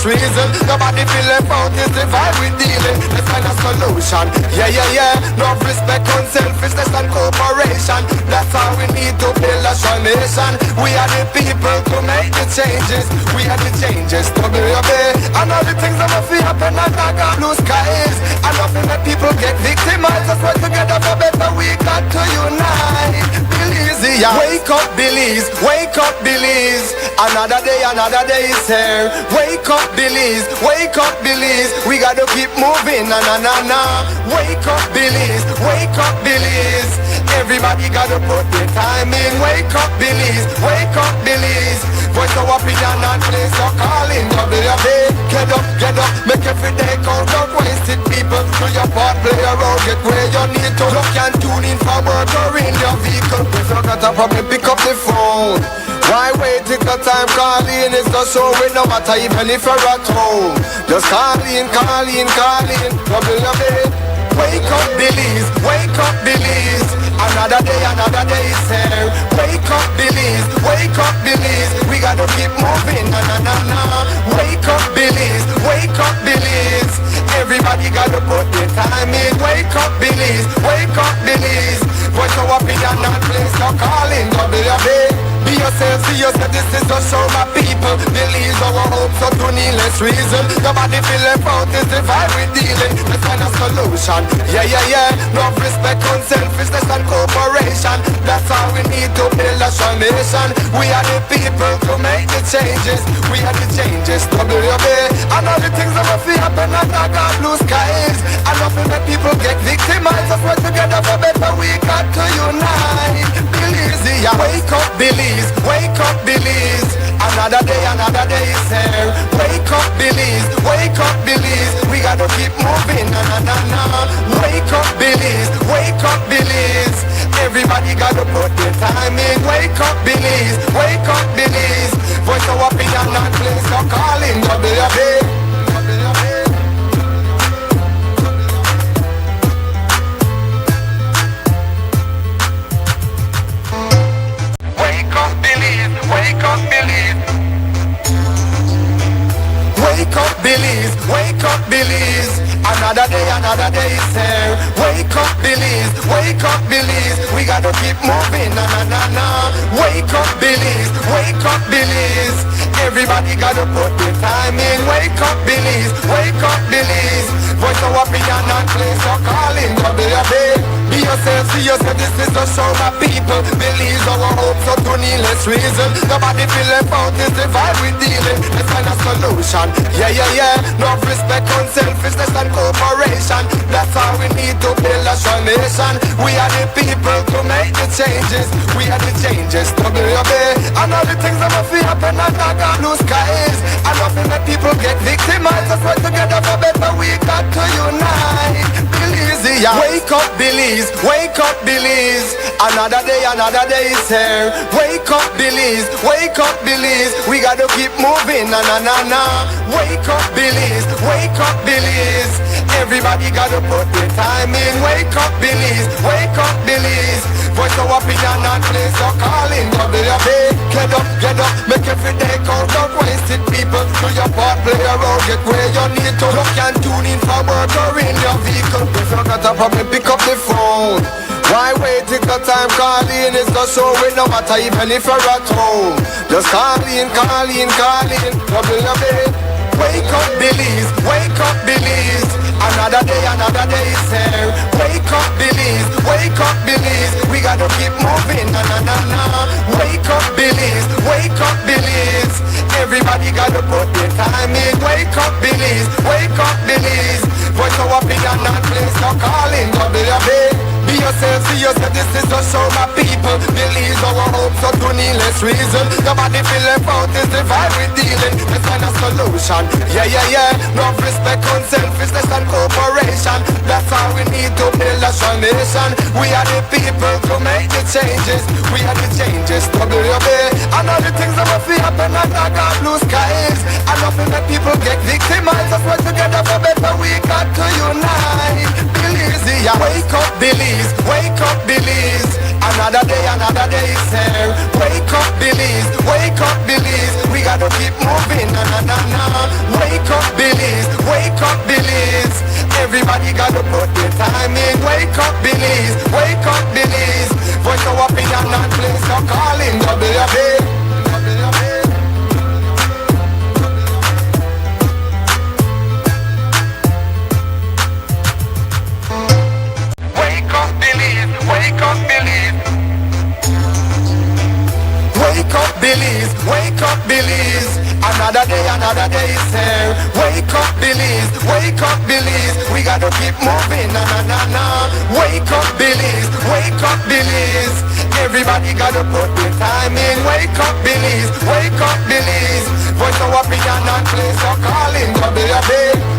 reason. Nobody feel left out, is the vibe we dealing. Let's find a solution. Yeah, yeah, yeah. Love, respect, unselfishness and cooperation. That's how we need to build a strong nation. We are the people to make the changes. We are the changes to be obeyed. And all the things that must happen and I got blue skies. And nothing that people get victimized. Let's work together for better. We got to unite. Belize, yeah. Wake up, Belize. Wake up, Belize. Another day is here. Wake up, Belize. Wake up, Belize. We gotta keep moving. Na na na na. Wake up, Belize. Wake up, Belize. Everybody gotta put their time in. Wake up, Belize. Wake up, Belize. Voice of opinion and place your calling. WB. Get up, make every day count. Don't waste it, people. Do your part, play a role. Get where you need to. Look and tune in for work or in your vehicle. If you got a problem, pick up the phone. Why wait till the time calling? It's not so it no matter even if you're at home. Just call in. WB. Wake up, Belize. Wake up, Belize. Another day is here. Wake up, Belize. Wake up, Belize. We gotta keep moving. Na na na na. Wake up, Belize. Wake up, Belize. Everybody gotta put their time in. Wake up, Belize. Wake up, Belize. Voice of opinion and place your calling. WB. Be yourself, see yourself, this is just show my people. Believe our hopes so to needless reason. Nobody feel left out, is the vibe we dealing. Let's find a solution. Yeah, yeah, yeah. Love, respect, unselfishness and cooperation. That's how we need to build a strong nation. We are the people to make the changes. We are the changes to obey. And all the things that must happen and I got blue skies. And nothing that people get victimized. Let's work together for better, we got to unite. Belize, yeah. Wake up, Belize. Wake up, Belize. Another day is here. Wake up, Belize. Wake up, Belize. We gotta keep moving. Na na na na. Wake up, Belize. Wake up, Belize. Everybody gotta put their time in. Wake up, Belize. Wake up, Belize. Voice of opinion and place your calling. WB. Wake up, Belize. Wake up, Belize. Wake up, Belize. Wake up, Belize. Another day is here. Wake up, Belize. Wake up, Belize. We gotta keep moving. Na na na na. Wake up, Belize. Wake up, Belize. Everybody gotta put their time in. Wake up, Belize. Wake up, Belize. Voice of opinion and place your calling. WB. Be yourself, see yourself, this is just show my people. Believe our hopes so to needless reason. Nobody feel left out, is the vibe we dealing. Let's find a solution. Yeah, yeah, yeah. Love, respect, unselfishness and cooperation. That's how we need to build a strong nation. We are the people to make the changes. We are the changes to be obeyed. And all the things that must happen and I got blue skies. And nothing that people get victimized. Let's work together for better, we got to unite. Belize, yeah. Wake up, Belize. Wake up, Belize. Another day is here. Wake up, Belize. Wake up, Belize. We gotta keep moving. Na na na na. Wake up, Belize. Wake up, Belize. Everybody gotta put their time in. Wake up, Belize. Wake up, Belize. Voice of opinion and place your calling. WB. Get up, make every day count. Don't waste it, people. Do your part, play a role. Get where you need to. Look and tune in for work or in your vehicle. If you got a problem, pick up the phone. Why wait till the time calling? It's not so it no matter even if you're at home. Just call in. WB. Wake up, Belize. Wake up, Belize. Another day is here. Wake up, Belize. Wake up, Belize. We gotta keep moving. Na na na na. Wake up, Belize. Wake up, Belize. Everybody gotta put their time in. Wake up, Belize. Wake up, Belize. Voice of opinion and place your calling. WB. Be yourself, see yourself, this is just show my people. Believe our hopes so to needless reason. Nobody feel left out, is the vibe we dealing. Let's find a solution. Yeah, yeah, yeah. Love, respect, unselfishness and cooperation. That's how we need to build a strong nation. We are the people to make the changes. We are the changes to obey. And all the things that must happen and I got blue skies. And nothing that people get victimized. Let's work together for better, we got to unite. Belize, yeah. Wake up, Belize. Wake up, Belize. Another day is here. Wake up, Belize. Wake up, Belize. We gotta keep moving. Na na na na. Wake up, Belize, wake up, Belize. Everybody gotta put their time in. Wake up, Belize, wake up, Belize. Voice of opinion and place your calling. WB. Wake up, Belize, wake up, Belize. Wake up, Belize, wake up, Belize. Another day is here. Wake up, Belize, wake up, Belize. We gotta keep moving, na na na na. Wake up, Belize, wake up, Belize. Everybody gotta put their time in. Wake up, Belize, wake up, Belize. Voice of opinion and place your calling. WB.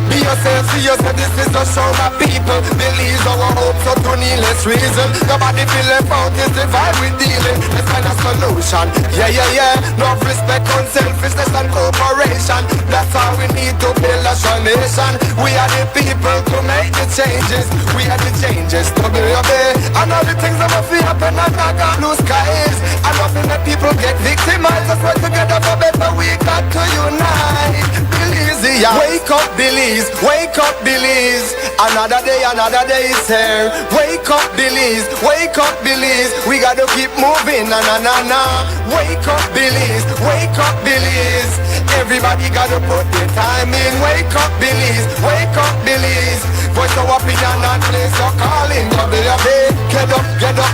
Be yourself, see yourself, this is the show, my people. Believe our hopes so to needless reason. Nobody feel left out, it's the vibe we dealing. Let's find a solution. Yeah, yeah, yeah. Love, respect, unselfishness and cooperation. That's how we need to build a strong nation. We are the people to make the changes. We are the changes to WB. And all the things that will happen and not got blue skies. And nothing that people get victimized. Let's work together for better, we got to unite. Belize, yeah. Wake up, Belize, wake up, Belize. Another day is here. Wake up, Belize, wake up, Belize. We gotta keep moving, na na na na. Wake up, Belize, wake up, Belize. Everybody gotta put their time in. Wake up, Belize, wake up, Belize. Voice of opinion and place your calling. WB. Get up,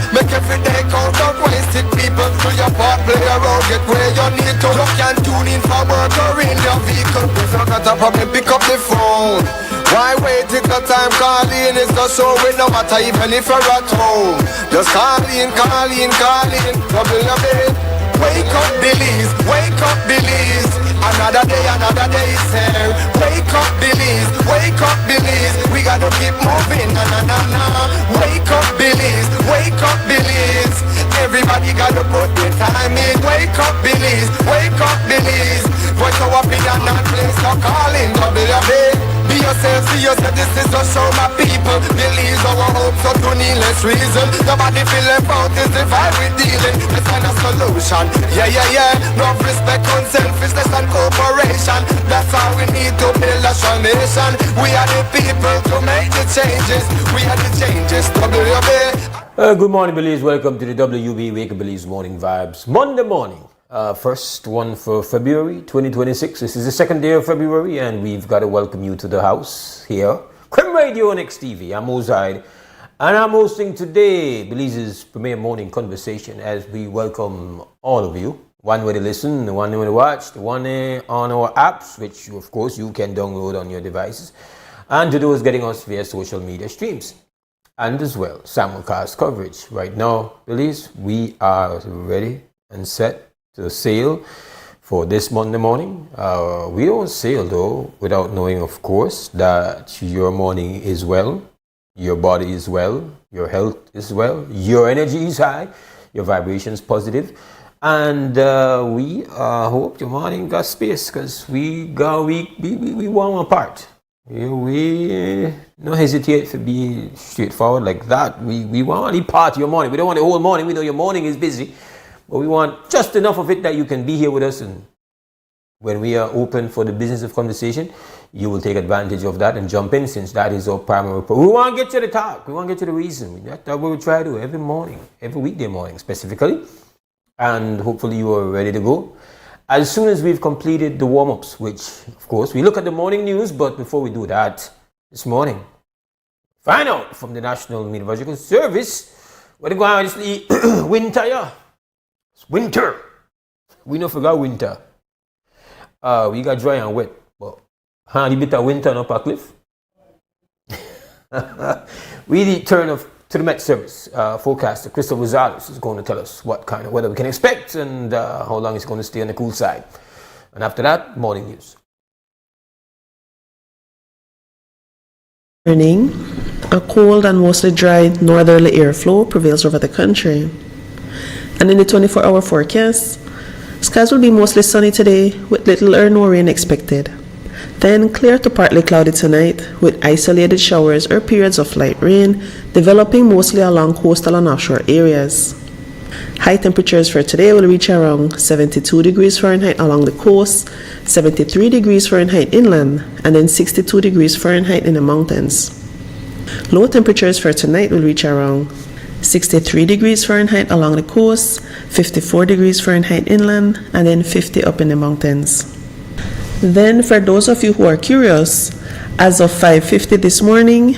make every day count. Don't waste it, people. Do your part, play around, get where you need to. You can tune in for work or in your vehicle. If you got a problem, pick up the phone. Why wait till the time calling? It's the show with no matter even if you're at home. Just call in. WB. Wake up, Belize, wake up, Belize. Another day is here. Wake up, Belize, wake up, Belize. We gotta keep moving, na na na na. Wake up, Belize, wake up, Belize. Everybody gotta put their time in. Wake up, Belize, wake up, Belize. Voice of opinion and place your calling. WB. Be yourself, see yourself, this is the show, my people. Believe our hopes so to needless reason. Nobody feel left out, it's the vibe we dealing. Let's find a solution. Yeah, yeah, yeah. Love, respect, unselfishness and cooperation. That's how we need to build a strong nation. We are the people to make the changes. We are the changes, WB. Good morning, Belize. Welcome to the WUB Wake Up Belize Morning Vibes. Monday morning. First one for February 2026. This is the second day of February, and we've got to welcome you to the house here. Crime Radio on XTV. I'm Mose, Hyde, and I'm hosting today Belize's premier morning conversation as we welcome all of you. One way to listen, the one way to watch, the one on our apps, which of course you can download on your devices, and to those getting us via social media streams. And as well, simulcast coverage. Right now, Belize, we are ready and set to sail for this Monday morning. We don't sail though without knowing, of course, that your morning is well, your body is well, your health is well, your energy is high, your vibration is positive, and we hope your morning got space because we want one part. We no hesitate to be straightforward like that. We want only part of your morning. We don't want the whole morning. We know your morning is busy. But we want just enough of it that you can be here with us, and when we are open for the business of conversation, you will take advantage of that and jump in, since that is our primary purpose. We want to get to the talk. We want to get to the reason. That's what we try to do every morning, every weekday morning specifically. And hopefully you are ready to go. As soon as we've completed the warm-ups, which of course we look at the morning news, but before we do that, this morning, find out from the National Meteorological Service where the going on is winter, yeah. Winter. We don't forget winter. We got dry and wet, but handy bit of winter up a cliff. We turn off to the Met Service forecaster. Crystal Rosales is going to tell us what kind of weather we can expect and how long it's going to stay on the cool side. And after that, morning news. Morning. A cold and mostly dry northerly airflow prevails over the country. And in the 24-hour forecast, skies will be mostly sunny today with little or no rain expected. Then clear to partly cloudy tonight with isolated showers or periods of light rain developing mostly along coastal and offshore areas. High temperatures for today will reach around 72 degrees Fahrenheit along the coast, 73 degrees Fahrenheit inland, and then 62 degrees Fahrenheit in the mountains. Low temperatures for tonight will reach around 63 degrees Fahrenheit along the coast, 54 degrees Fahrenheit inland, and then 50 up in the mountains. Then for those of you who are curious, as of 5:50 this morning,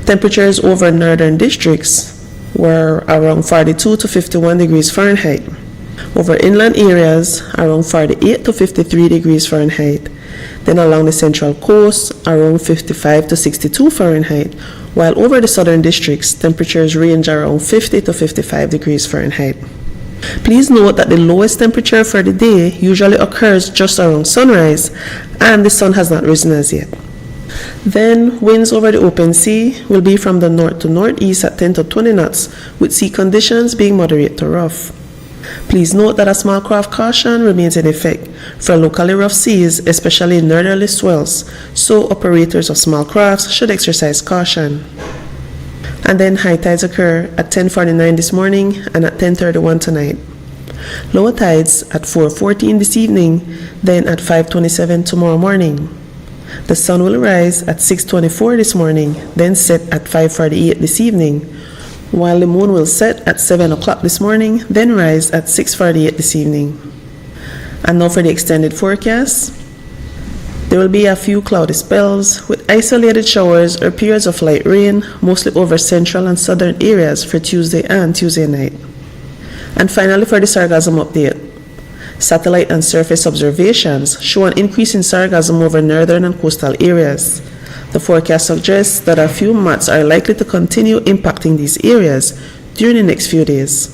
temperatures over northern districts were around 42 to 51 degrees Fahrenheit. Over inland areas, around 48 to 53 degrees Fahrenheit. Then along the central coast, around 55 to 62 Fahrenheit, while over the southern districts, temperatures range around 50 to 55 degrees Fahrenheit. Please note that the lowest temperature for the day usually occurs just around sunrise, and the sun has not risen as yet. Then, winds over the open sea will be from the north to northeast at 10 to 20 knots, with sea conditions being moderate to rough. Please note that a small craft caution remains in effect for locally rough seas, especially in northerly swells, so operators of small crafts should exercise caution. And then high tides occur at 10:49 this morning and at 10:31 tonight. Lower tides at 4:14 this evening, then at 5:27 tomorrow morning. The sun will rise at 6:24 this morning, then set at 5:48 this evening, while the moon will set at 7 o'clock this morning, then rise at 6:48 this evening. And now for the extended forecast. There will be a few cloudy spells with isolated showers or periods of light rain, mostly over central and southern areas for Tuesday and Tuesday night. And finally for the sargassum update. Satellite and surface observations show an increase in sargassum over northern and coastal areas. The forecast suggests that a few mats are likely to continue impacting these areas during the next few days.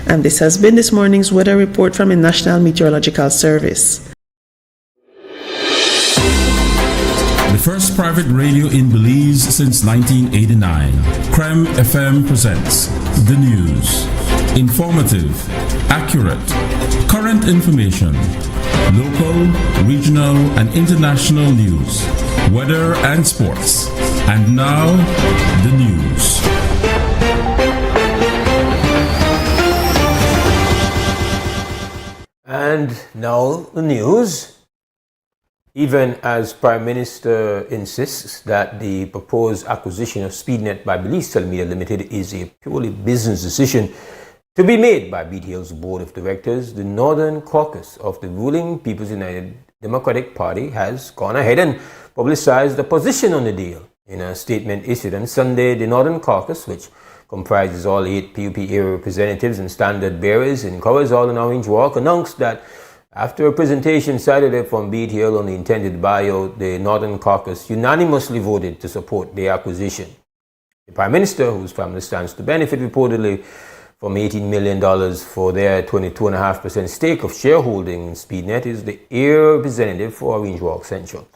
And this has been this morning's weather report from the National Meteorological Service. The first private radio in Belize since 1989. Creme FM presents the news. Informative, accurate, current information, local, regional, and international news, weather and sports. And now, the news. And now the news. Even as Prime Minister insists that the proposed acquisition of SpeedNet by Belize Telemedia Limited is a purely business decision to be made by BTL's Board of Directors, the Northern Caucus of the ruling People's United Democratic Party has gone ahead and publicized the position on the deal. In a statement issued on Sunday, the Northern Caucus, which comprises all 8 PUP area representatives and standard bearers and covers all in Orange Walk, announced that after a presentation Saturday from BTL on the intended buyout, the Northern Caucus unanimously voted to support the acquisition. The Prime Minister, whose family stands to benefit reportedly from $18 million for their 22.5% stake of shareholding in SpeedNet, is the area representative for Orange Walk Central.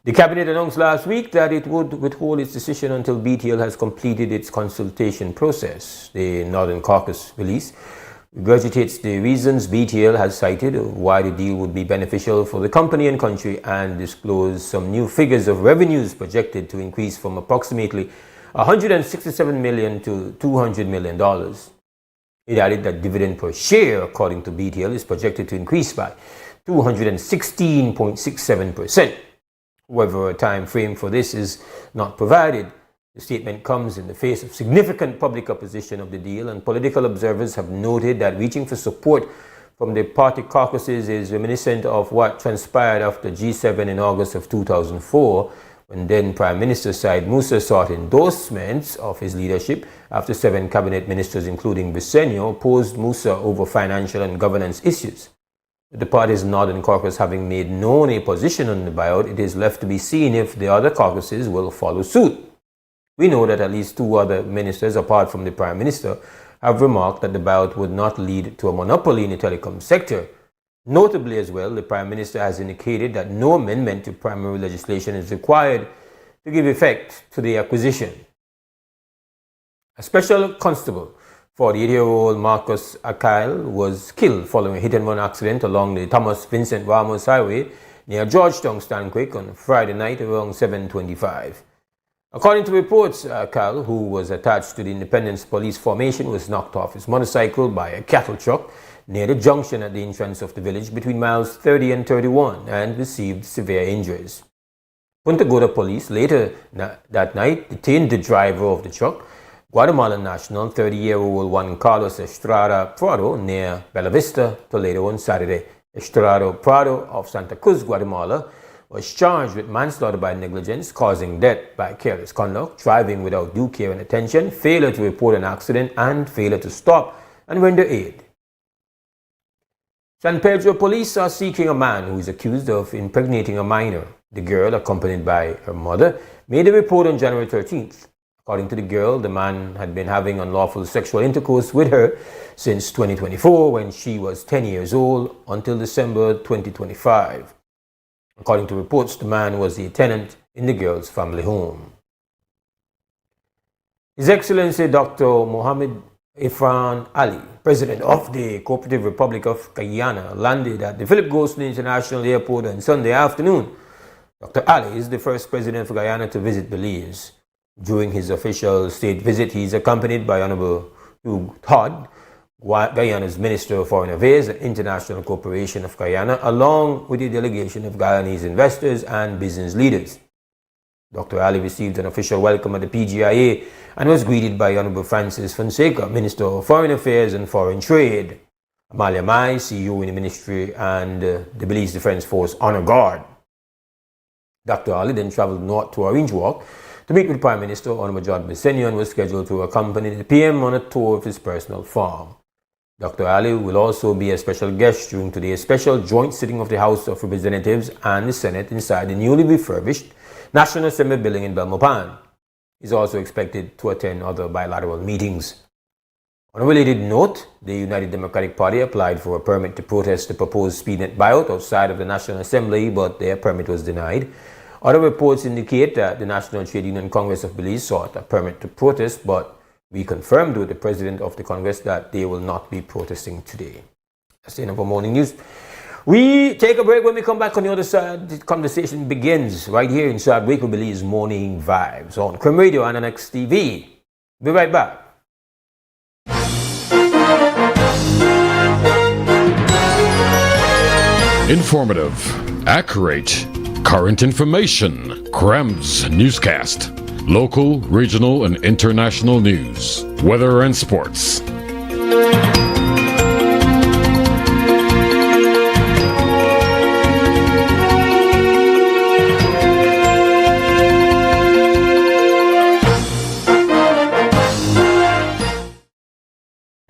The Cabinet announced last week that it would withhold its decision until BTL has completed its consultation process. The Northern Caucus release regurgitates the reasons BTL has cited why the deal would be beneficial for the company and country, and disclose some new figures of revenues projected to increase from approximately $167 million to $200 million. It added that dividend per share, according to BTL, is projected to increase by 216.67%. However, a time frame for this is not provided. The statement comes in the face of significant public opposition of the deal, and political observers have noted that reaching for support from the party caucuses is reminiscent of what transpired after G7 in August of 2004, when then Prime Minister Hyde Mose sought endorsements of his leadership after 7 cabinet ministers, including Briceño, opposed Mose over financial and governance issues. With the party's Northern Caucus having made known a position on the buyout, it is left to be seen if the other caucuses will follow suit. We know that at least 2 other ministers, apart from the Prime Minister, have remarked that the buyout would not lead to a monopoly in the telecom sector. Notably as well, the Prime Minister has indicated that no amendment to primary legislation is required to give effect to the acquisition. A special constable, 48-year-old Marcus Akyle, was killed following a hit-and-run accident along the Thomas Vincent Ramos Highway near Georgetown, Stanquick on Friday night around 7:25. According to reports, Cal, who was attached to the Independence Police formation, was knocked off his motorcycle by a cattle truck near the junction at the entrance of the village between miles 30 and 31 and received severe injuries. Punta Gorda police later that night detained the driver of the truck, Guatemalan national 30-year-old Juan Carlos Estrada Prado, near Bella Vista, Toledo on Saturday. Estrada Prado of Santa Cruz, Guatemala, was charged with manslaughter by negligence, causing death by careless conduct, driving without due care and attention, failure to report an accident, and failure to stop and render aid. San Pedro police are seeking a man who is accused of impregnating a minor. The girl, accompanied by her mother, made a report on January 13th. According to the girl, the man had been having unlawful sexual intercourse with her since 2024, when she was 10 years old, until December 2025. According to reports, the man was a tenant in the girl's family home. His Excellency Dr. Mohammed Irfan Ali, President of the Cooperative Republic of Guyana, landed at the Philip Ghosn International Airport on Sunday afternoon. Dr. Ali is the first president of Guyana to visit Belize. During his official state visit, he is accompanied by Honorable Hyde, Guyana's Minister of Foreign Affairs and International Cooperation of Guyana, along with a delegation of Guyanese investors and business leaders. Dr. Ali received an official welcome at the PGIA and was greeted by Honorable Francis Fonseca, Minister of Foreign Affairs and Foreign Trade, Amalia Mai, CEO in the Ministry, and the Belize Defense Force Honor Guard. Dr. Ali then traveled north to Orange Walk to meet with Prime Minister Honorable John Bissenion and was scheduled to accompany the PM on a tour of his personal farm. Dr. Ali will also be a special guest during today's special joint sitting of the House of Representatives and the Senate inside the newly refurbished National Assembly building in Belmopan. He is also expected to attend other bilateral meetings. On a related note, the United Democratic Party applied for a permit to protest the proposed SpeedNet buyout outside of the National Assembly, but their permit was denied. Other reports indicate that the National Trade Union Congress of Belize sought a permit to protest, but we confirmed with the President of the Congress that they will not be protesting today. That's the end of our morning news. We take a break. When we come back on the other side, the conversation begins right here inside Wake Up Belize Morning Vibes on Creme Radio and on XTV. Be right back. Informative, accurate, current information. Crem's newscast. Local, regional, and international news. Weather and sports.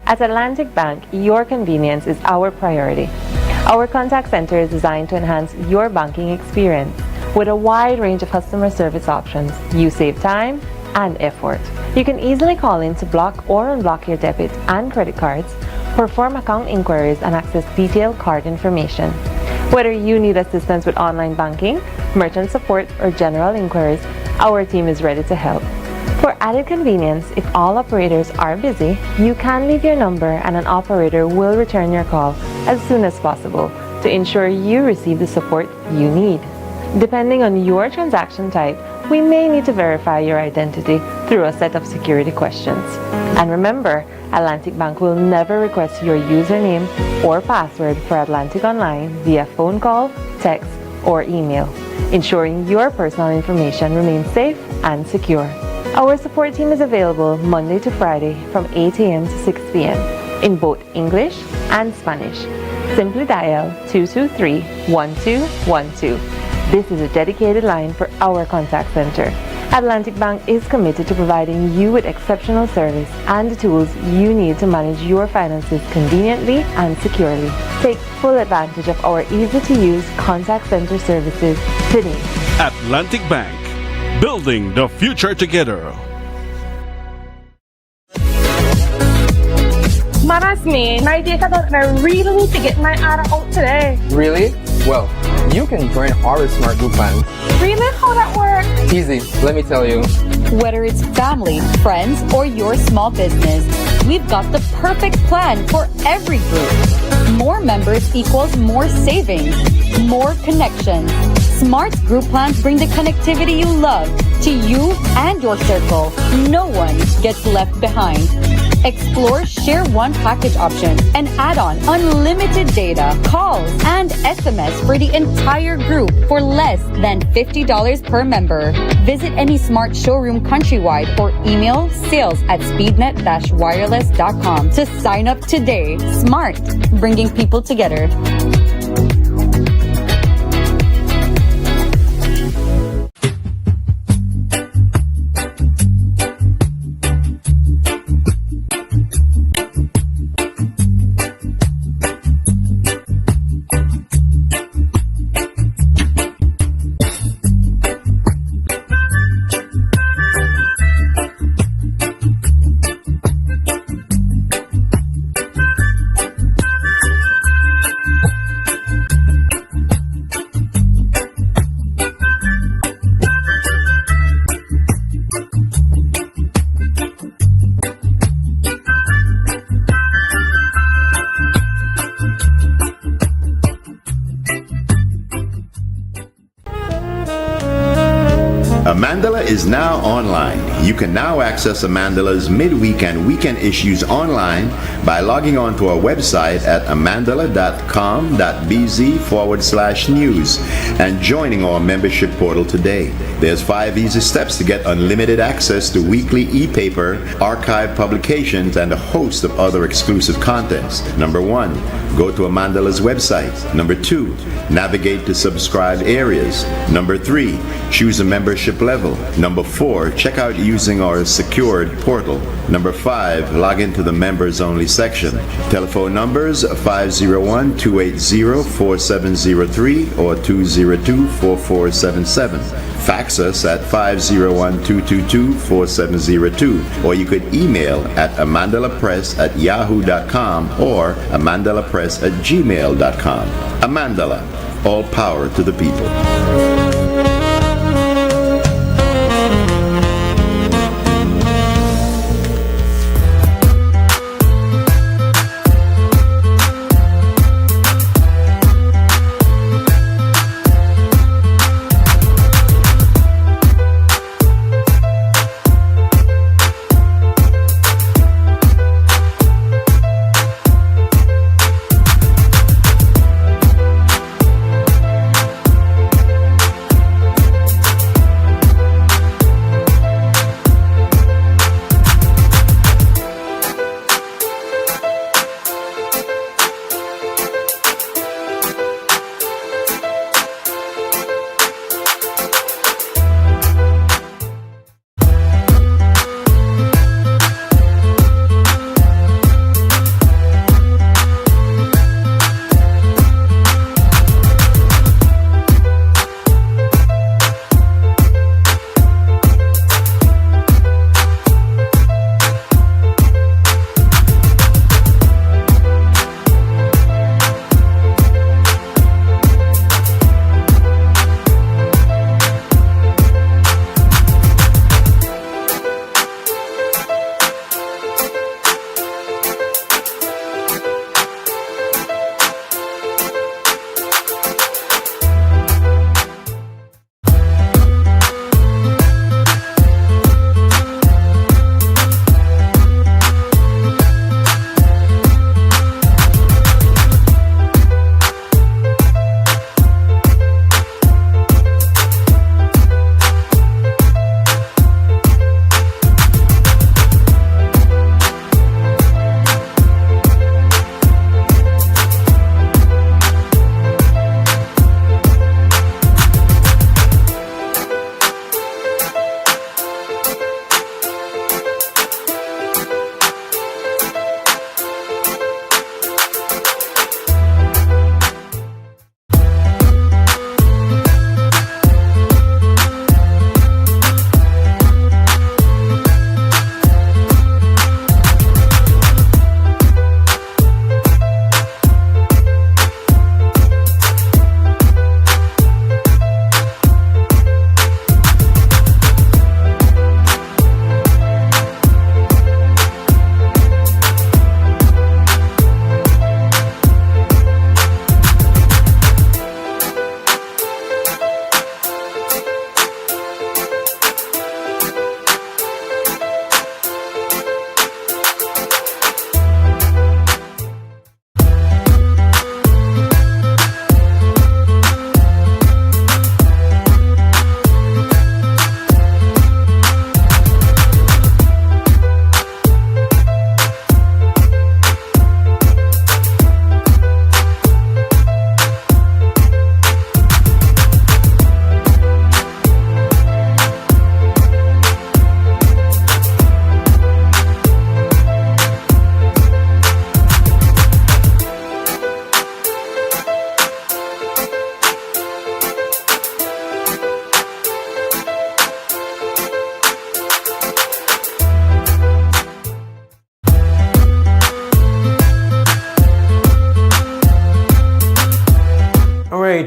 At Atlantic Bank, your convenience is our priority. Our contact center is designed to enhance your banking experience. With a wide range of customer service options, you save time and effort. You can easily call in to block or unblock your debit and credit cards, perform account inquiries, and access detailed card information. Whether you need assistance with online banking, merchant support, or general inquiries, our team is ready to help. For added convenience, if all operators are busy, you can leave your number and an operator will return your call as soon as possible to ensure you receive the support you need. Depending on your transaction type, we may need to verify your identity through a set of security questions. And remember, Atlantic Bank will never request your username or password for Atlantic Online via phone call, text, or email, ensuring your personal information remains safe and secure. Our support team is available Monday to Friday from 8 a.m. to 6 p.m. in both English and Spanish. Simply dial 223-1212. This is a dedicated line for our contact center. Atlantic Bank is committed to providing you with exceptional service and the tools you need to manage your finances conveniently and securely. Take full advantage of our easy-to-use contact center services today. Atlantic Bank, building the future together. Mama's me. My day got and I really need to get my ad out today. Really? Well, you can join our Smart Group plan. Really? How that works? Easy, let me tell you. Whether it's family, friends, or your small business, we've got the perfect plan for every group. More members equals more savings, more connections. Smart group plans bring the connectivity you love to you and your circle. No one gets left behind. Explore Share One package option and add on unlimited data, calls, and SMS for the entire group for less than $50 per member. Visit any Smart showroom countrywide or email sales@speednet-wireless.com to sign up today. Smart, bringing people together. Amandala is now online. You can now access Amandala's midweek and weekend issues online by logging on to our website at amandala.com.bz/news and joining our membership portal today. There's 5 easy steps to get unlimited access to weekly e-paper, archive publications, and a host of other exclusive contents. Number 1, go to Amandala's website. Number 2, navigate to subscribed areas. Number 3, choose a membership level. Number 4, check out using our secured portal. Number 5, log into the members only section. Telephone numbers 501-280-4703 or 202-4477. Fax us at 501-222-4702, or you could email at amandalapress@yahoo.com or amandalapress@gmail.com. Amandala, all power to the people.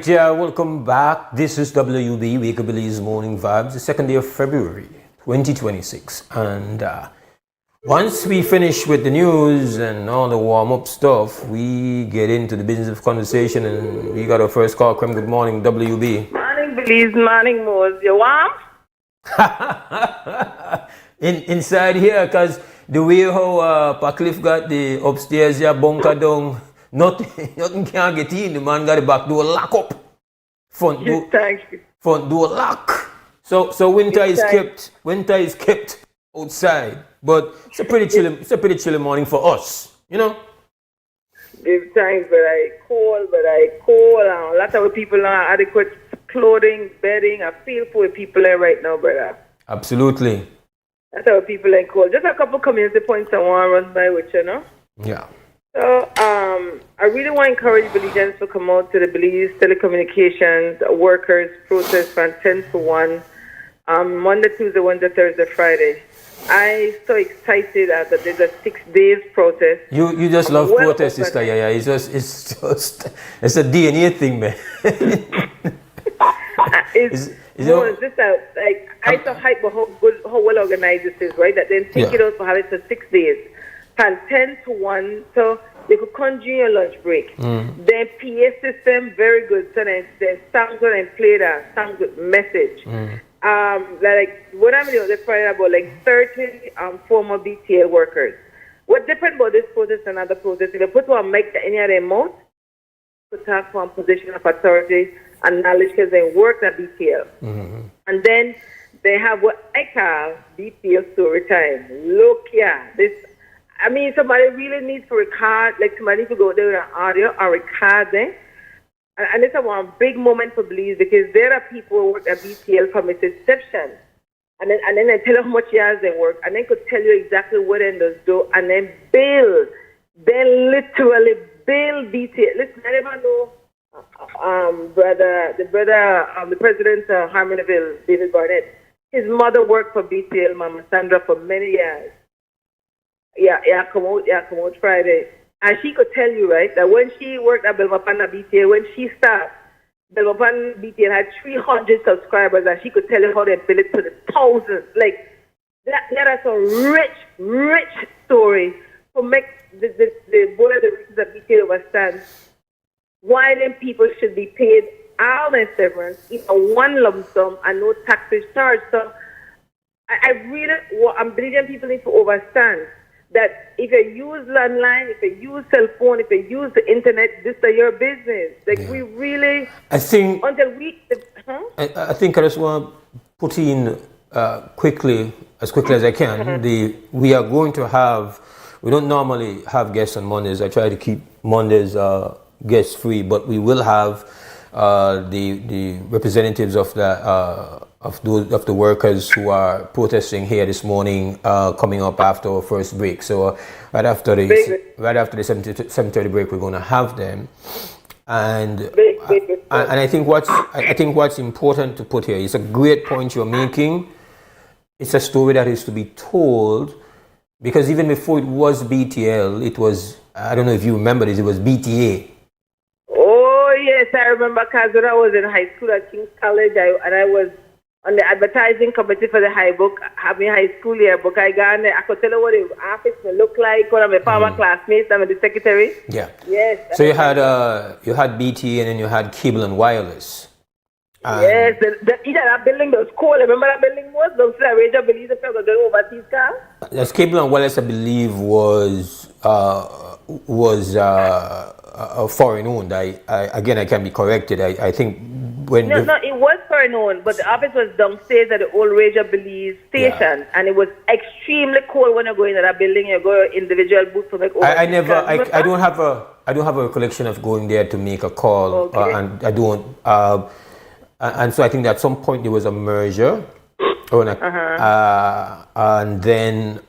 yeah, welcome back. This is WUB, Wake Up Belize Morning Vibes, the second day of February 2026. And once we finish with the news and all the warm-up stuff, we get into the business of conversation, and we got our first call. Krem, good morning, WB. Morning, Belize. Morning, Mose. You warm? Inside here, because the way how Cliff got the upstairs here bunker down, nothing can get in. The man got the back door lock up. Front door lock. So winter is kept outside. But it's a pretty chilly morning for us, you know. Give thanks, but I cold. A lot of people don't have adequate clothing, bedding. I feel for the people there right now, brother. Absolutely. That's how people are cold. Just a couple community points I want to run by with you, know? Yeah. So, I really want to encourage Belizeans to come out to the Belize telecommunications workers protest from 10 to 1, Monday, Tuesday, Wednesday, Thursday, Friday. I'm so excited that there's a 6 days protest. You just love protest, sister. Yeah. It's a DNA thing, man. I so hype about how well organized this is, right? That then take it out for having it for 6 days. From 10 to 1, so they could conjure your lunch break. Their PA system, very good. So then sounds good and play that, sounds good message. Like what I'm doing, they're probably about like 30 former BTL workers. What's different about this protest and other protests? If they put one mic to any of their mouth, to talk from a position of authority and knowledge because they worked at BTL. And then they have what I call BTL story time. Look, somebody really needs to record, like somebody needs to go there with an audio or record them. And it's a one big moment for Belize because there are people who work at BTL from its inception. And then they tell how much years they work, and then could tell you exactly what they do, and then build. Then literally build BTL. Listen, I never know the president of Harmonville, David Barnett. His mother worked for BTL, Mama Sandra, for many years. Come out Friday. And she could tell you, right, that when she worked at Belmapana BTL, when she started, Belmapana BTL had 300 subscribers, and she could tell you how they built it to the thousands. Like, that is a rich story to make the board of directors of BTL understand why them people should be paid all their severance in a one lump sum and no taxes charged. So, I'm believing people need to understand that if you use landline, if you use cell phone, if you use the internet, this is your business. We really, I think, until we, I think I just want to put in as quickly as I can. We are going to have, we don't normally have guests on Mondays. I try to keep Mondays guest free, but we will have the representatives of the workers who are protesting here this morning coming up after our first break. So right after the 7:30 break, we're going to have them. And I think what's important to put here is a great point you're making. It's a story that is to be told, because even before it was BTL, it was, I don't know if you remember this, it was BTA. Oh yes, I remember, because when I was in high school at King's College, I was on the advertising committee for the high book, having high school yearbook. I got I could tell you what the office may look like, one of my former classmates, I'm the secretary. Yeah. Yes. So you had BT, and then you had cable and wireless. Yes, that building was cool. Remember that building was? Don't say I believe if I was going overseas car. Yes, cable and wireless, I believe, was foreign owned. I can be corrected. I think when it was foreign owned, but the office was downstairs at the old Ranger Belize station, and it was extremely cold when you go into that building. You go individual booth to make. I don't have a recollection of going there to make a call, and I don't. And so I think that at some point there was a merger, and then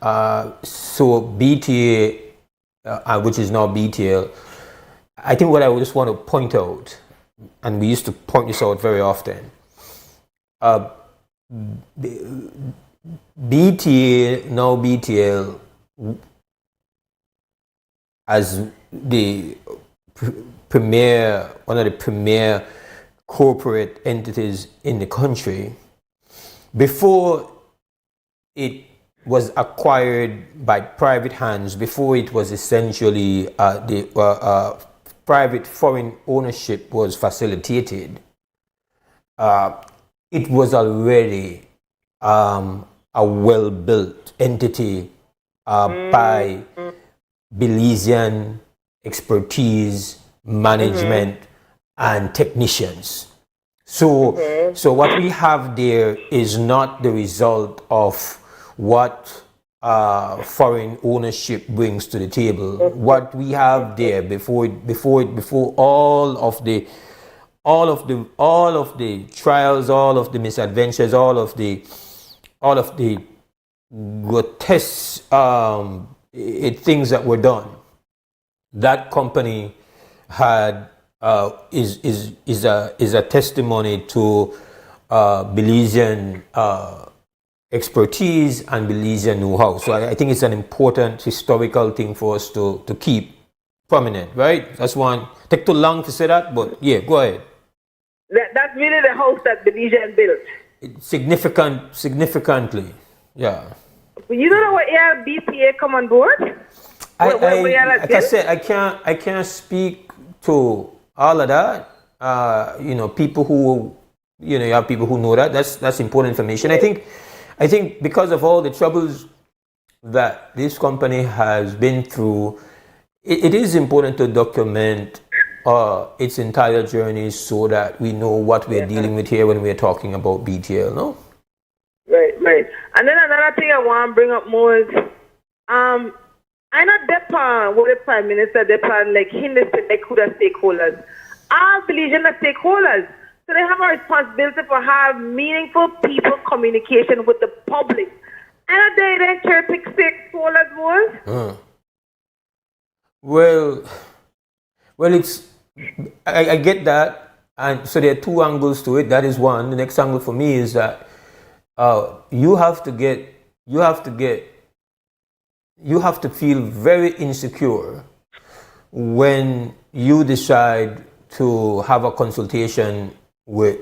so BTA, which is now BTL. I think what I just want to point out, and we used to point this out very often, BTA, now BTL, as the one of the premier corporate entities in the country before it was acquired by private hands, before it was essentially private foreign ownership was facilitated. It was already a well-built entity by Belizean expertise, management, and technicians. So what we have there is not the result of what foreign ownership brings to the table. What we have there before all of the trials, all of the misadventures, all of the grotesque things that were done. That company had is a testimony to Belizean expertise and Belizean know-how. So I think it's an important historical thing for us to keep prominent, right? That's one. Take too long to say that, but yeah, go ahead. That's really the house that Belizean built. Significantly, yeah. You don't know what year BPA come on board? Like I said, I can't speak to all of that. People who, you have people who know that. That's important information. I think because of all the troubles that this company has been through, it is important to document its entire journey so that we know what we're dealing with here when we're talking about BTL, no? Right. And then another thing I want to bring up more is, I not depend what the Prime Minister depend like him to like who the stakeholders. All Belizean the stakeholders. So they have a responsibility for have meaningful people communication with the public. And they then cherry pick stakeholders more. Well, it's I get that, and so there are two angles to it. That is one. The next angle for me is that you have to feel very insecure when you decide to have a consultation with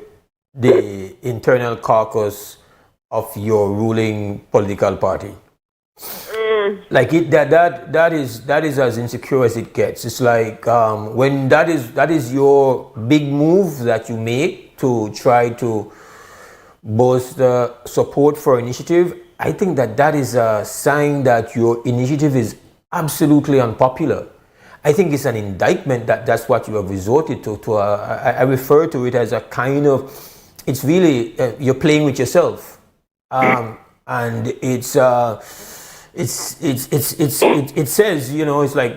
the internal caucus of your ruling political party. Like that is as insecure as it gets. It's like when that is your big move that you make to try to bolster support for initiative. I think that is a sign that your initiative is absolutely unpopular. I think it's an indictment that's what you have resorted to. I refer to it as a kind of, it's really you're playing with yourself, and it says, it's like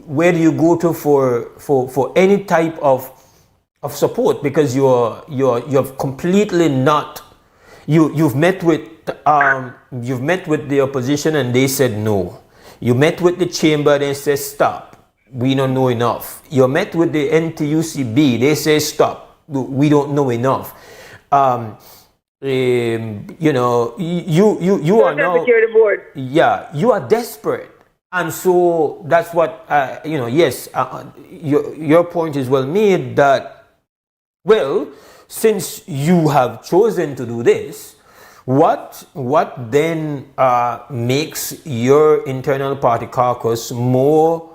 where do you go to for any type of support, because you've completely not. You've met with the opposition and they said no. You met with the chamber, they said stop. We don't know enough. You met with the NTUCB, they say stop. We don't know enough. You are now. Security board. Yeah, you are desperate, and so that's what Yes, your point is well made. That since you have chosen to do this, what then makes your internal party caucus more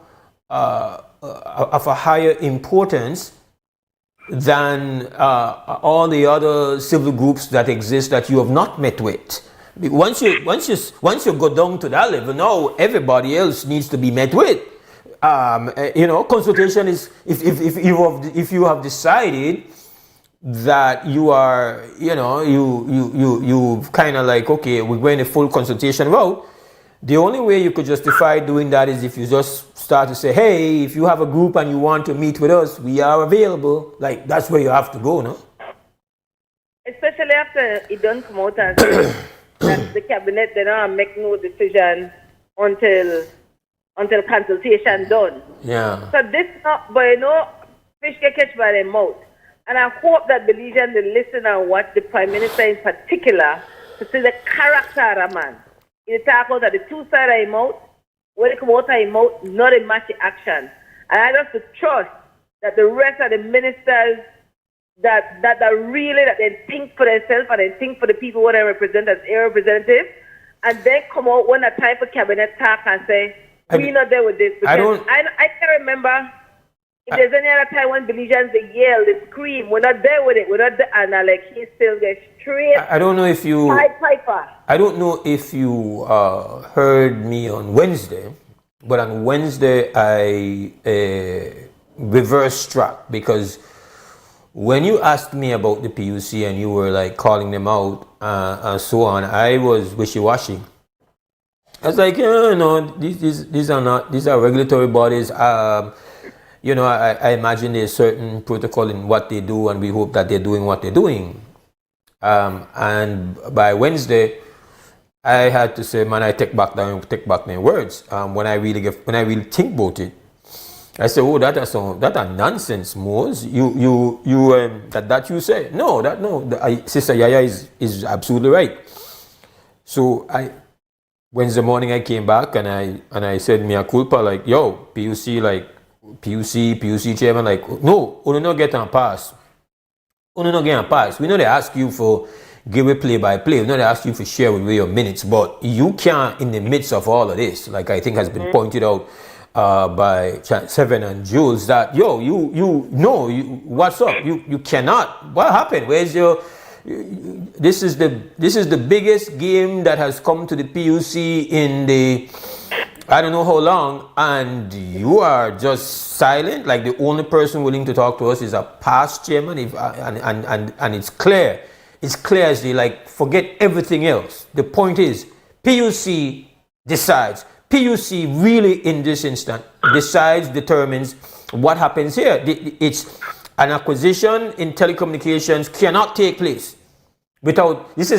of a higher importance than all the other civil groups that exist that you have not met with? Once you go down to that level, now everybody else needs to be met with. Consultation is if you have decided that you are, you kind of like, okay, we're going a full consultation route. The only way you could justify doing that is if you just start to say, hey, if you have a group and you want to meet with us, we are available. Like, that's where you have to go, no? Especially after it don't come out and say that the cabinet, they don't make no decision until consultation done. Yeah. So this not, but fish get catch by their mouth. And I hope that Belizean will listen and watch the Prime Minister in particular to see the character of a man. He talk about the two sides of his mouth, when it come out of his mouth, not a match action. And I just trust that the rest of the ministers that really that they think for themselves and they think for the people what they represent as a representative, and then come out when a time for cabinet talk and say we not there with this. Because I can't remember if there's any other time when Belizeans they yell, they scream, we're not there with it, we're not there, and like he still gets straight. I don't know if you. I don't know if you heard me on Wednesday, but on Wednesday I reverse track, because when you asked me about the PUC and you were like calling them out and so on, I was wishy-washy. I was like, these are regulatory bodies. I imagine there's certain protocol in what they do, and we hope that they're doing what they're doing. And by Wednesday, I had to say, man, I take back my words. When I really think about it, I say, oh, that are nonsense, Mose. That you say. Sister Yaya is absolutely right. So Wednesday morning I came back and I said mea culpa, like, yo, PUC chairman, like, no, we not get on pass. We not get on pass. We know they ask you for give a play-by-play. We know they ask you for share with your minutes, but you can't, in the midst of all of this, like I think has been pointed out by Seven and Jules, that what's up? You cannot. What happened? Where's your? This is the biggest game that has come to the PUC in the I don't know how long, and you are just silent. Like the only person willing to talk to us is a past chairman. And it's clear. It's clear as they like forget everything else. The point is, PUC decides. PUC really, in this instant, determines what happens here. It's an acquisition in telecommunications cannot take place without. PUC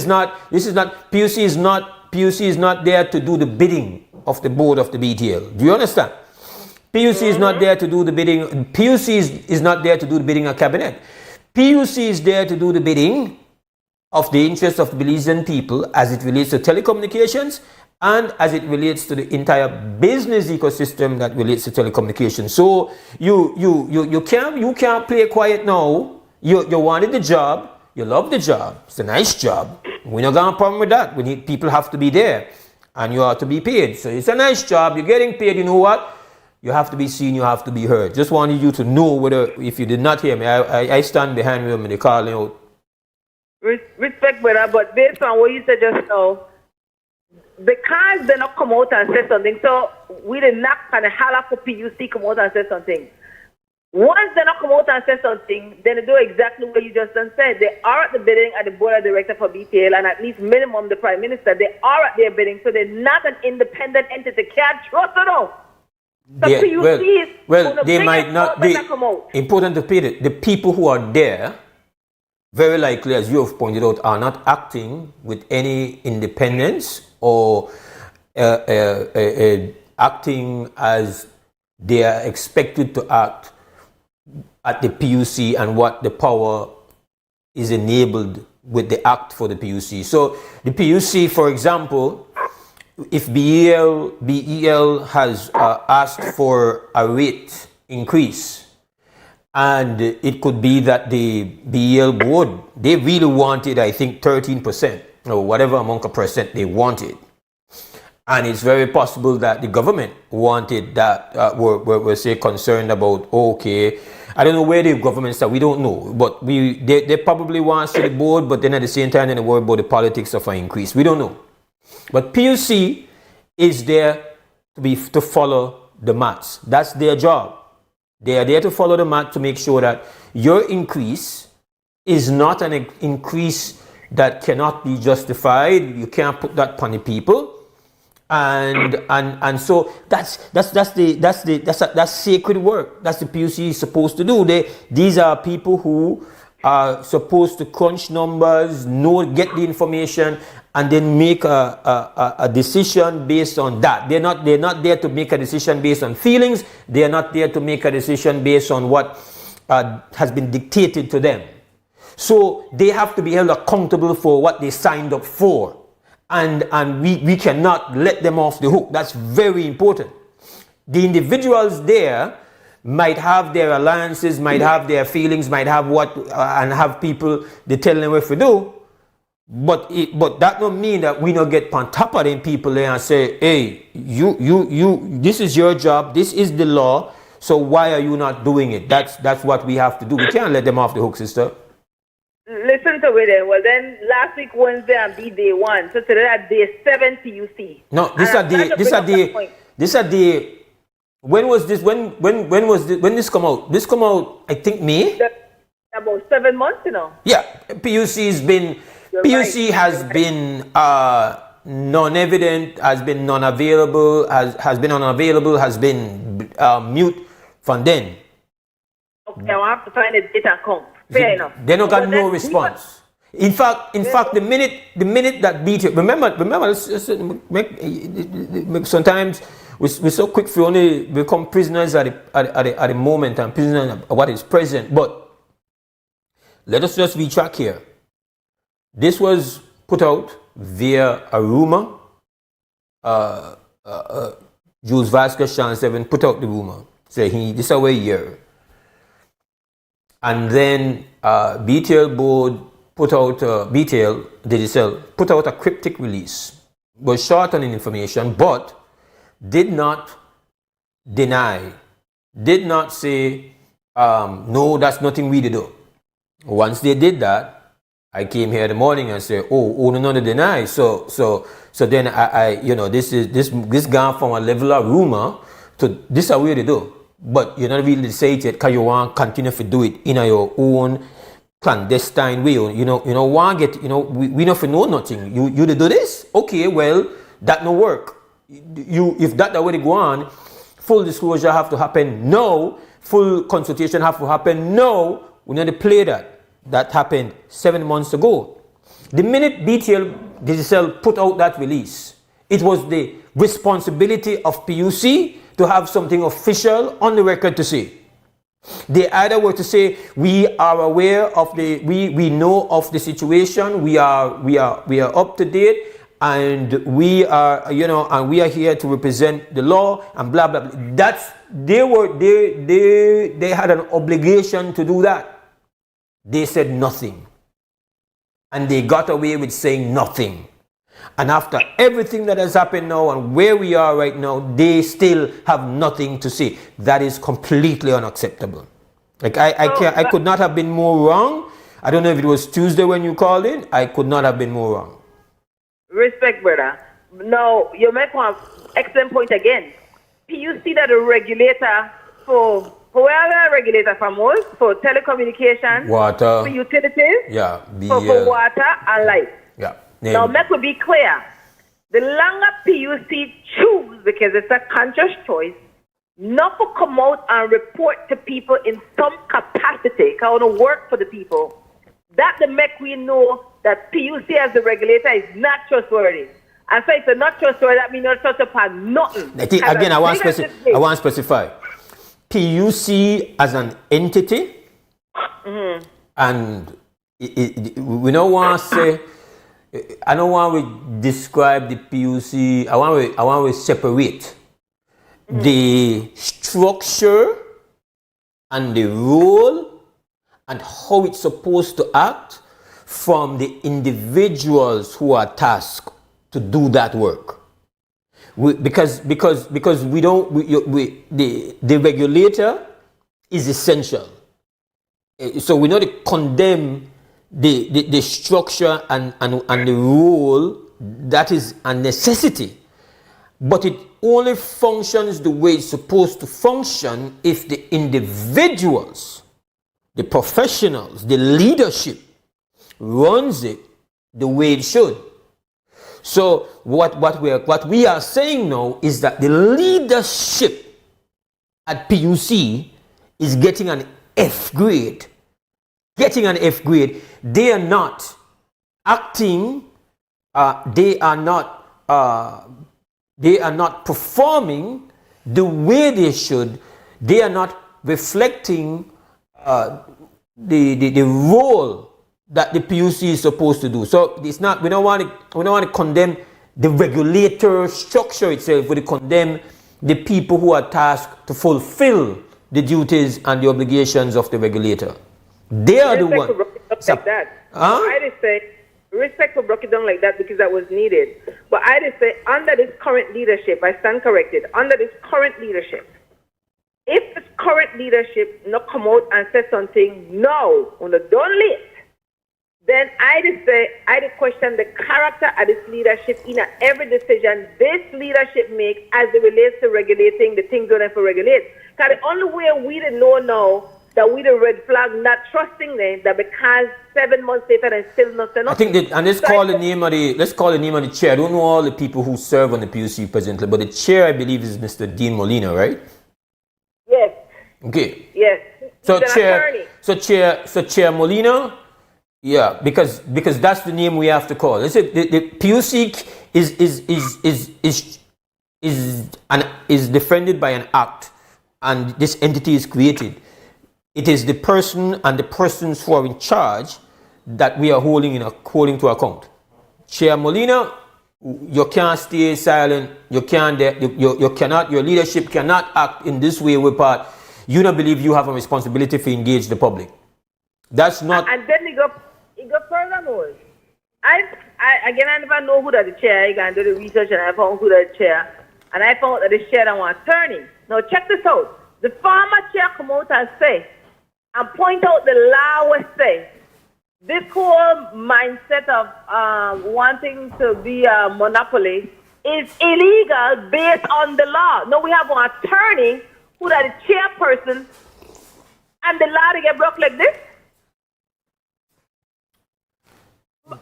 is not there to do the bidding of the board of the BTL. Do you understand? PUC is not there to do the bidding. PUC is not there to do the bidding of cabinet. PUC is there to do the bidding of the interests of the Belizean people as it relates to telecommunications and as it relates to the entire business ecosystem that relates to telecommunications. So you can't play quiet now. You wanted the job. You love the job. It's a nice job. We're not going to problem with that. We need people have to be there, and you have to be paid. So it's a nice job. You're getting paid. You know what? You have to be seen. You have to be heard. Just wanted you to know whether, if you did not hear me, I stand behind you when they call out. Respect, brother, but based on what you said just now, because they not come out and say something, so we did not kind of holler for PUC come out and say something. Once they not come out and say something, then they do exactly what you just done said. They are at the bidding at the board of directors for BTL, and at least minimum the prime minister. They are at their bidding, so they're not an independent entity. Can't trust it all. They might not be important to pay it. The people who are there, very likely, as you have pointed out, are not acting with any independence or acting as they are expected to act at the PUC and what the power is enabled with the act for the PUC. So the PUC, for example, if BEL has asked for a rate increase, and it could be that the BEL board, they really wanted, I think, 13% or whatever amount of percent they wanted. And it's very possible that the government wanted that, were say concerned about, okay, I don't know where the governments are, we don't know, but they probably want to see the board, but then at the same time, they worry about the politics of an increase. We don't know. But PUC is there to follow the maths. That's their job. They are there to follow the math to make sure that your increase is not an increase that cannot be justified. You can't put that upon the people. And so that's sacred work. That's the PUC is supposed to do. These are people who are supposed to crunch numbers, get the information, and then make a decision based on that. They're not there to make a decision based on feelings. They are not there to make a decision based on what has been dictated to them. So they have to be held accountable for what they signed up for. And we cannot let them off the hook. That's very important. The individuals there might have their alliances, might have their feelings, might have what, and have people they tell them what to do. But that don't mean that we don't get on top of them people there and say, hey, you, this is your job, this is the law, so why are you not doing it? That's what we have to do. We can't let them off the hook, sister. Listen to it then. Well, then last week Wednesday and be day 1. So today at day 7 PUC. No, this are the. When was this? When was this? When this come out? This come out, I think May. About 7 months, you know. Yeah, PUC has been non-evident, has been non-available, has been unavailable, has been mute from then. Okay, I'll have to find the date and come. Fair enough. They don't got no response. In fact, the minute that BTL, remember, sometimes we're so quick to only become prisoners at the moment and prisoners of what is present. But let us just retrack here. This was put out via a rumor. Jules Vasquez, Sean 7 put out the rumor. Say this is away here. And then BTL board put out, BTL Digital put out a cryptic release. Was short on information, but did not deny, did not say, no, that's nothing we did do. Once they did that, I came here in the morning and said, oh, no, deny. So then I this gone from a level of rumor to this is what they do. But you're not really say it yet because you want to continue to do it in your own clandestine way. We don't know nothing. You do this? Okay, well, that no work. If that the way to go on, full disclosure have to happen. No. Full consultation have to happen. No. We need to play that. That happened 7 months ago. The minute BTL Digital put out that release, it was the responsibility of PUC to have something official on the record to say. They either were to say we are aware of we know of the situation, we are up to date, and we are and we are here to represent the law and blah blah blah. They had an obligation to do that. They said nothing, and they got away with saying nothing. And after everything that has happened now and where we are right now, they still have nothing to say. That is completely unacceptable. Like I could not have been more wrong. I don't know if it was Tuesday when you called in. I could not have been more wrong. Respect, brother. Now, you make one excellent point again. PUC that a regulator for whoever regulator for Mose, for telecommunications, water, for utilities, for water and light. Yeah. Now, let me be clear. The longer PUC choose, because it's a conscious choice, not to come out and report to people in some capacity, because I want to work for the people, that the make we know that PUC as the regulator is not trustworthy. And so if it's not trustworthy, that means not trust upon nothing. Again, I want to specify. PUC as an entity, and we don't want to say, I don't want to describe the PUC. I want to separate the structure and the role and how it's supposed to act from the individuals who are tasked to do that work. Because we don't the regulator is essential. So we not to condemn the structure and the role that is a necessity, but it only functions the way it's supposed to function if the individuals, the professionals, the leadership runs it the way it should. So what we are saying now is that the leadership at PUC is getting an F grade. Getting an F grade. They are not acting. They are not performing the way they should. They are not reflecting the role that the PUC is supposed to do. So it's not. We don't want to condemn the regulator structure itself. We condemn the people who are tasked to fulfill the duties and the obligations of the regulator. They are the ones. Like that. I just say respect for broke it down like that because that was needed. But I just say under this current leadership, I stand corrected. Under this current leadership, if this current leadership not come out and say something, no, on the done list, then I just say I just question the character of this leadership in every decision this leadership makes as it relates to regulating the things that for regulate. Because the only way we didn't know now that we the red flag, not trusting them that because 7 months later and still not enough. I think that, and let's call the name of the chair. I don't know all the people who serve on the PUC presently, but the chair I believe is Mr. Dean Molina, right? Yes. Okay. Yes. So Chair Molina. Yeah, because that's the name we have to call. Let's say the PUC is defended by an act, and this entity is created. It is the person and the persons who are in charge that we are holding to account. Chair Molina, you can't stay silent. You cannot. Your leadership cannot act in this way. Without you don't believe you have a responsibility to engage the public. That's not. And then it go further more. I never know who that the chair. I can do the research and I found who that chair, and I found that the chair that was attorney. Now check this out. The former chair come out and say, and point out the law will say, this whole mindset of wanting to be a monopoly is illegal based on the law. Now we have an attorney who that the chairperson, and the law to get broke like this.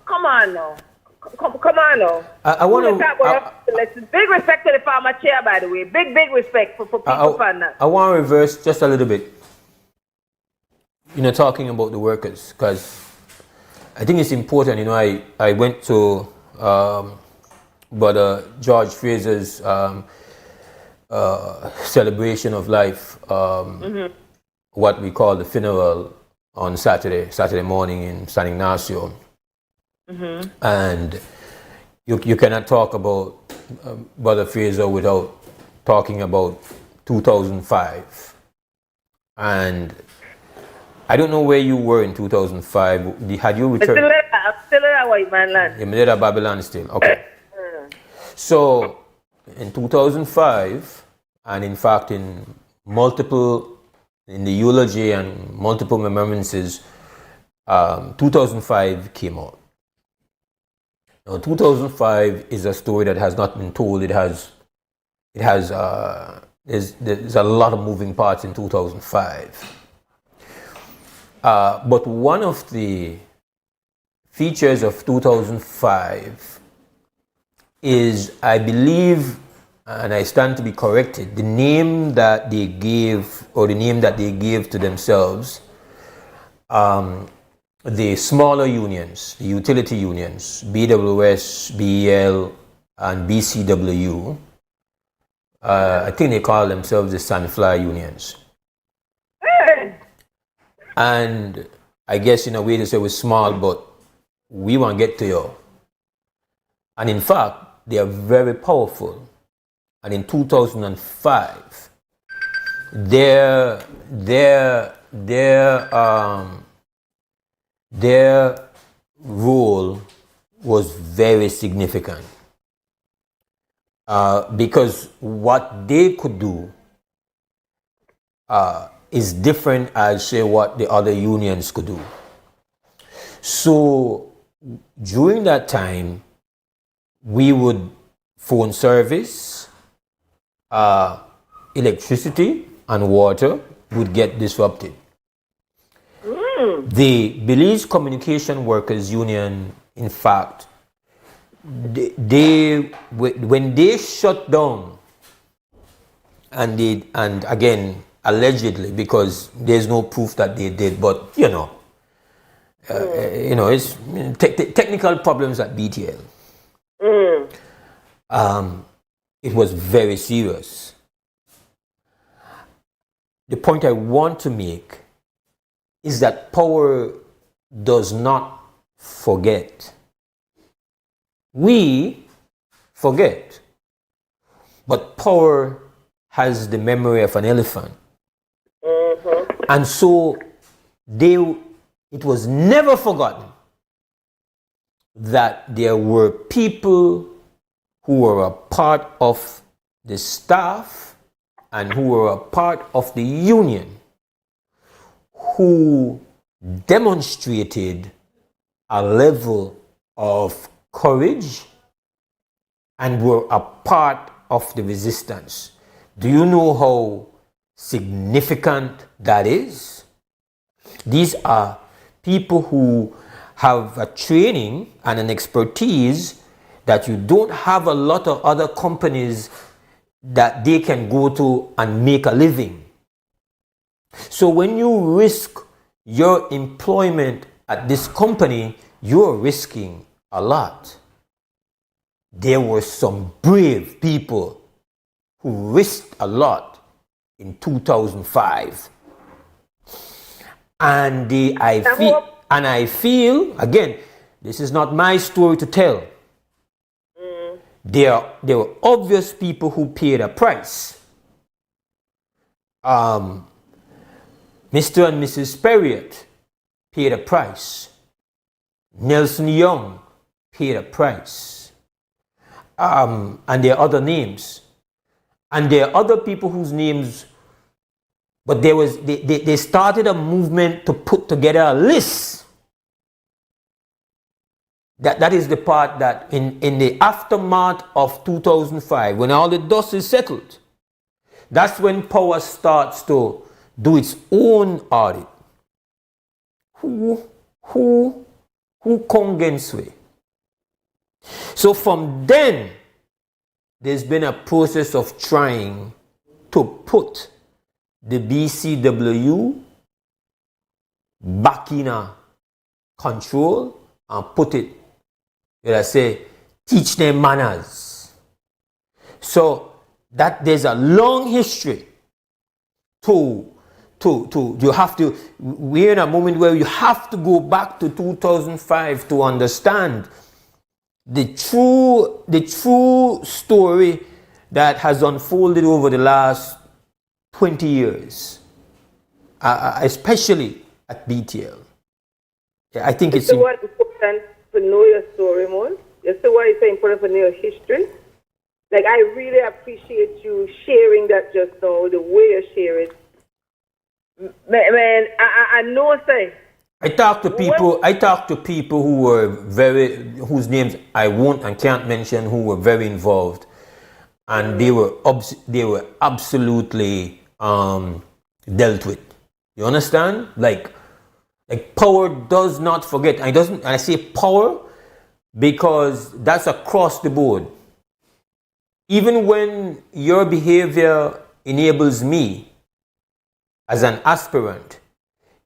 Come on now. Come on now. I want to. Big respect to the former chair, by the way. Big respect for people for that. I want to reverse just a little bit. Talking about the workers, because I think it's important. I went to Brother George Fraser's celebration of life, what we call the funeral on Saturday morning in San Ignacio. And you cannot talk about Brother Fraser without talking about 2005. And I don't know where you were in 2005. Had you returned? I'm still in a white man land. You're still at Babylon still. Okay. So in 2005, and in fact in the eulogy and multiple remembrances, 2005 came out. Now, 2005 is a story that has not been told. There's a lot of moving parts in 2005. But one of the features of 2005 is, I believe, and I stand to be corrected, the name that they gave to themselves, the smaller unions, the utility unions, BWS, BEL, and BCWU, I think they call themselves the Sandfly unions. And I guess in a way they say we're small, but we want to get to you. And in fact, they are very powerful. And in 2005, their role was very significant, because what they could do is different as say what the other unions could do. So during that time, we would phone service, electricity and water would get disrupted. The Belize Communication Workers Union, in fact, when they shut down, and again allegedly, because there's no proof that they did, but it's technical problems at BTL. It was very serious. The point I want to make is that power does not forget. We forget, but power has the memory of an elephant. And so it was never forgotten that there were people who were a part of the staff and who were a part of the union who demonstrated a level of courage and were a part of the resistance. Do you know how significant that is? These are people who have a training and an expertise that you don't have a lot of other companies that they can go to and make a living. So when you risk your employment at this company, you're risking a lot. There were some brave people who risked a lot in 2005. And I feel, again, this is not my story to tell. There were obvious people who paid a price. Mr. and Mrs. Perriott paid a price. Nelson Young paid a price. And there are other names. And there are other people whose names, but they started a movement to put together a list. That is the part that in the aftermath of 2005, when all the dust is settled, that's when power starts to do its own audit. Who Kongenswe? So from then, there's been a process of trying to put the BCWU back in a control and put it, teach them manners. So that there's a long history we're in a moment where you have to go back to 2005 to understand the true story that has unfolded over the last 20 years, especially at BTL. I think it's important to know your story, Mose. You see why it's important to know your history? Like, I really appreciate you sharing that just now, the way you share it. Man, I know, say. I talk to people who were whose names I won't and can't mention, who were very involved, and they were absolutely dealt with. You understand? Like power does not forget. And I say power because that's across the board. Even when your behavior enables me as an aspirant,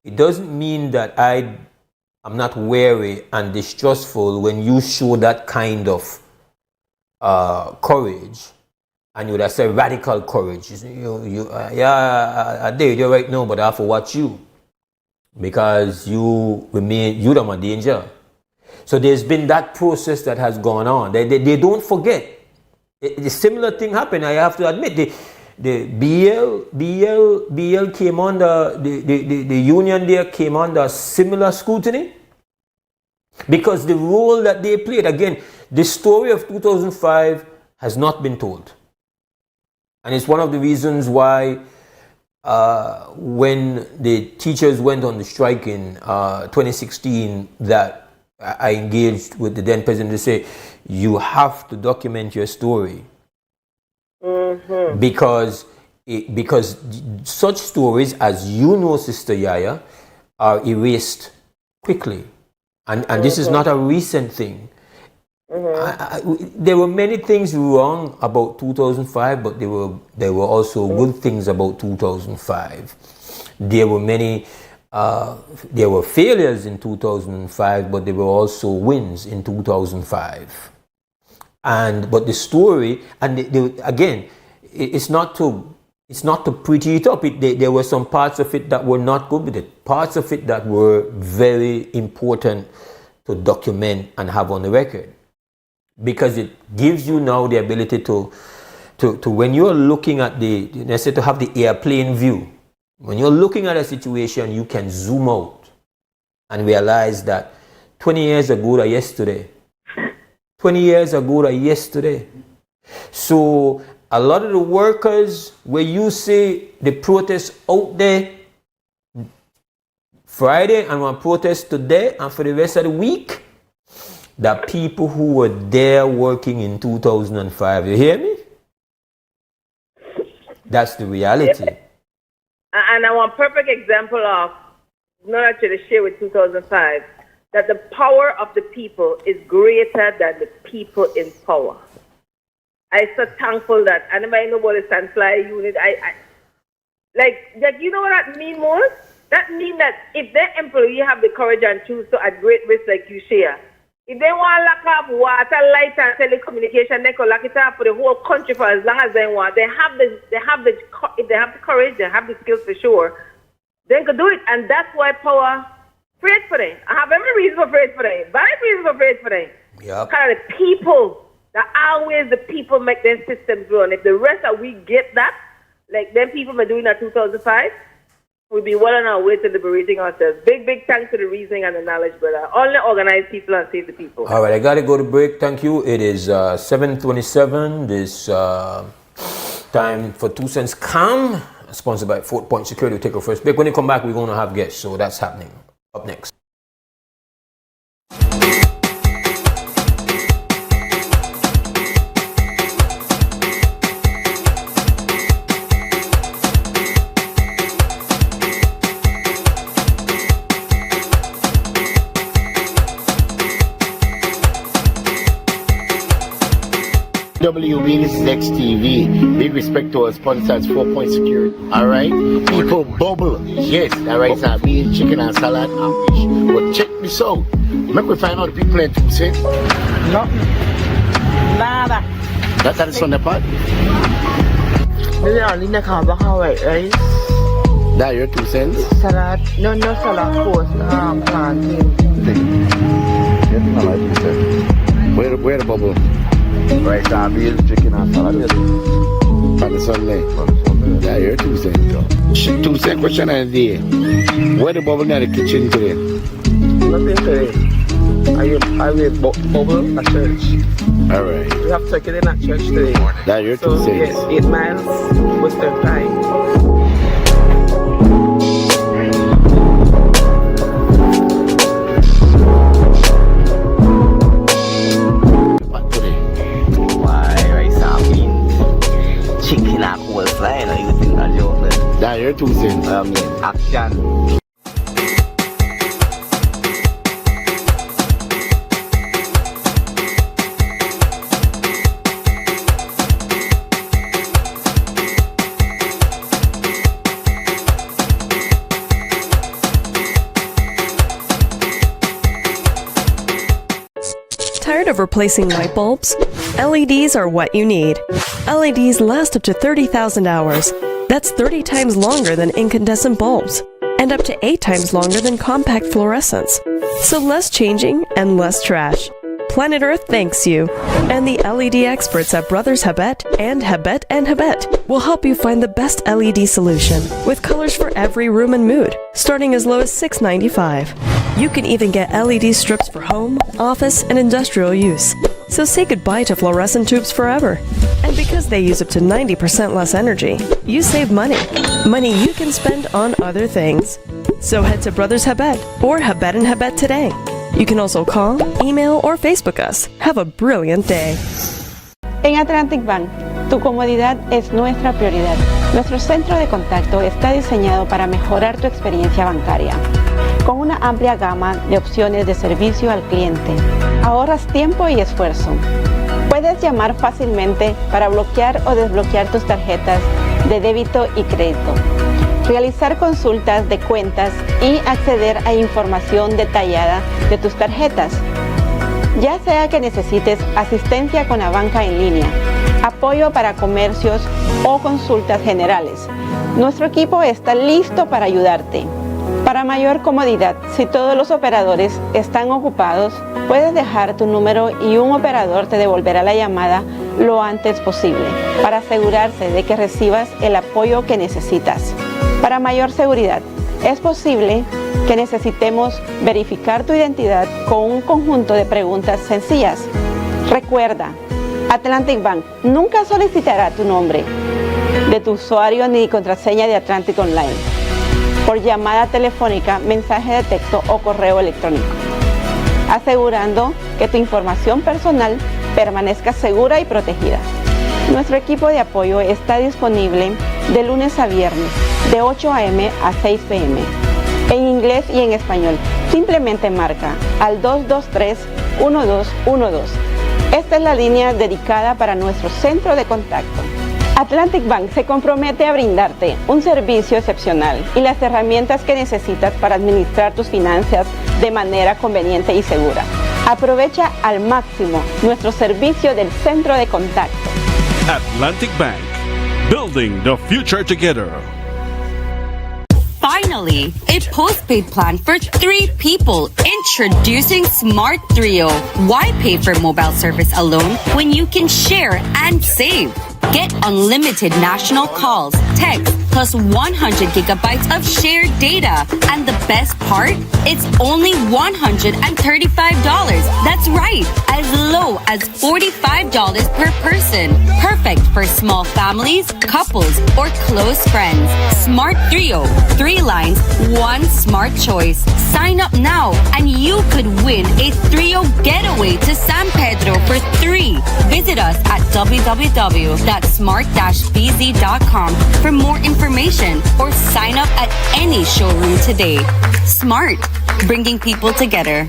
it doesn't mean that I'm not wary and distrustful when you show that kind of courage, and you would have said radical courage. I did you right now, but I have to watch you because you are my danger. So there's been that process that has gone on. They don't forget. A similar thing happened. I have to admit. The BL came under the union there came under similar scrutiny because the role that they played, again, the story of 2005 has not been told, and it's one of the reasons why when the teachers went on the strike in 2016 that I engaged with the then president to say you have to document your story. Mm-hmm. Because such stories, as you know, Sister Yaya, are erased quickly, and this is not a recent thing. There were many things wrong about 2005, but there were also good things about 2005. There were failures in 2005, but there were also wins in 2005. But the story, and again, it's not to pretty it up. There were some parts of it that were not good with it. Parts of it that were very important to document and have on the record, because it gives you now the ability to when you're looking at let's say, to have the airplane view. When you're looking at a situation, you can zoom out and realize that 20 years ago or yesterday. 20 years ago or yesterday. So a lot of the workers where you see the protests out there Friday and one protest today and for the rest of the week, the people who were there working in 2005. You hear me? That's the reality. Yeah. And I want a perfect example of, not actually share with 2005, that the power of the people is greater than the people in power. I'm so thankful that anybody know about the Sandfly unit. Like, you know what that means, Mose? That means that if their employee have the courage and choose to at great risk like you share, if they want to lock up water, light, and telecommunication, they can lock it up for the whole country for as long as they want. If they have the courage, they have the skills for sure, they can do it. And that's why power afraid for them. I have every reason for afraid for them. Very reason for afraid for them. Yep. Because the people, that always the people make their systems run. If the rest of we get that, like them people were doing that 2005, we'll be well on our way to liberating ourselves. Big thanks to the reasoning and the knowledge, brother. Only organize people and save the people. All right, I got to go to break. Thank you. It is 7:27. This time for 2 cents calm, sponsored by 4 Point Security. We'll take our first break. When you come back, we're going to have guests. So that's happening. Up next. WUB, this is XTV. Big respect to our sponsors, 4 Point Security. Alright? People bubble. Yes, alright, so me chicken and salad and fish. But check this out. Make we find out the people in 2 cents. No. Nada. That's how the Sunday part. Maybe only the carbohydrate white rice. That your 2 cents? Salad. No salad, course. Plantain. Where the bubble? Right, so beans, chicken and salad. On the Sunday. Yeah, you're 2 cents, though. 2 cent question of the day. Where the bubble in the kitchen today? Nothing today. I will bubble at church. Alright. We have turkey in at church today. That you're 2 cents. Yes, 8 miles, Western time. That you're 2 cents. Action. Tired of replacing light bulbs? LEDs are what you need. LEDs last up to 30,000 hours. That's 30 times longer than incandescent bulbs, and up to 8 times longer than compact fluorescents. So less changing and less trash. Planet Earth thanks you. And the LED experts at Brothers Habet and Habet will help you find the best LED solution, with colors for every room and mood, starting as low as $6.95. You can even get LED strips for home, office, and industrial use. So say goodbye to fluorescent tubes forever. And because they use up to 90% less energy, you save money. Money you can spend on other things. So head to Brothers Habet or Habet and Habet today. You can also call, email, or Facebook us. Have a brilliant day. En Atlantic Bank, tu comodidad es nuestra prioridad. Nuestro centro de contacto está diseñado para mejorar tu experiencia bancaria. Con una amplia gama de opciones de servicio al cliente, ahorras tiempo y esfuerzo. Puedes llamar fácilmente para bloquear o desbloquear tus tarjetas de débito y crédito, realizar consultas de cuentas y acceder a información detallada de tus tarjetas. Ya sea que necesites asistencia con la banca en línea, apoyo para comercios o consultas generales, nuestro equipo está listo para ayudarte. Para mayor comodidad, si todos los operadores están ocupados, puedes dejar tu número y un operador te devolverá la llamada lo antes posible para asegurarse de que recibas el apoyo que necesitas. Para mayor seguridad, es posible que necesitemos verificar tu identidad con un conjunto de preguntas sencillas. Recuerda, Atlantic Bank nunca solicitará tu nombre de tu usuario ni contraseña de Atlantic Online por llamada telefónica, mensaje de texto o correo electrónico, asegurando que tu información personal permanezca segura y protegida. Nuestro equipo de apoyo está disponible de lunes a viernes, de 8 a.m. a 6 p.m. en inglés y en español. Simplemente marca al 223-1212. Esta es la línea dedicada para nuestro centro de contacto. Atlantic Bank se compromete a brindarte un servicio excepcional y las herramientas que necesitas para administrar tus finanzas de manera conveniente y segura. Aprovecha al máximo nuestro servicio del centro de contacto. Atlantic Bank, building the future together. Finally, a postpaid plan for 3 people. Introducing Smart Trio. Why pay for mobile service alone when you can share and save? Get unlimited national calls, text, plus 100 gigabytes of shared data. And the best part? It's only $135. That's right, as low as $45 per person. Perfect for small families, couples, or close friends. Smart Trio. 3 lines, 1 smart choice. Sign up now and you could win a Trio getaway to San Pedro for 3. Visit us at www.smart-bz.com for more information or sign up at any showroom today. Smart, bringing people together.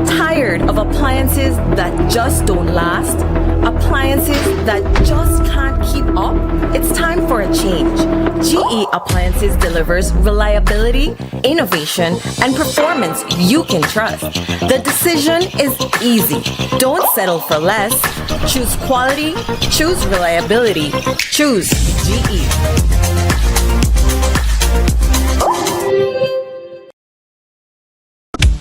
Tired of appliances that just don't last? Appliances that just can't keep up? It's time for a change. GE Appliances delivers reliability, innovation, and performance you can trust. The decision is easy. Don't settle for less. Choose quality, choose reliability, choose GE.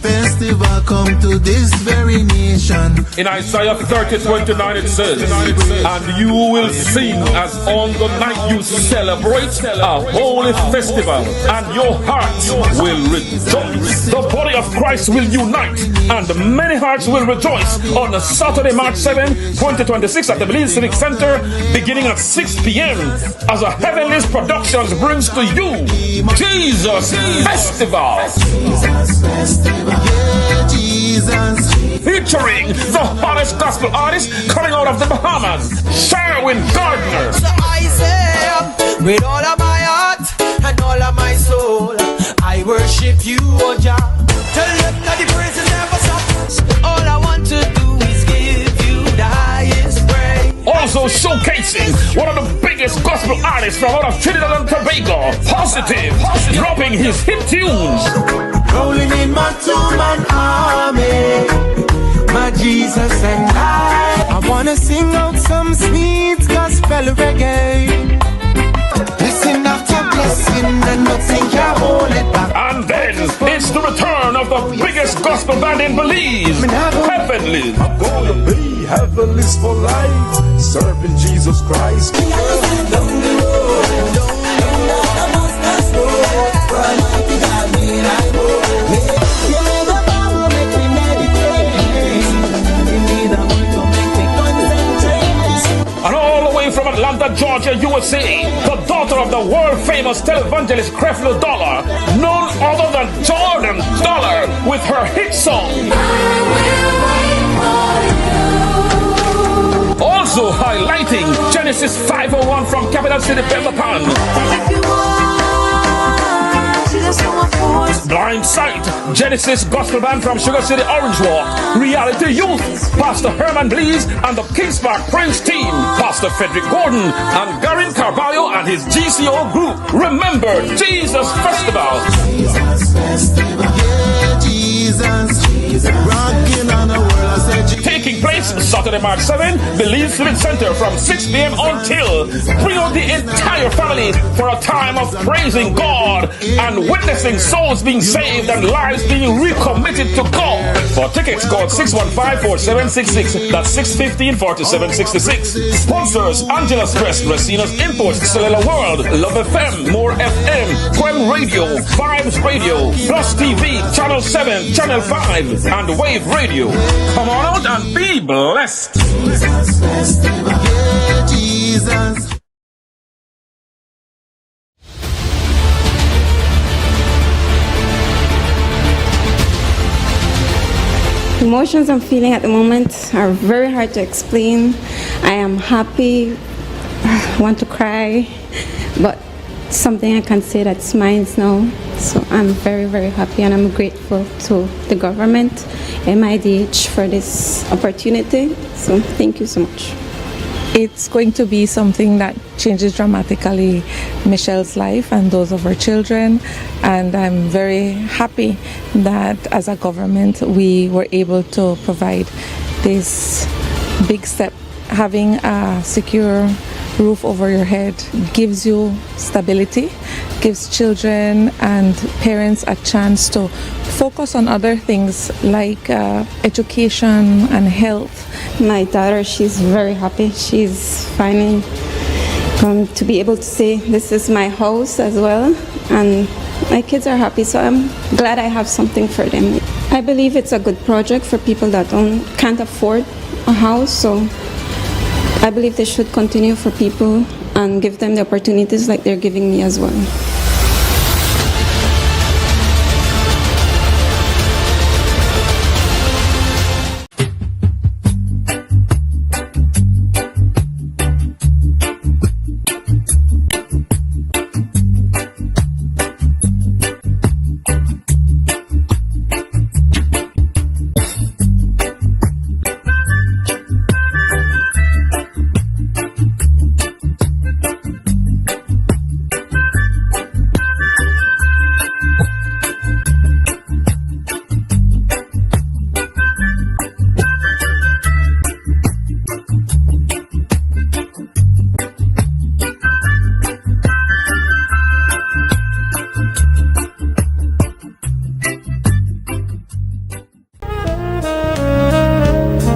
Festival come to this very nation. In Isaiah 30:29 it says, and you will sing as on the night you celebrate a holy festival, and your hearts will rejoice. The body of Christ will unite, and many hearts will rejoice on Saturday, March 7, 2026 at the Belize Civic Center, beginning at 6 p.m. as a Heavenly Productions brings to you Jesus Festival. Yeah, Jesus. Featuring the hottest gospel artist coming out of the Bahamas, Sherwin Gardner. So I say, with all of my heart and all of my soul, I worship you, oh Jah. Tell them that the praises never stop. All I want to do is give you the highest praise. Also showcasing one of the biggest gospel artists from out of Trinidad and Tobago, Positive, dropping his hit tunes. Rolling in my two-man army, my Jesus and I wanna sing out some sweet gospel reggae. Blessing after blessing and nothing can hold it back. And then it's the return of the biggest gospel band in Belize, Heavenly. I'm gonna be heavenly's for life, serving Jesus Christ. And all the way from Atlanta, Georgia, USA, the daughter of the world-famous televangelist Creflo Dollar, none other than Jordan Dollar, with her hit song. Also highlighting Genesis 501 from Capital City, Pemberton. Blind Sight, Genesis Gospel Band from Sugar City, Orange Walk. Reality Youth, Pastor Herman Blees and the Kings Park Prince team, Pastor Frederick Gordon and Garin Carvalho and his GCO group. Remember, Jesus Festival. Jesus, yeah, Jesus. Rocking on the world, I said Jesus. Taking place Saturday, March 7, Belize Civic Center from 6 p.m. until. Bring out the entire family for a time of praising God and witnessing souls being saved and lives being recommitted to God. For tickets, call 615-4766. That's 615-4766. Sponsors: Angela's Crest, Racina's Imports, Cellular World, Love FM, More FM, Quem Radio, Vibes Radio, Plus TV, Channel 7, Channel 5, and Wave Radio. Come on out and be blessed. Jesus. Emotions I'm feeling at the moment are very hard to explain. I am happy, want to cry, but something I can say that's mine now. So I'm very, very happy, and I'm grateful to the government, MIDH, for this opportunity. So thank you so much. It's going to be something that changes dramatically Michelle's life and those of her children, and I'm very happy that as a government we were able to provide this big step. Having a secure roof over your head gives you stability, gives children and parents a chance to focus on other things like education and health. My daughter, she's very happy. She's finally to be able to say this is my house as well, and my kids are happy, so I'm glad I have something for them. I believe it's a good project for people that can't afford a house, so I believe they should continue for people and give them the opportunities like they're giving me as well.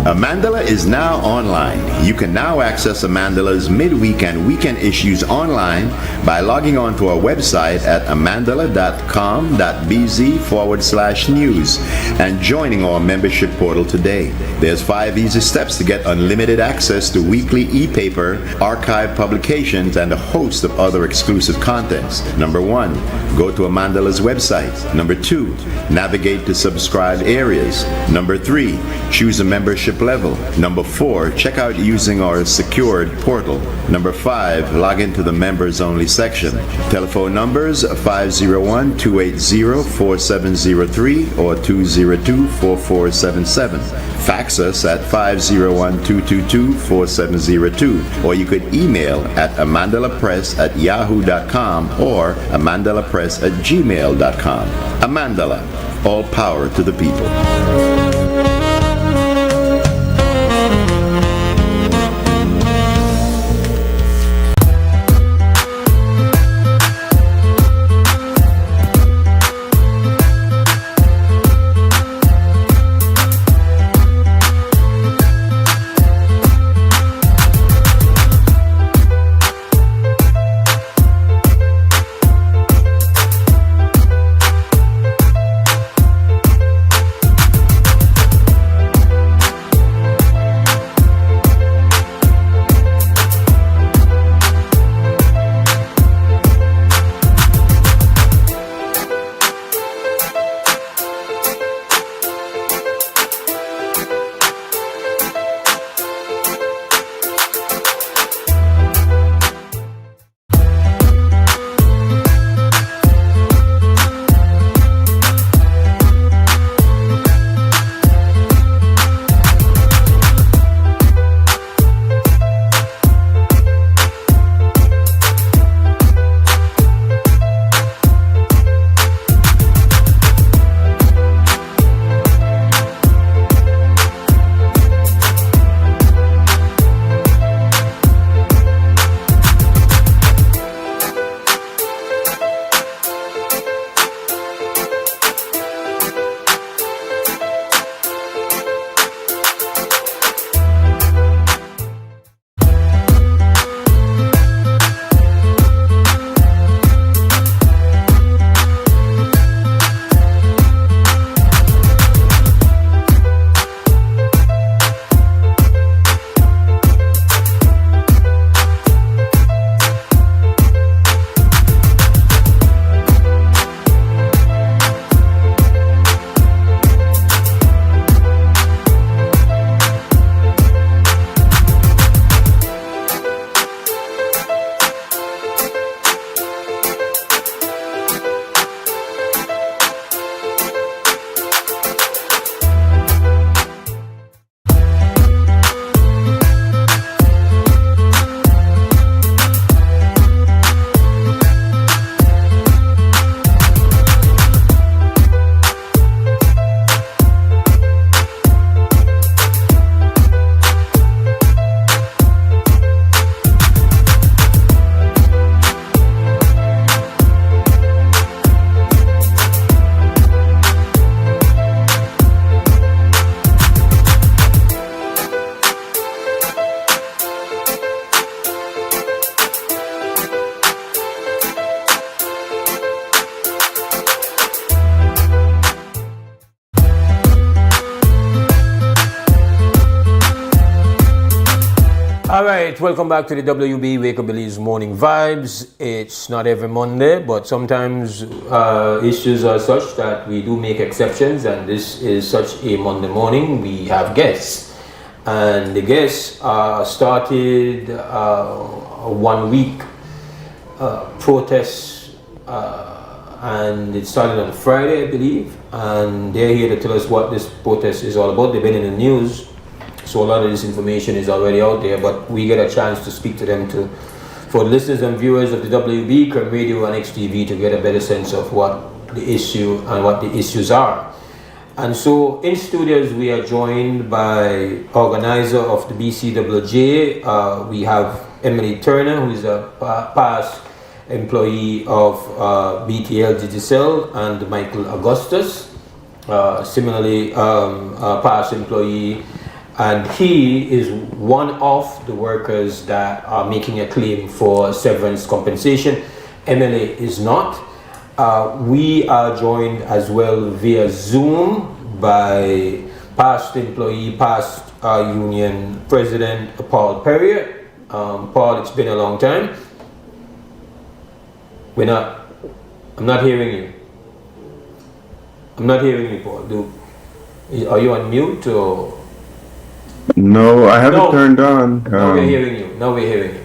Amandala is now online. You can now access Amandala's midweek and weekend issues online by logging on to our website at amandala.com.bz/news and joining our membership portal today. There's 5 easy steps to get unlimited access to weekly e-paper, archive publications, and a host of other exclusive contents. Number 1, go to Amandala's website. Number 2, navigate to subscribe areas. Number 3, choose a membership level. Number 4, check out using our secured portal. Number 5, log into the members only section. Telephone numbers 501-280-4703 or 202-4477. Fax us at 501-222-4702, or you could email at amandalapress@yahoo.com or amandalapress@gmail.com. Amandala, all power to the people. All right, welcome back to the WB Wake Up Belize Morning Vibes. It's not every Monday, but sometimes issues are such that we do make exceptions, and this is such a Monday morning. We have guests, and the guests started a 1 week protest, and it started on Friday, I believe, and they're here to tell us what this protest is all about. They've been in the news. So a lot of this information is already out there, but we get a chance to speak to them for listeners and viewers of the WB, Creme Radio and XTV, to get a better sense of what the issue and what the issues are. And so in studios, we are joined by organizer of the BCWJ. We have Emily Turner, who is a past employee of BTL Digicel, and Michael Augustus, similarly a past employee. And he is one of the workers that are making a claim for severance compensation. Emily is not. We are joined as well via Zoom by past employee, past union president, Paul Perrier. Paul, it's been a long time. I'm not hearing you. I'm not hearing you, Paul. Are you on mute or? No, I have it turned on. Now we're hearing you. Now we're hearing you.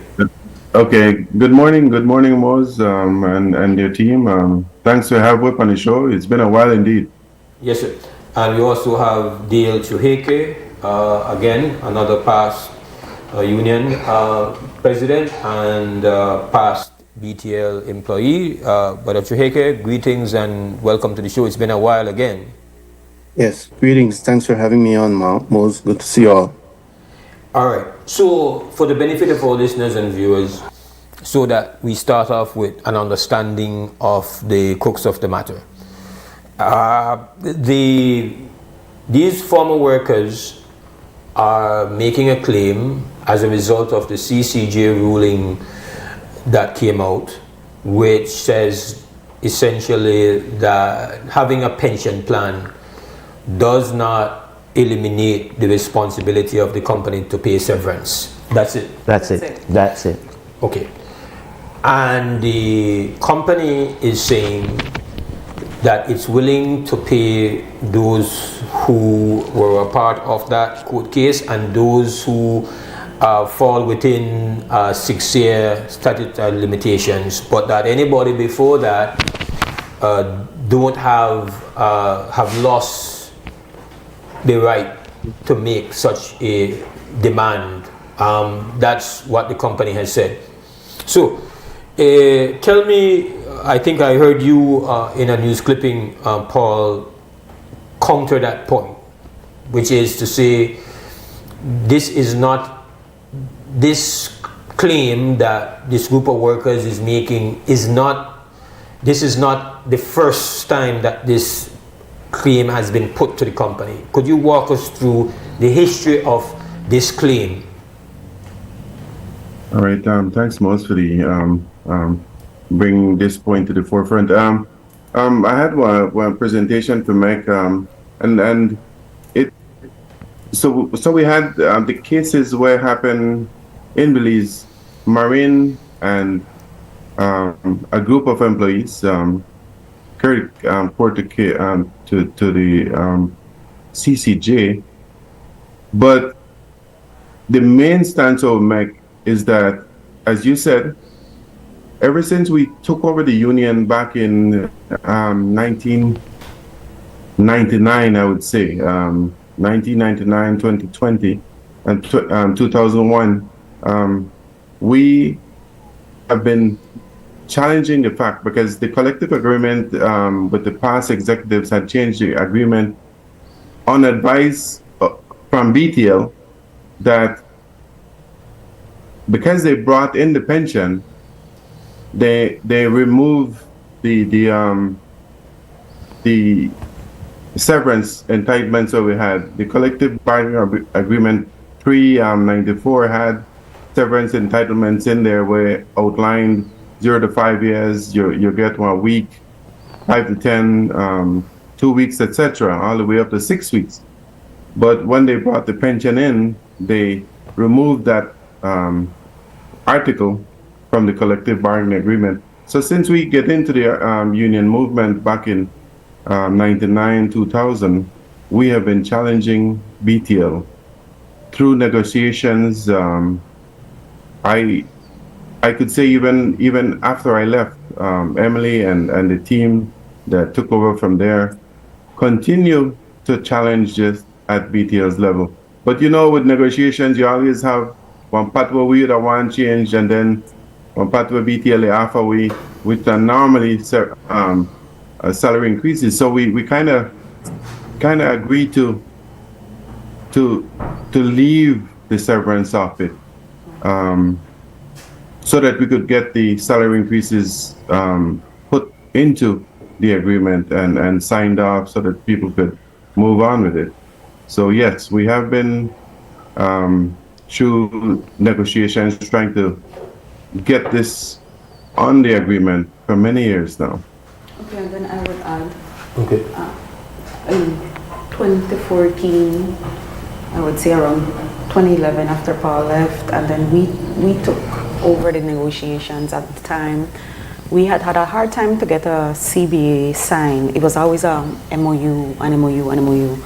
Okay. Good morning, Mose, and your team. Thanks to have WUB on the show. It's been a while indeed. Yes, sir. And we also have Dale Chuheke, again, another past union president and past BTL employee. Brother Chuheke, greetings and welcome to the show. It's been a while again. Yes, greetings. Thanks for having me on, Mose. Good to see you all. All right. So, for the benefit of our listeners and viewers, so that we start off with an understanding of the crux of the matter. These former workers are making a claim as a result of the CCJ ruling that came out, which says essentially that having a pension plan does not eliminate the responsibility of the company to pay severance. That's it. That's it. Okay. And the company is saying that it's willing to pay those who were a part of that court case and those who fall within 6-year statutory limitations, but that anybody before that don't have lost the right to make such a demand. That's what the company has said. So, tell me, I think I heard you in a news clipping, Paul, counter that point, which is to say this claim that this group of workers is making this is not the first time that this claim has been put to the company. Could you walk us through the history of this claim? All right. Thanks, Mose, for the bringing this point to the forefront. I had one presentation to make, and it. So we had the cases where happened in Belize, Marine, and a group of employees carried court to the CCJ, but the main stance I would make is that, as you said, ever since we took over the union back in 1999, I would say 1999, 2020, and 2001, we have been challenging the fact, because the collective agreement with the past executives had changed the agreement on advice from BTL that because they brought in the pension, they remove the severance entitlements that we had. The collective bargaining agreement pre-94 had severance entitlements in there where outlined 0 to 5 years, you get 1 week, 5 to 10, 2 weeks, etc., all the way up to 6 weeks. But when they brought the pension in, they removed that article from the collective bargaining agreement. So since we get into the union movement back in 99, 2000, we have been challenging BTL through negotiations. I could say even after I left, Emily and the team that took over from there continue to challenge this at BTL's level. But you know, with negotiations, you always have one part where we that want change, and then one part where BTL offer we, which are normally salary increases. So we kind of agreed to leave the severance of it, so that we could get the salary increases put into the agreement and signed off, so that people could move on with it. So yes, we have been through negotiations trying to get this on the agreement for many years now. Okay, and then I would add, okay, in 2014, I would say around 2011 after Paul left, and then we took over the negotiations at the time. We had a hard time to get a CBA signed. It was always a MOU, an MOU, an MOU.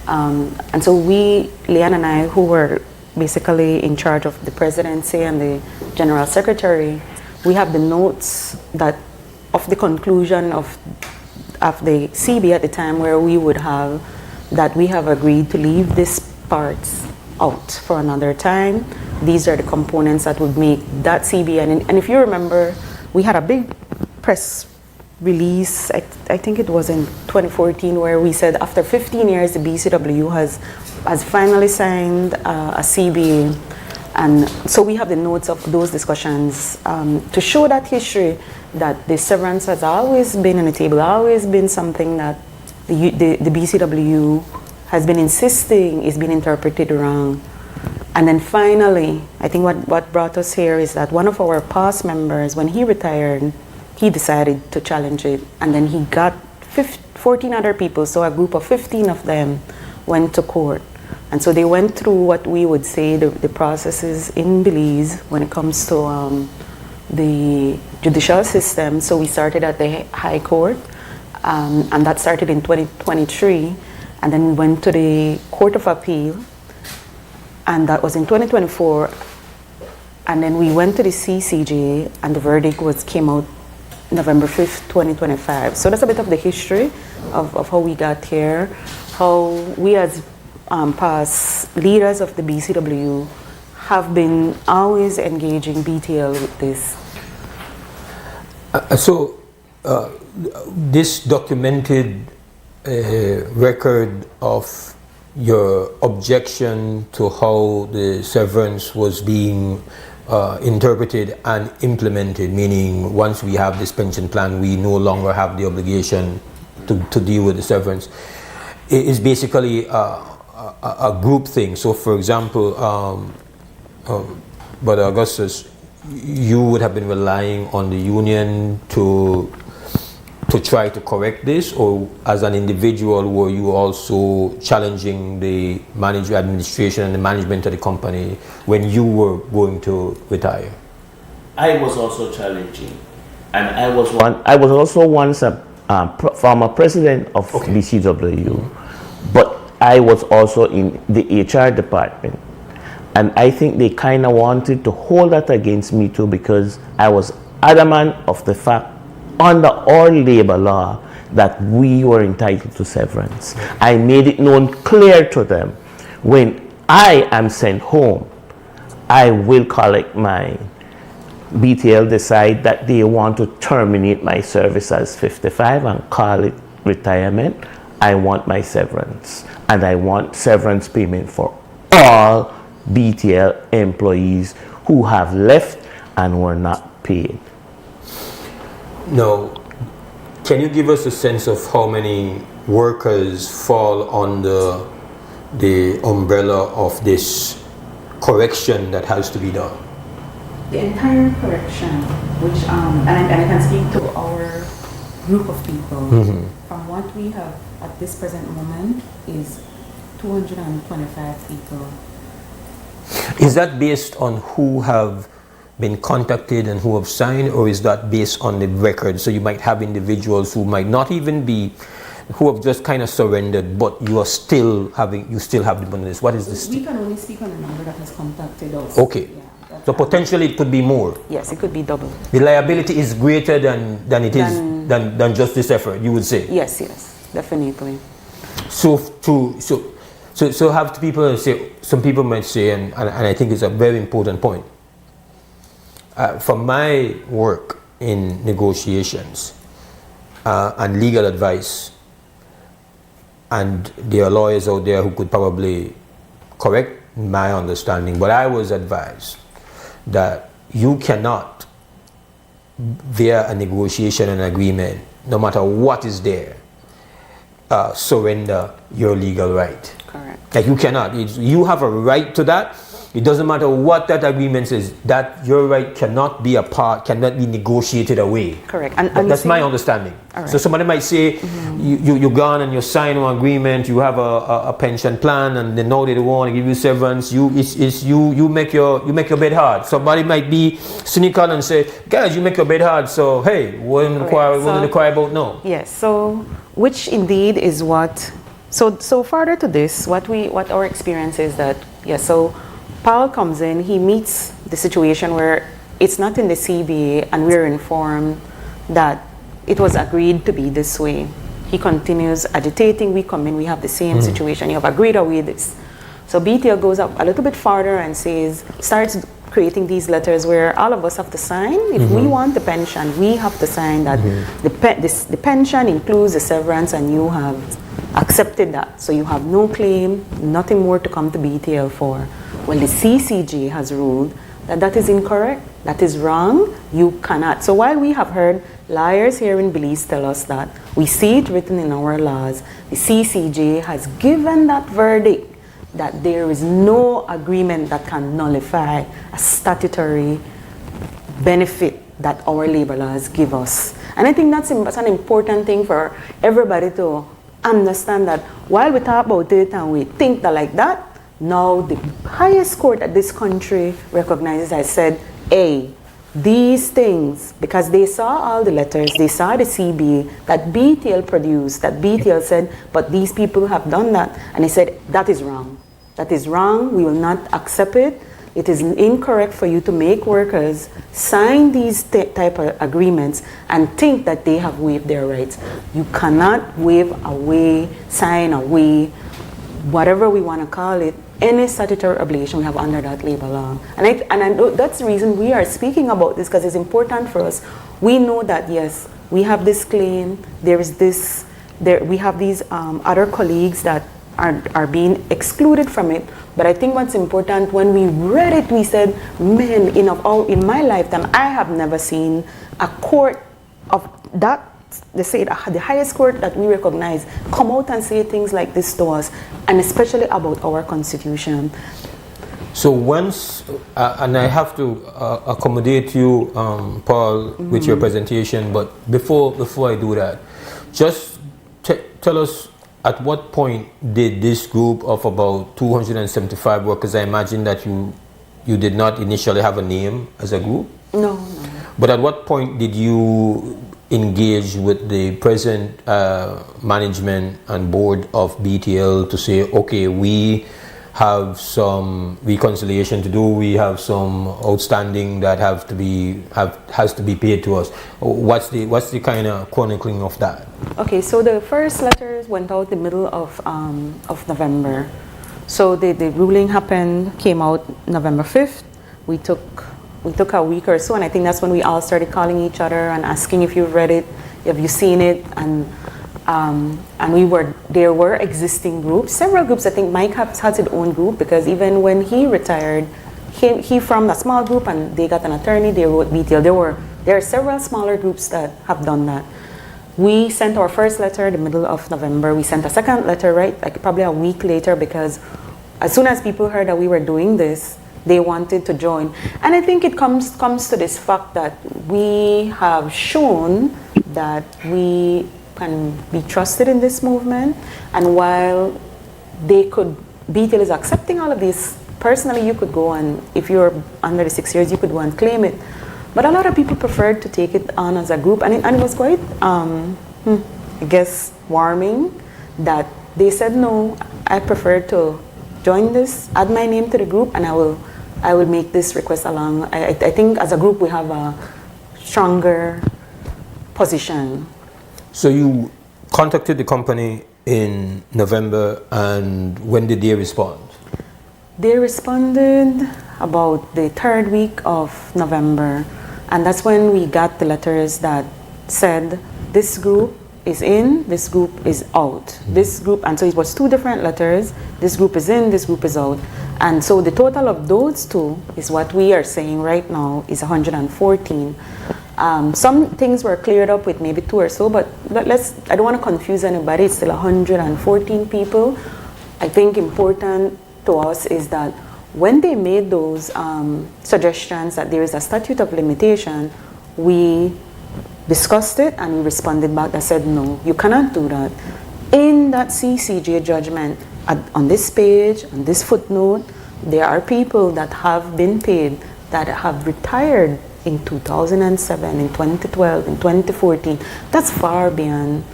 And so Leanne and I, who were basically in charge of the presidency and the general secretary, we have the notes that of the conclusion of the CBA at the time, where we would have that we have agreed to leave these parts out for another time. These are the components that would make that CBA. And if you remember, we had a big press release, I think it was in 2014, where we said after 15 years the BCW has finally signed a CBA. And so we have the notes of those discussions to show that history, that the severance has always been on the table, always been something that the BCW has been insisting is being interpreted wrong. And then finally, I think what brought us here is that one of our past members, when he retired, he decided to challenge it, and then he got 14 other people, so a group of 15 of them went to court. And so they went through what we would say the processes in Belize when it comes to the judicial system. So we started at the High Court, and that started in 2023, and then we went to the Court of Appeal, and that was in 2024, and then we went to the CCJ, and the verdict came out November 5th, 2025. So that's a bit of the history of how we got here, how we as past leaders of the BCW have been always engaging BTL with this. This documented record of your objection to how the severance was being interpreted and implemented, meaning once we have this pension plan, we no longer have the obligation to deal with the severance. It is basically a group thing. So, for example, Brother Augustus, you would have been relying on the union to try to correct this, or as an individual were you also challenging the administration and the management of the company when you were going to retire? I was also challenging, and I was also once a former president of BCW, but I was also in the HR department, and I think they kind of wanted to hold that against me too, because I was adamant of the fact under our labor law that we were entitled to severance. I made it known clear to them, when I am sent home, I will collect mine. BTL decide that they want to terminate my service as 55 and call it retirement. I want my severance, and I want severance payment for all BTL employees who have left and were not paid. Now, can you give us a sense of how many workers fall under the umbrella of this correction that has to be done? The entire correction, which, and I can speak to our group of people, from what we have at this present moment is 225 people. Is that based on who have been contacted and who have signed, or is that based on the record? So you might have individuals who might not even be, who have just kind of surrendered, but you still have the money. What is this? We can only speak on a number that has contacted us. Okay. Yeah, so potentially it could be more. Yes, it could be double. The liability is greater than just this effort, you would say. Yes, definitely. So have people say, some people might say, and I think it's a very important point. From my work in negotiations and legal advice, and there are lawyers out there who could probably correct my understanding, but I was advised that you cannot, via a negotiation and agreement, no matter what is there, surrender your legal right. Correct. Like you cannot. You have a right to that. It doesn't matter what that agreement says. That your right cannot be cannot be negotiated away. Correct. And that's my understanding. Right. So somebody might say, you're gone and you sign an agreement. You have a pension plan, and they know they don't want to give you severance. You make your bed hard. Somebody might be cynical and say, guys, you make your bed hard. So hey, what do you cry about now? Yes. So which indeed is what. So further to this, what our experience is that So Paul comes in, he meets the situation where it's not in the CBA, and we're informed that it was agreed to be this way. He continues agitating, we come in, we have the same situation, you have agreed away this. So BTL goes up a little bit farther and starts creating these letters where all of us have to sign. If we want the pension, we have to sign that the pension includes the severance, and you have accepted that. So you have no claim, nothing more to come to BTL for. Well, the CCJ has ruled that is incorrect, that is wrong, you cannot. So while we have heard lawyers here in Belize tell us that, we see it written in our laws, the CCJ has given that verdict that there is no agreement that can nullify a statutory benefit that our labor laws give us. And I think that's an important thing for everybody to understand, that while we talk about it and we think that like that, now the highest court at this country recognizes, I said, these things, because they saw all the letters, they saw the CBA that BTL produced, that BTL said, but these people have done that. And he said, that is wrong. That is wrong. We will not accept it. It is incorrect for you to make workers sign these type of agreements and think that they have waived their rights. You cannot waive away, sign away, whatever we want to call it, any statutory obligation we have under that labor law. And I know that's the reason we are speaking about this, because it's important for us. We know that, yes, we have this claim, we have these other colleagues that are being excluded from it. But I think what's important, when we read it, we said, man, in my lifetime, I have never seen a court of that, they say the highest court that we recognize, come out and say things like this to us, and especially about our constitution. So once, and I have to accommodate you, Paul, with your presentation, but before I do that, just tell us, at what point did this group of about 275 workers, I imagine that you did not initially have a name as a group? No. But at what point did you engage with the present management and board of BTL to say, okay, we have some reconciliation to do, we have some outstanding that has to be paid to us? What's the kind of chronicling of that? Okay, so the first letters went out the middle of November. So the ruling came out November 5th. We took a week or so, and I think that's when we all started calling each other and asking if you've read it, have you seen it, and there were existing groups, several groups. I think Mike has his own group, because even when he retired, he from a small group, and they got an attorney, they wrote BTL. There are several smaller groups that have done that. We sent our first letter the middle of November. We sent a second letter, like probably a week later, because as soon as people heard that we were doing this, they wanted to join. And I think it comes to this fact that we have shown that we can be trusted in this movement, and while BTL is accepting all of these personally, you could go and, if you're under the 6 years, you could go and claim it. But a lot of people preferred to take it on as a group, and it was quite, I guess, warming that they said, no, I prefer to join this, add my name to the group, and I will make this request along. I think as a group we have a stronger position. So you contacted the company in November, and when did they respond? They responded about the 3rd week of November, and that's when we got the letters that said this group is in, this group is out. This group, and so it was 2 different letters. This group is in, this group is out. And so the total of those 2 is what we are saying right now is 114. Some things were cleared up with maybe 2 or so, but I don't want to confuse anybody. It's still 114 people. I think important to us is that when they made those suggestions that there is a statute of limitation, we discussed it and we responded back that said, no, you cannot do that. In that CCJ judgment, on this page, on this footnote, there are people that have been paid that have retired in 2007, in 2012, in 2014. That's far beyond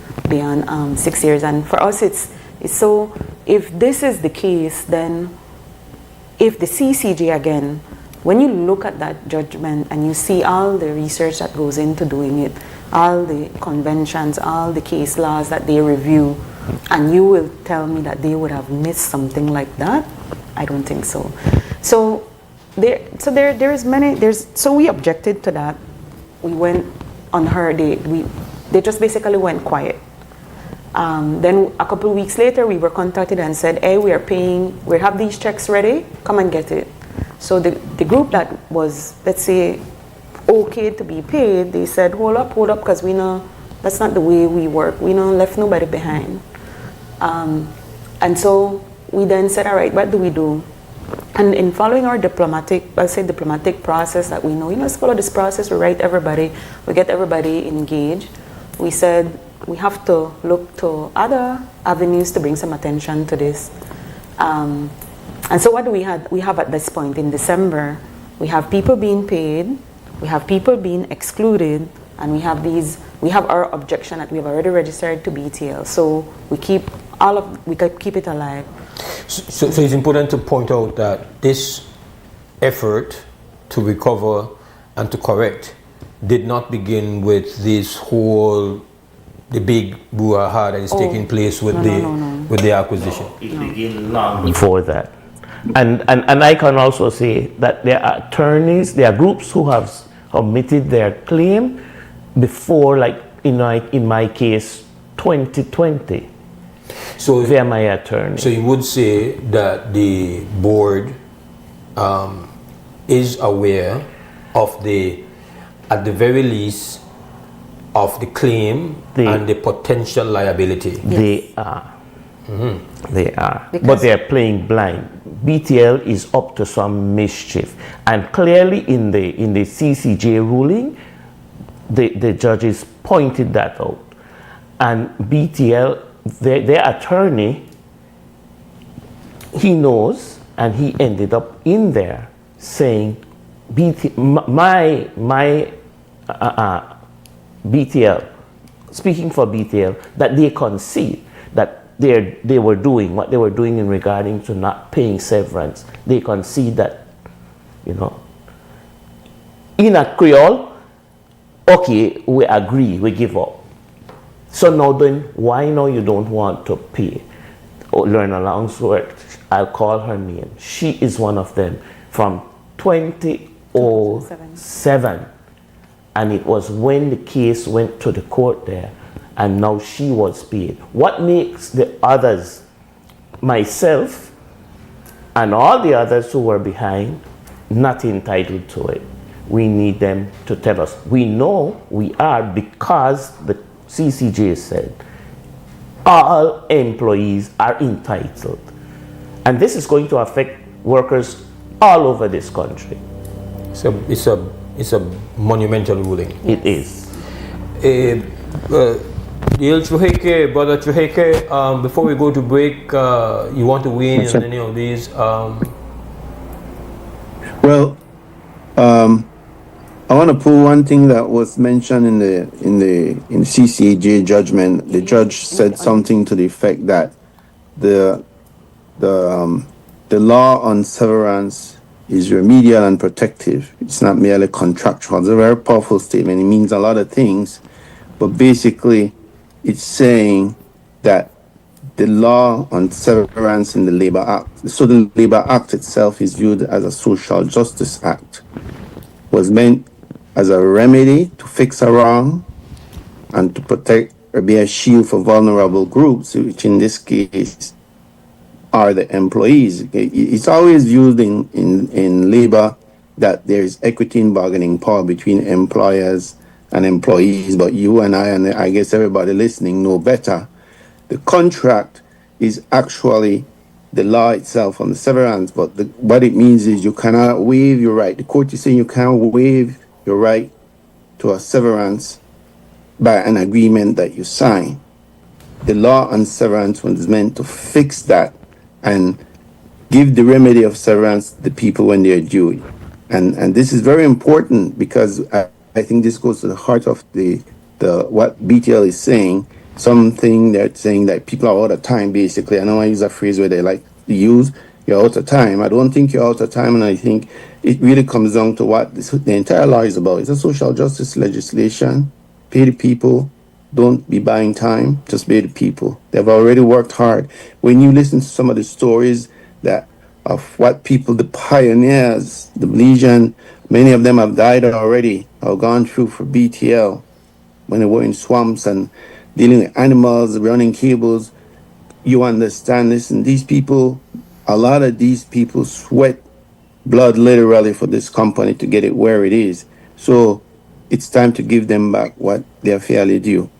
6 years. And for us, it's so, if this is the case, then if the CCJ again, when you look at that judgment and you see all the research that goes into doing it, all the conventions, all the case laws that they review, and you will tell me that they would have missed something like that, I don't think so. So we objected to that. We went on her, they just basically went quiet. Then a couple of weeks later, we were contacted and said, hey, we have these checks ready, come and get it. So the group that was, let's say, okay to be paid, they said, hold up, because we know that's not the way we work. We know left nobody behind. And so we then said, all right, what do we do? And in following our diplomatic process that we know, let's follow this process, we write everybody, we get everybody engaged. We said, we have to look to other avenues to bring some attention to this. And so what do we have? We have at this point in December, we have people being paid, we have people being excluded, and we have our objection that we have already registered to BTL. So we keep it alive. So it's important to point out that this effort to recover and to correct did not begin with this the big brouhaha that is taking place with the acquisition. No, it began long before that. And I can also say that there are attorneys, there are groups who have submitted their claim before, like in my case, 2020. So they're my attorney. So you would say that the board is aware of at the very least, of the claim and the potential liability. Yes. They are. Mm-hmm. They are. But they're playing blind. BTL is up to some mischief. And clearly in the CCJ ruling, the judges pointed that out. And BTL, their attorney, he knows, and he ended up in there saying, BTL, speaking for BTL, that they concede that they were doing what they were doing in regarding to not paying severance. They concede that, in a Creole, okay, we agree, we give up. So now then, why now you don't want to pay? Lorna Longsworth, I'll call her name. She is one of them from 2007. And it was when the case went to the court there, and now she was paid. What makes the others, myself, and all the others who were behind, not entitled to it? We need them to tell us. We know we are, because the CCJ said all employees are entitled. And this is going to affect workers all over this country. So it's a monumental ruling. It is. Brother Chuheke, before we go to break, you want to weigh in on any of these? Well, I want to pull one thing that was mentioned in the CCAJ judgment. The judge said something to the effect that the law on severance is remedial and protective. It's not merely contractual. It's a very powerful statement. It means a lot of things, but basically, it's saying that the law on severance in the Labor Act, so the Labor Act itself is viewed as a social justice act, was meant as a remedy to fix a wrong and to protect or be a shield for vulnerable groups, which in this case are the employees. It's always viewed in labor that there is equity in bargaining power between employers and employees, but you and I guess everybody listening know better. The contract is actually the law itself on the severance, but what it means is you cannot waive your right. The court is saying you can't waive your right to a severance by an agreement that you sign. The law on severance was meant to fix that and give the remedy of severance to the people when they're due. And this is very important because I think this goes to the heart of the what BTL is saying. Something they're saying that people are out of time, basically. I know I use a phrase where they like to use, you're out of time. I don't think you're out of time, and I think it really comes down to what the entire law is about. It's a social justice legislation. Pay the people. Don't be buying time. Just pay the people. They've already worked hard. When you listen to some of the stories that of what people, the pioneers, the Belizean, many of them have died already or gone through for BTL when they were in swamps and dealing with animals, running cables, you understand this. And these people, a lot of these people sweat blood literally for this company to get it where it is. So it's time to give them back what they're fairly due.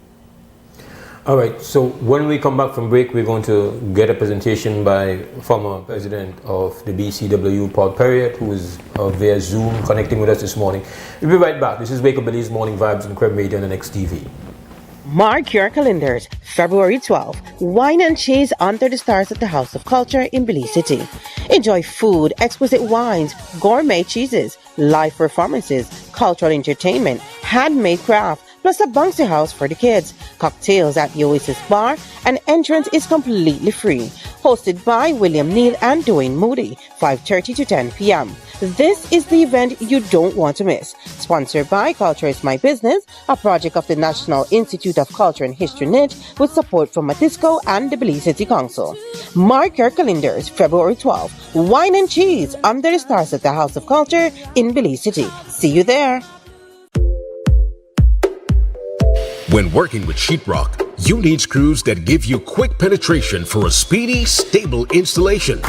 All right, so when we come back from break, we're going to get a presentation by former president of the BCWU, Paul Perriott, who is via Zoom connecting with us this morning. We'll be right back. This is Wake Up Belize Morning Vibes on Creme Radio and XTV. Mark your calendars. February 12th, wine and cheese under the stars at the House of Culture in Belize City. Enjoy food, exquisite wines, gourmet cheeses, live performances, cultural entertainment, handmade craft, plus a bouncy house for the kids, cocktails at the Oasis Bar, and entrance is completely free. Hosted by William Neal and Dwayne Moody, 5:30 to 10 p.m. This is the event you don't want to miss. Sponsored by Culture is My Business, a project of the National Institute of Culture and History NIT with support from Matisco and the Belize City Council. Mark your calendars, February 12th, wine and cheese under the stars at the House of Culture in Belize City. See you there. When working with sheetrock, you need screws that give you quick penetration for a speedy, stable installation.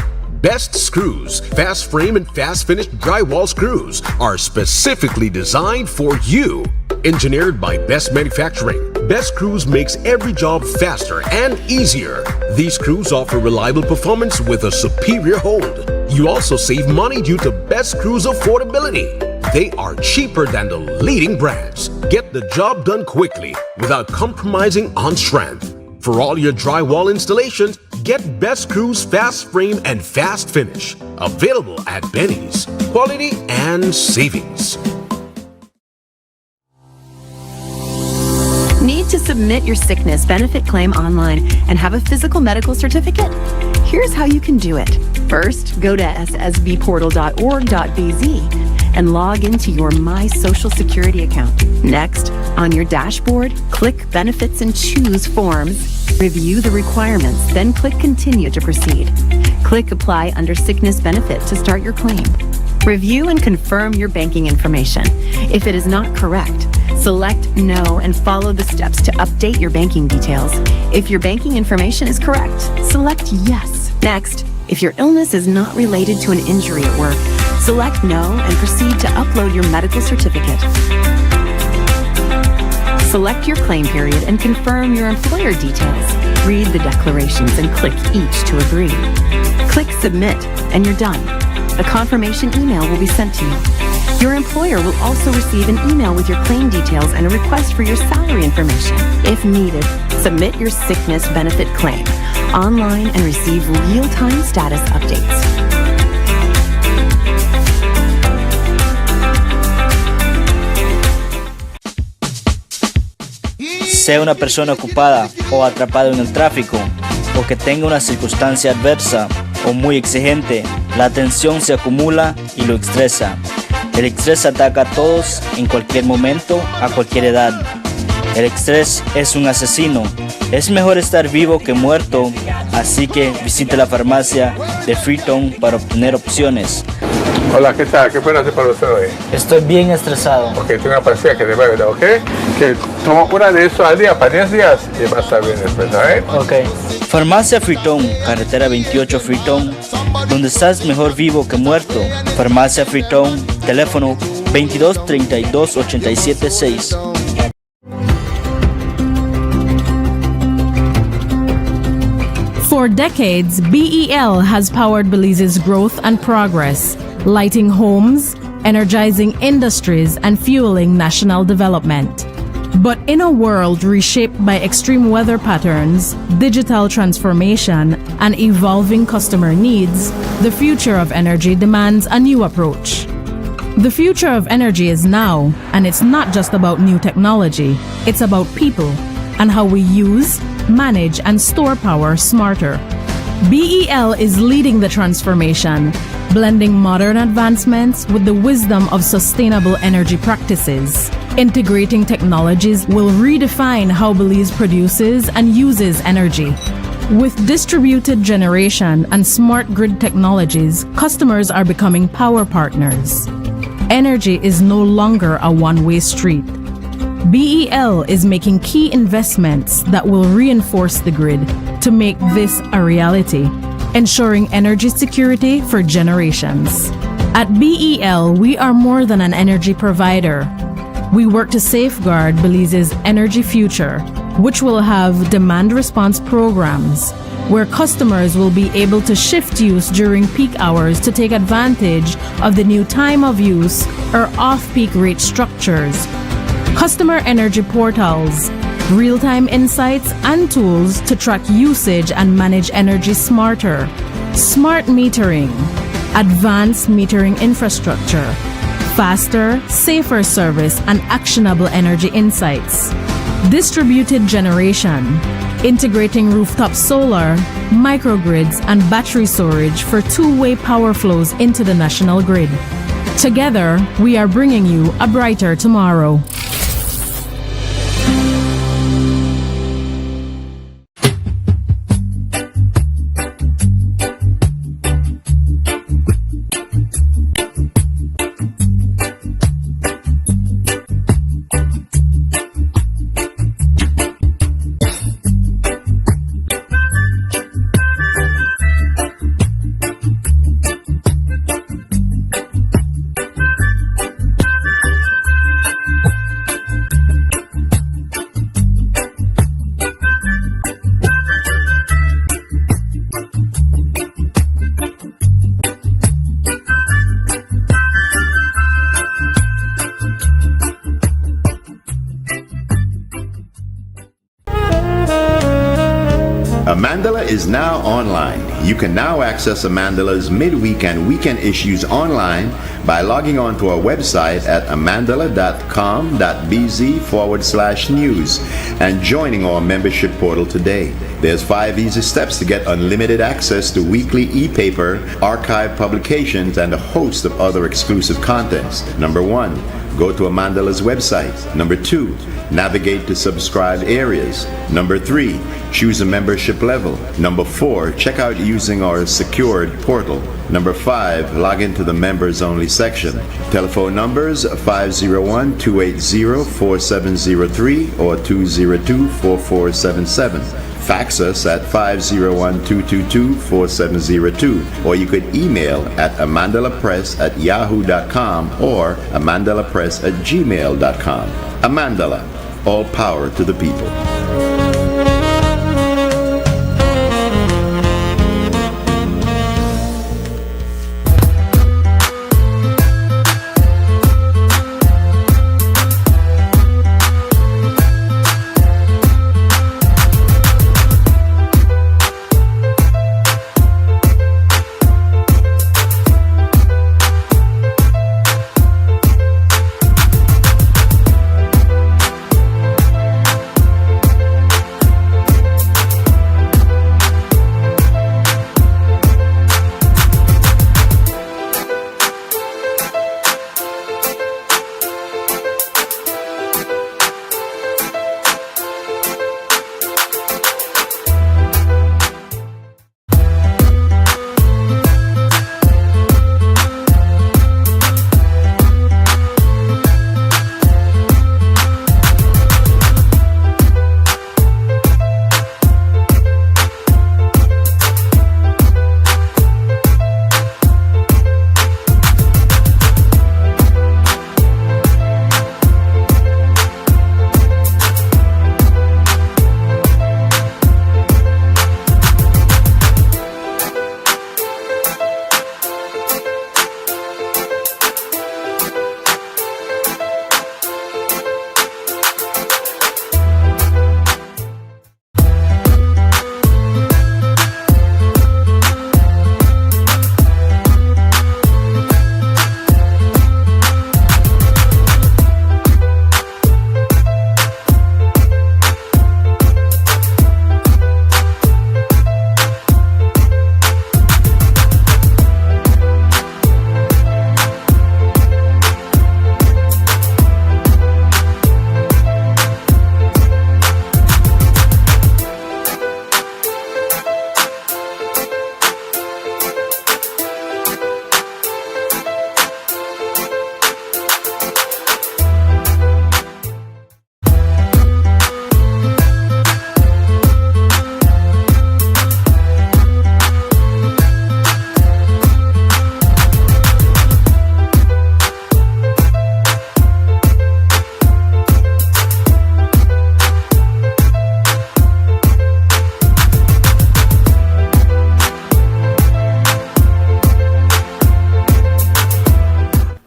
Best Screws, fast frame and fast finish drywall screws are specifically designed for you. Engineered by Best Manufacturing, Best Screws makes every job faster and easier. These screws offer reliable performance with a superior hold. You also save money due to Best Screws affordability. They are cheaper than the leading brands. Get the job done quickly without compromising on strength. For all your drywall installations, get Best Screws Fast Frame and Fast Finish. Available at Benny's. Quality and savings. Need to submit your sickness benefit claim online and have a physical medical certificate? Here's how you can do it. First, go to ssbportal.org.bz and log into your My Social Security account. Next, on your dashboard, click Benefits and choose Forms. Review the requirements, then click Continue to proceed. Click Apply under Sickness Benefit to start your claim. Review and confirm your banking information. If it is not correct, select No and follow the steps to update your banking details. If your banking information is correct, select Yes. Next, if your illness is not related to an injury at work, select No and proceed to upload your medical certificate. Select your claim period and confirm your employer details. Read the declarations and click each to agree. Click Submit and you're done. A confirmation email will be sent to you. Your employer will also receive an email with your claim details and a request for your salary information. If needed, submit your sickness benefit claim online and receive real-time status updates. sea una persona ocupada o atrapado en el tráfico, o que tenga una circunstancia adversa o muy exigente, la tensión se acumula y lo estresa. El estrés ataca a todos en cualquier momento, a cualquier edad. El estrés es un asesino. Es mejor estar vivo que muerto, así que visite la farmacia de Freetown para obtener opciones. Hola, ¿qué tal? ¿Qué puedo hacer para usted hoy? Estoy bien estresado. Ok, tengo una pastilla que te va a ayudar, ¿ok? Que toma una de eso al día para 10 días y va a estar bien después, ¿eh? Ok. Farmacia Freetown, carretera 28 Freetown, donde estás mejor vivo que muerto. Farmacia Freetown, teléfono 22 32 87 6. For decades, BEL has powered Belize's growth and progress, lighting homes, energizing industries, and fueling national development. But in a world reshaped by extreme weather patterns, digital transformation, and evolving customer needs, the future of energy demands a new approach. The future of energy is now, and it's not just about new technology, it's about people and how we use, manage, and store power smarter. BEL is leading the transformation, blending modern advancements with the wisdom of sustainable energy practices. Integrating technologies will redefine how Belize produces and uses energy. With distributed generation and smart grid technologies, customers are becoming power partners. Energy is no longer a one-way street. BEL is making key investments that will reinforce the grid to make this a reality, ensuring energy security for generations. At BEL, we are more than an energy provider. We work to safeguard Belize's energy future, which will have demand response programs, where customers will be able to shift use during peak hours to take advantage of the new time of use or off-peak rate structures. Customer energy portals, real-time insights and tools to track usage and manage energy smarter. Smart metering, advanced metering infrastructure, faster, safer service and actionable energy insights. Distributed generation, integrating rooftop solar, microgrids and battery storage for two-way power flows into the national grid. Together, we are bringing you a brighter tomorrow. Amandala is now online. You can now access Amandala's midweek and weekend issues online by logging on to our website at amandala.com.bz/news and joining our membership portal today. There's 5 easy steps to get unlimited access to weekly e-paper, archive publications, and a host of other exclusive contents. Number 1, go to Amandala's website. Number 2, navigate to subscribed areas. Number 3, choose a membership level. Number 4, check out using our secured portal. Number 5, log into the members only section. Telephone numbers 501-280-4703 or 202-4477. Fax us at 501-222-4702, or you could email at amandalapress@yahoo.com or amandalapress@gmail.com. Amandala, all power to the people.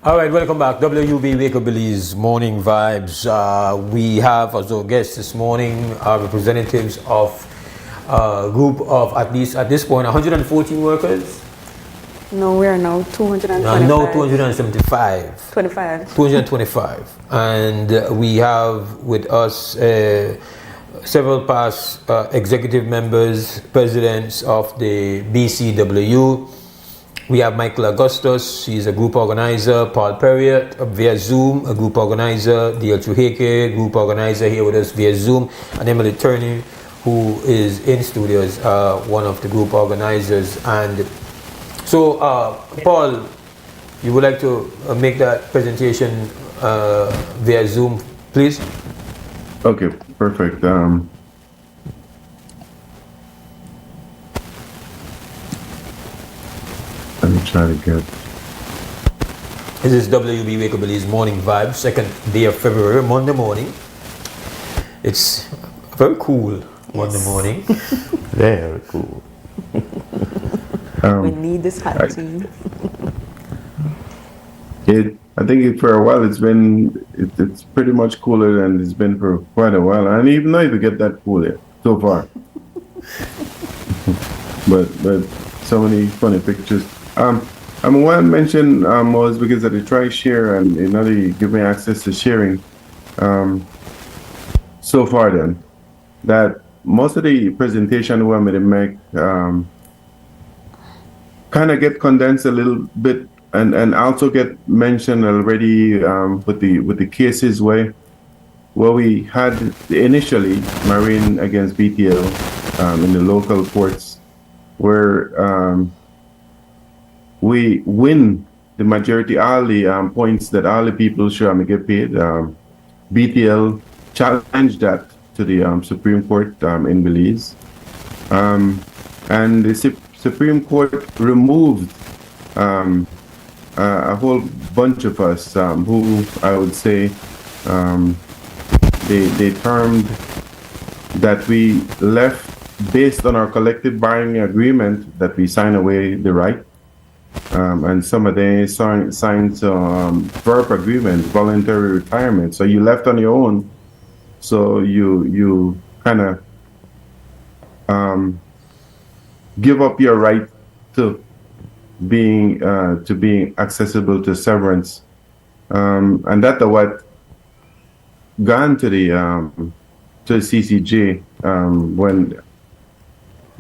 All right, welcome back. WUB Wake Up Belize Morning Vibes. We have as our guests this morning representatives of a group of at least at this point 114 workers. No, we are now 225. No, 275. 225. And we have with us several past executive members, presidents of the BCWU. We have Michael Augustus, he's a group organizer, Paul Perriott via Zoom, a group organizer, D.L. Chuheke, group organizer here with us via Zoom, and Emily Turney, who is in studios, one of the group organizers. And so, Paul, you would like to make that presentation via Zoom, please? Okay, perfect. Let me try to get. This is WB Wake Up Belize Morning Vibe, second day of February, Monday morning. It's very cool Monday morning. Very cool. We need this hot tea. I think for a while it's pretty much cooler than it's been for quite a while. I don't even know if it get that cool yet so far. but so many funny pictures. I want to mention Mose because I try share and they give me access to sharing. So far then, that most of the presentation we want me to make kind of get condensed a little bit and also get mentioned already with the cases where we had initially Marine against BTL in the local courts where we win the majority, all the points that all the people should get paid. BTL challenged that to the Supreme Court in Belize. And the Supreme Court removed a whole bunch of us who I would say they termed that we left based on our collective bargaining agreement that we sign away the right. And some of them signed VERP agreement, voluntary retirement. So you left on your own. So you kind of give up your right to being accessible to severance, and that's what gone to the CCJ when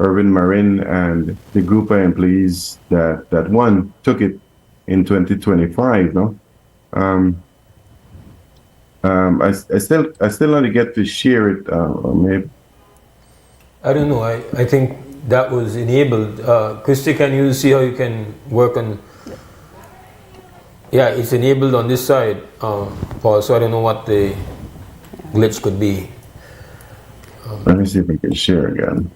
Irvin Marin and the group of employees that won took it in 2025. No, I still only get to share it. Or maybe I don't know. I think that was enabled. Christy, can you see how you can work on? Yeah, it's enabled on this side, Paul. So I don't know what the glitch could be. Let me see if I can share again.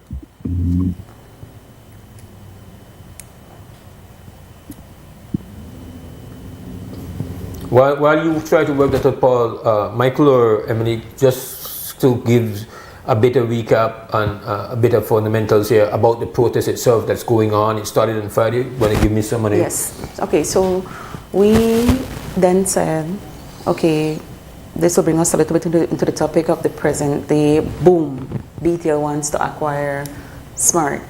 While you try to work that out, Paul, Michael or Emily, just to give a bit of recap and a bit of fundamentals here about the protest itself that's going on. It started on Friday. Want to give me some of it? Yes. Okay, so we then said, okay, this will bring us a little bit into the topic of the present day. Boom, BTL wants to acquire Smart.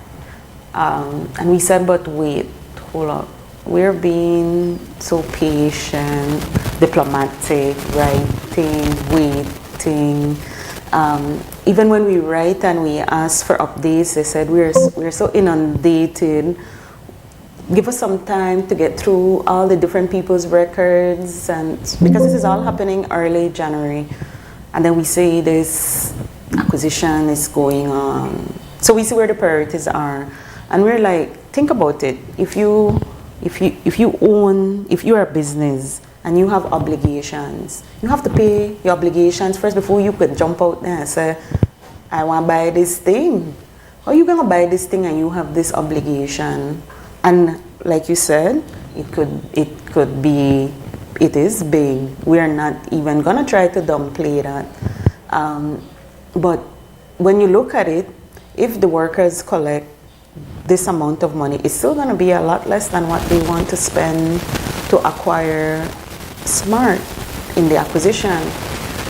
And we said, but wait, hold up. We're being so patient, diplomatic, writing, waiting. Even when we write and we ask for updates, they said we're so inundated. Give us some time to get through all the different people's records, and because this is all happening early January, and then we say this acquisition is going on. So we see where the priorities are, and we're like, think about it. If you are a business and you have obligations, you have to pay your obligations first before you could jump out there and say, I want to buy this thing. How are you going to buy this thing and you have this obligation? And like you said, it is big. We are not even going to try to downplay that. But when you look at it, if the workers collect this amount of money, it's still going to be a lot less than what they want to spend to acquire smart in the acquisition.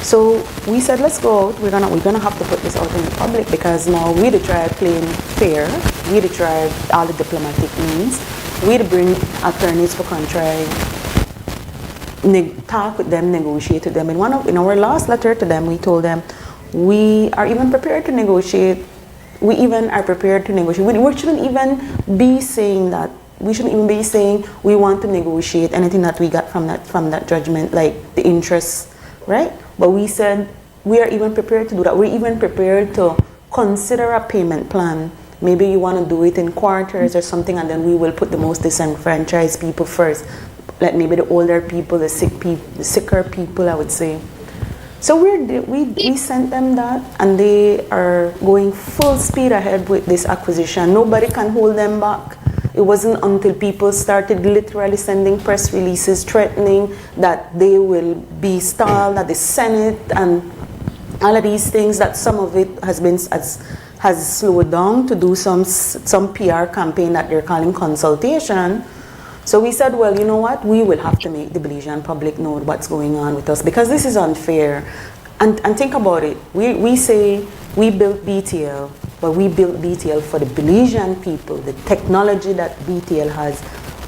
So we said, let's go out. We're gonna have to put this out in the public, because now we to try playing fair. We to try all the diplomatic means. We to bring attorneys for country, talk with them, negotiate with them. In our last letter to them, we told them we are even prepared to negotiate. We even are prepared to negotiate. We shouldn't even be saying that. We shouldn't even be saying we want to negotiate anything that we got from that judgment, like the interest, right? But we said we are even prepared to do that. We're even prepared to consider a payment plan. Maybe you want to do it in quarters or something, and then we will put the most disenfranchised people first, like maybe the older people, the sicker people, I would say. So we sent them that, and they are going full speed ahead with this acquisition. Nobody can hold them back. It wasn't until people started literally sending press releases threatening that they will be stalled at the Senate and all of these things, that some of it has slowed down to do some PR campaign that they're calling consultation. So we said, well, you know what? We will have to make the Belizean public know what's going on with us, because this is unfair. And think about it. We say we built BTL, but we built BTL for the Belizean people. The technology that BTL has,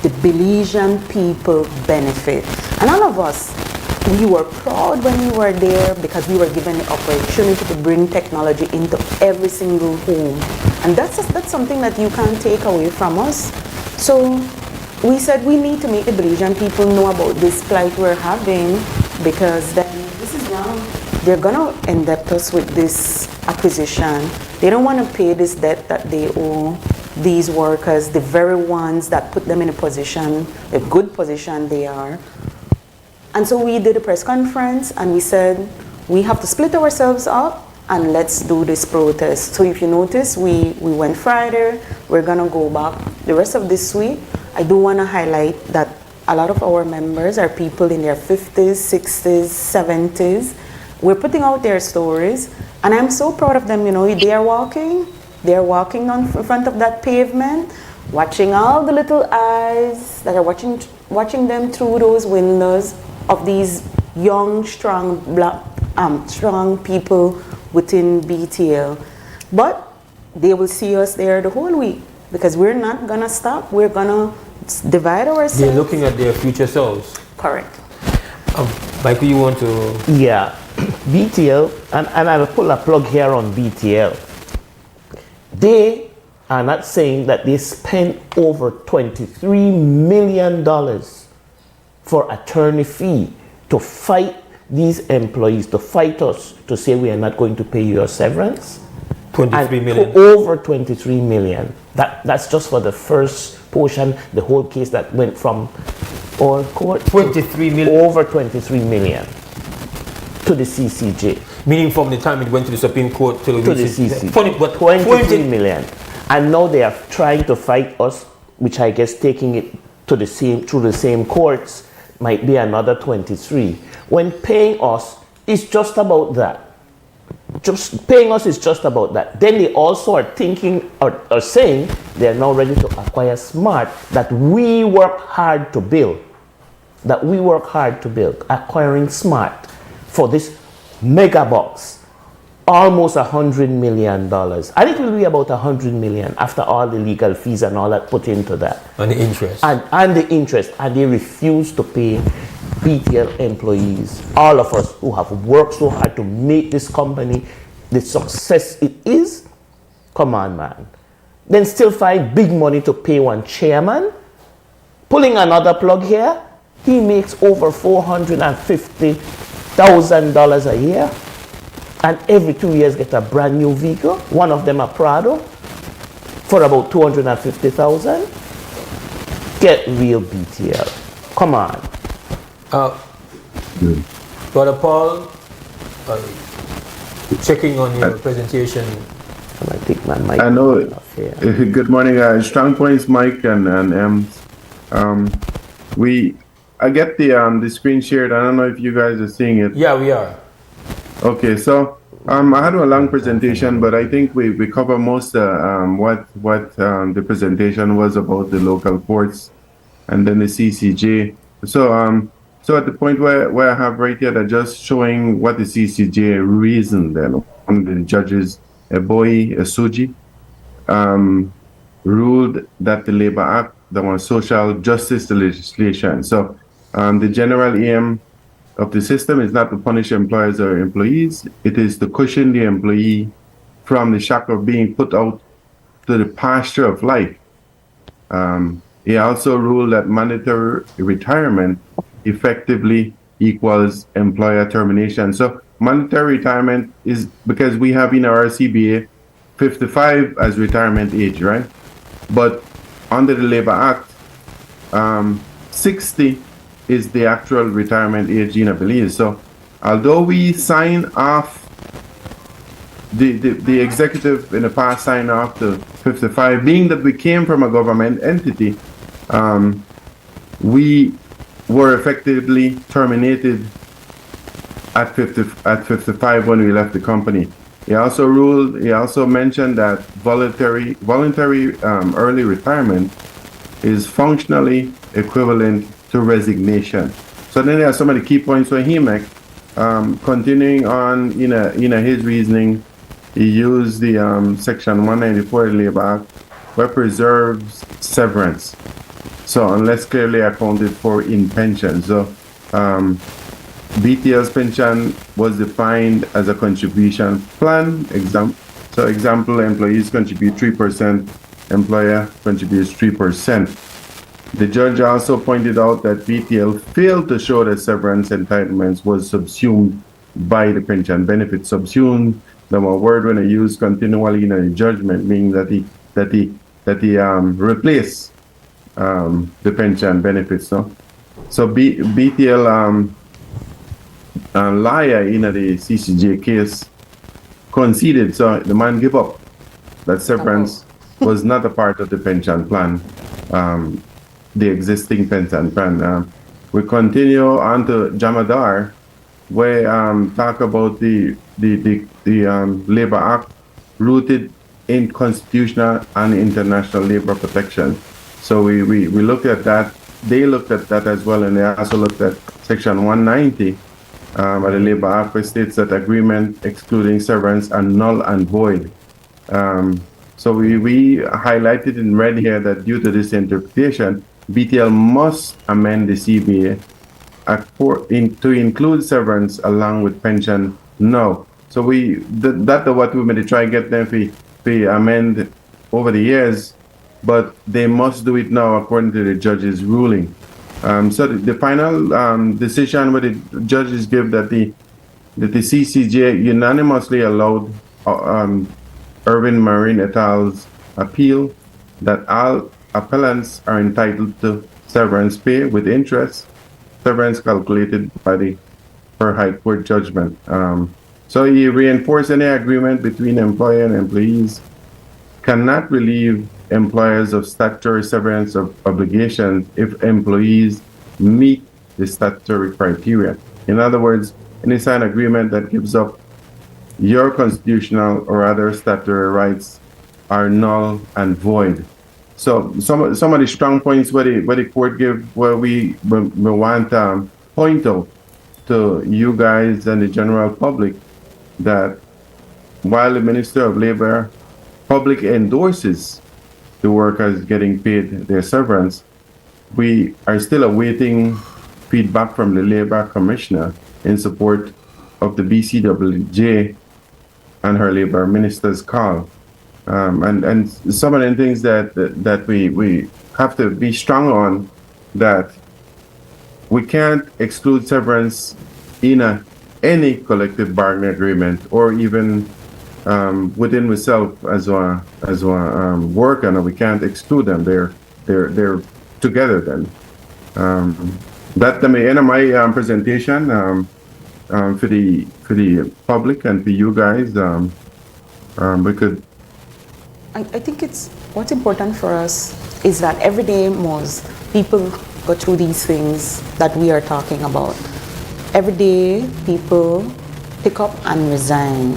the Belizean people benefit. And all of us, we were proud when we were there, because we were given the opportunity to bring technology into every single home. And that's something that you can't take away from us. So we said we need to make the Belizean people know about this plight we're having, because then this is now, they're gonna indebt us with this acquisition. They don't want to pay this debt that they owe these workers, the very ones that put them in a position, a good position they are. And so we did a press conference, and we said we have to split ourselves up and let's do this protest. So if you notice, we went Friday, we're gonna go back the rest of this week. I do want to highlight that a lot of our members are people in their 50s, 60s, 70s. We're putting out their stories, and I'm so proud of them. You know, they're walking in front of that pavement, watching all the little eyes that are watching them through those windows of these young, strong people within BTL. But they will see us there the whole week, because we're not gonna stop. We're gonna divide ourselves. They're looking at their future selves. Correct. Michael, you want to? Yeah, BTL, and I will pull a plug here on BTL. They are not saying that they spent over $23 million for attorney fee to fight these employees, to fight us, to say we are not going to pay you your severance. 23 million. Over 23 million. That's just for the first portion, the whole case that went from all court. 23 million. Over 23 million to the CCJ. Meaning from the time it went to the Supreme Court to the CCJ. Funny, but 23 million. And now they are trying to fight us, which I guess taking it to the same, through the same courts might be another 23. When paying us is just about that. Just paying us is just about that. Then they also are thinking or saying they are now ready to acquire Smart that we work hard to build. That we work hard to build. Acquiring Smart for this mega box. Almost $100 million. And it will be about $100 million after all the legal fees and all that put into that. And the interest. And the interest. And they refuse to pay BTL employees, all of us who have worked so hard to make this company the success it is. Come on, man. Then still find big money to pay one chairman. Pulling another plug here, he makes over $450,000 a year. And every 2 years get a brand new vehicle. One of them a Prado for about $250,000. Get real, BTL. Come on. Brother Paul, checking on your presentation. I take my mic. I know. Good morning, Strong Points, Mike and Ems. I get the screen shared. I don't know if you guys are seeing it. Yeah, we are. Okay, so I had a long presentation, but I think we cover most what the presentation was about the local courts and then the CCJ. So So at the point where I have right here that just showing what the CCJ reasoned then, one of the judges, Eboyi Esuji, ruled that the Labor Act, that was social justice legislation. So the general aim of the system is not to punish employers or employees. It is to cushion the employee from the shock of being put out to the pasture of life. He also ruled that mandatory retirement effectively equals employer termination. So mandatory retirement is because we have in our CBA 55 as retirement age, right? But under the Labor Act, 60 is the actual retirement age in Belize. So although we sign off, the executive in the past signed off to 55, being that we came from a government entity, we were effectively terminated at 55 when we left the company. He also mentioned that voluntary early retirement is functionally equivalent to resignation. So then there are some of the key points where he made. Continuing on in his reasoning, he used the section 194 of the Labor Act, where preserves severance. So unless clearly accounted for in pension. So BTL's pension was defined as a contribution plan. Example, employees contribute 3%, employer contributes 3%. The judge also pointed out that BTL failed to show that severance entitlements was subsumed by the pension benefit. Subsumed, the word when I use continually in a judgment, meaning that he replaced the pension benefits. No? So BTL liar in the CCJ case conceded, so the man gave up that severance was not a part of the pension plan, the existing pension plan. We continue on to Jamadar, where talk about the Labor Act rooted in constitutional and international labor protection. So we looked at that. They looked at that as well, and they also looked at Section 190 of the Labor Act, which states that agreement excluding severance are null and void. So we highlighted in red here that due to this interpretation, BTL must amend the CBA to include severance along with pension now. So that's what we may try to get them to amend over the years, but they must do it now according to the judge's ruling. So the final decision where the judges give that the CCJ unanimously allowed Irvin Marine et al.'s appeal that all appellants are entitled to severance pay with interest, severance calculated by the Hyde court judgment. So he reinforced any agreement between employer and employees cannot relieve employers of statutory severance of obligations if employees meet the statutory criteria. In other words, any signed agreement that gives up your constitutional or other statutory rights are null and void. So some of the strong points where the court give, where we want to point out to you guys and the general public that while the Minister of Labor publicly endorses the workers getting paid their severance, we are still awaiting feedback from the Labor Commissioner in support of the BCWJ and her Labor Minister's call. And some of the things that we have to be strong on, that we can't exclude severance in any collective bargaining agreement or even within myself as a worker, and we can't exclude them. They're together then. That the end of my presentation for the public and for you guys. We could. I think what's important for us is that every day, Mose, people go through these things that we are talking about. Every day, people pick up and resign.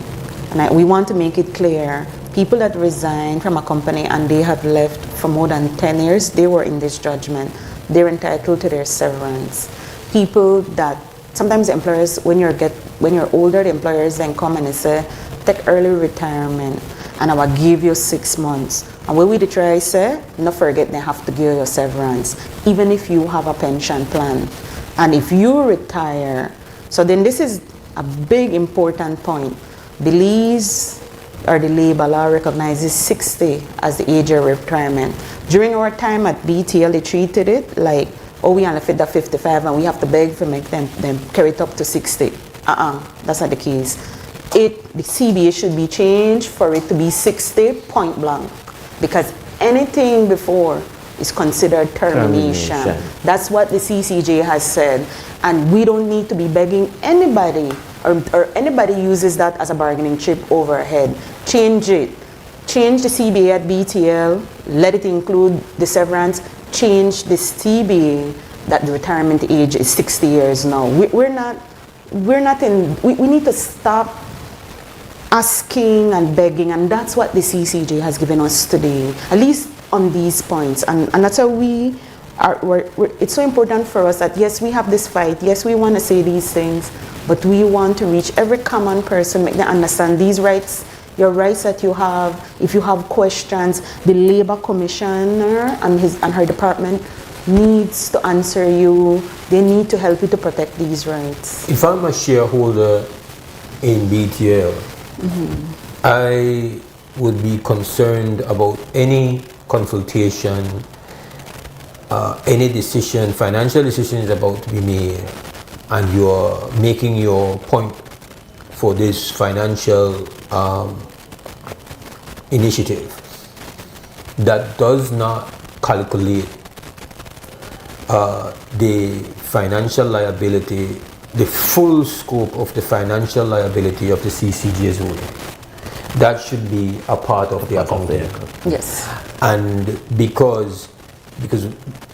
And we want to make it clear, people that resign from a company and they have left for more than 10 years, they were in this judgment. They're entitled to their severance. people that sometimes employers, when you're older, the employers then come and they say, take early retirement and I will give you 6 months. And when we try say, not forget they have to give you severance, even if you have a pension plan. And if you retire, so then this is a big important point. Belize or the labor law recognizes 60 as the age of retirement. During our time at BTL, they treated it like, oh, we only fit that 55 and we have to beg for make them carry it up to 60. That's not the case. The CBA should be changed for it to be 60 point blank, because anything before is considered termination. That's what the CCJ has said, and we don't need to be begging anybody or anybody uses that as a bargaining chip overhead. Change it. Change the CBA at BTL, let it include the severance, change the CBA that the retirement age is 60 years now. We need to stop asking and begging, and that's what the CCJ has given us today, at least on these points. And that's how it's so important for us that yes, we have this fight, yes, we want to say these things, but we want to reach every common person, make them understand these rights, your rights that you have. If you have questions, the Labor Commissioner and her department needs to answer you. They need to help you to protect these rights. If I'm a shareholder in BTL, I would be concerned about any consultation, any decision, financial decision is about to be made, and you're making your point for this financial initiative that does not calculate the financial liability, the full scope of the financial liability of the CCJ's ruling. That should be a part of the accounting. Yes. And because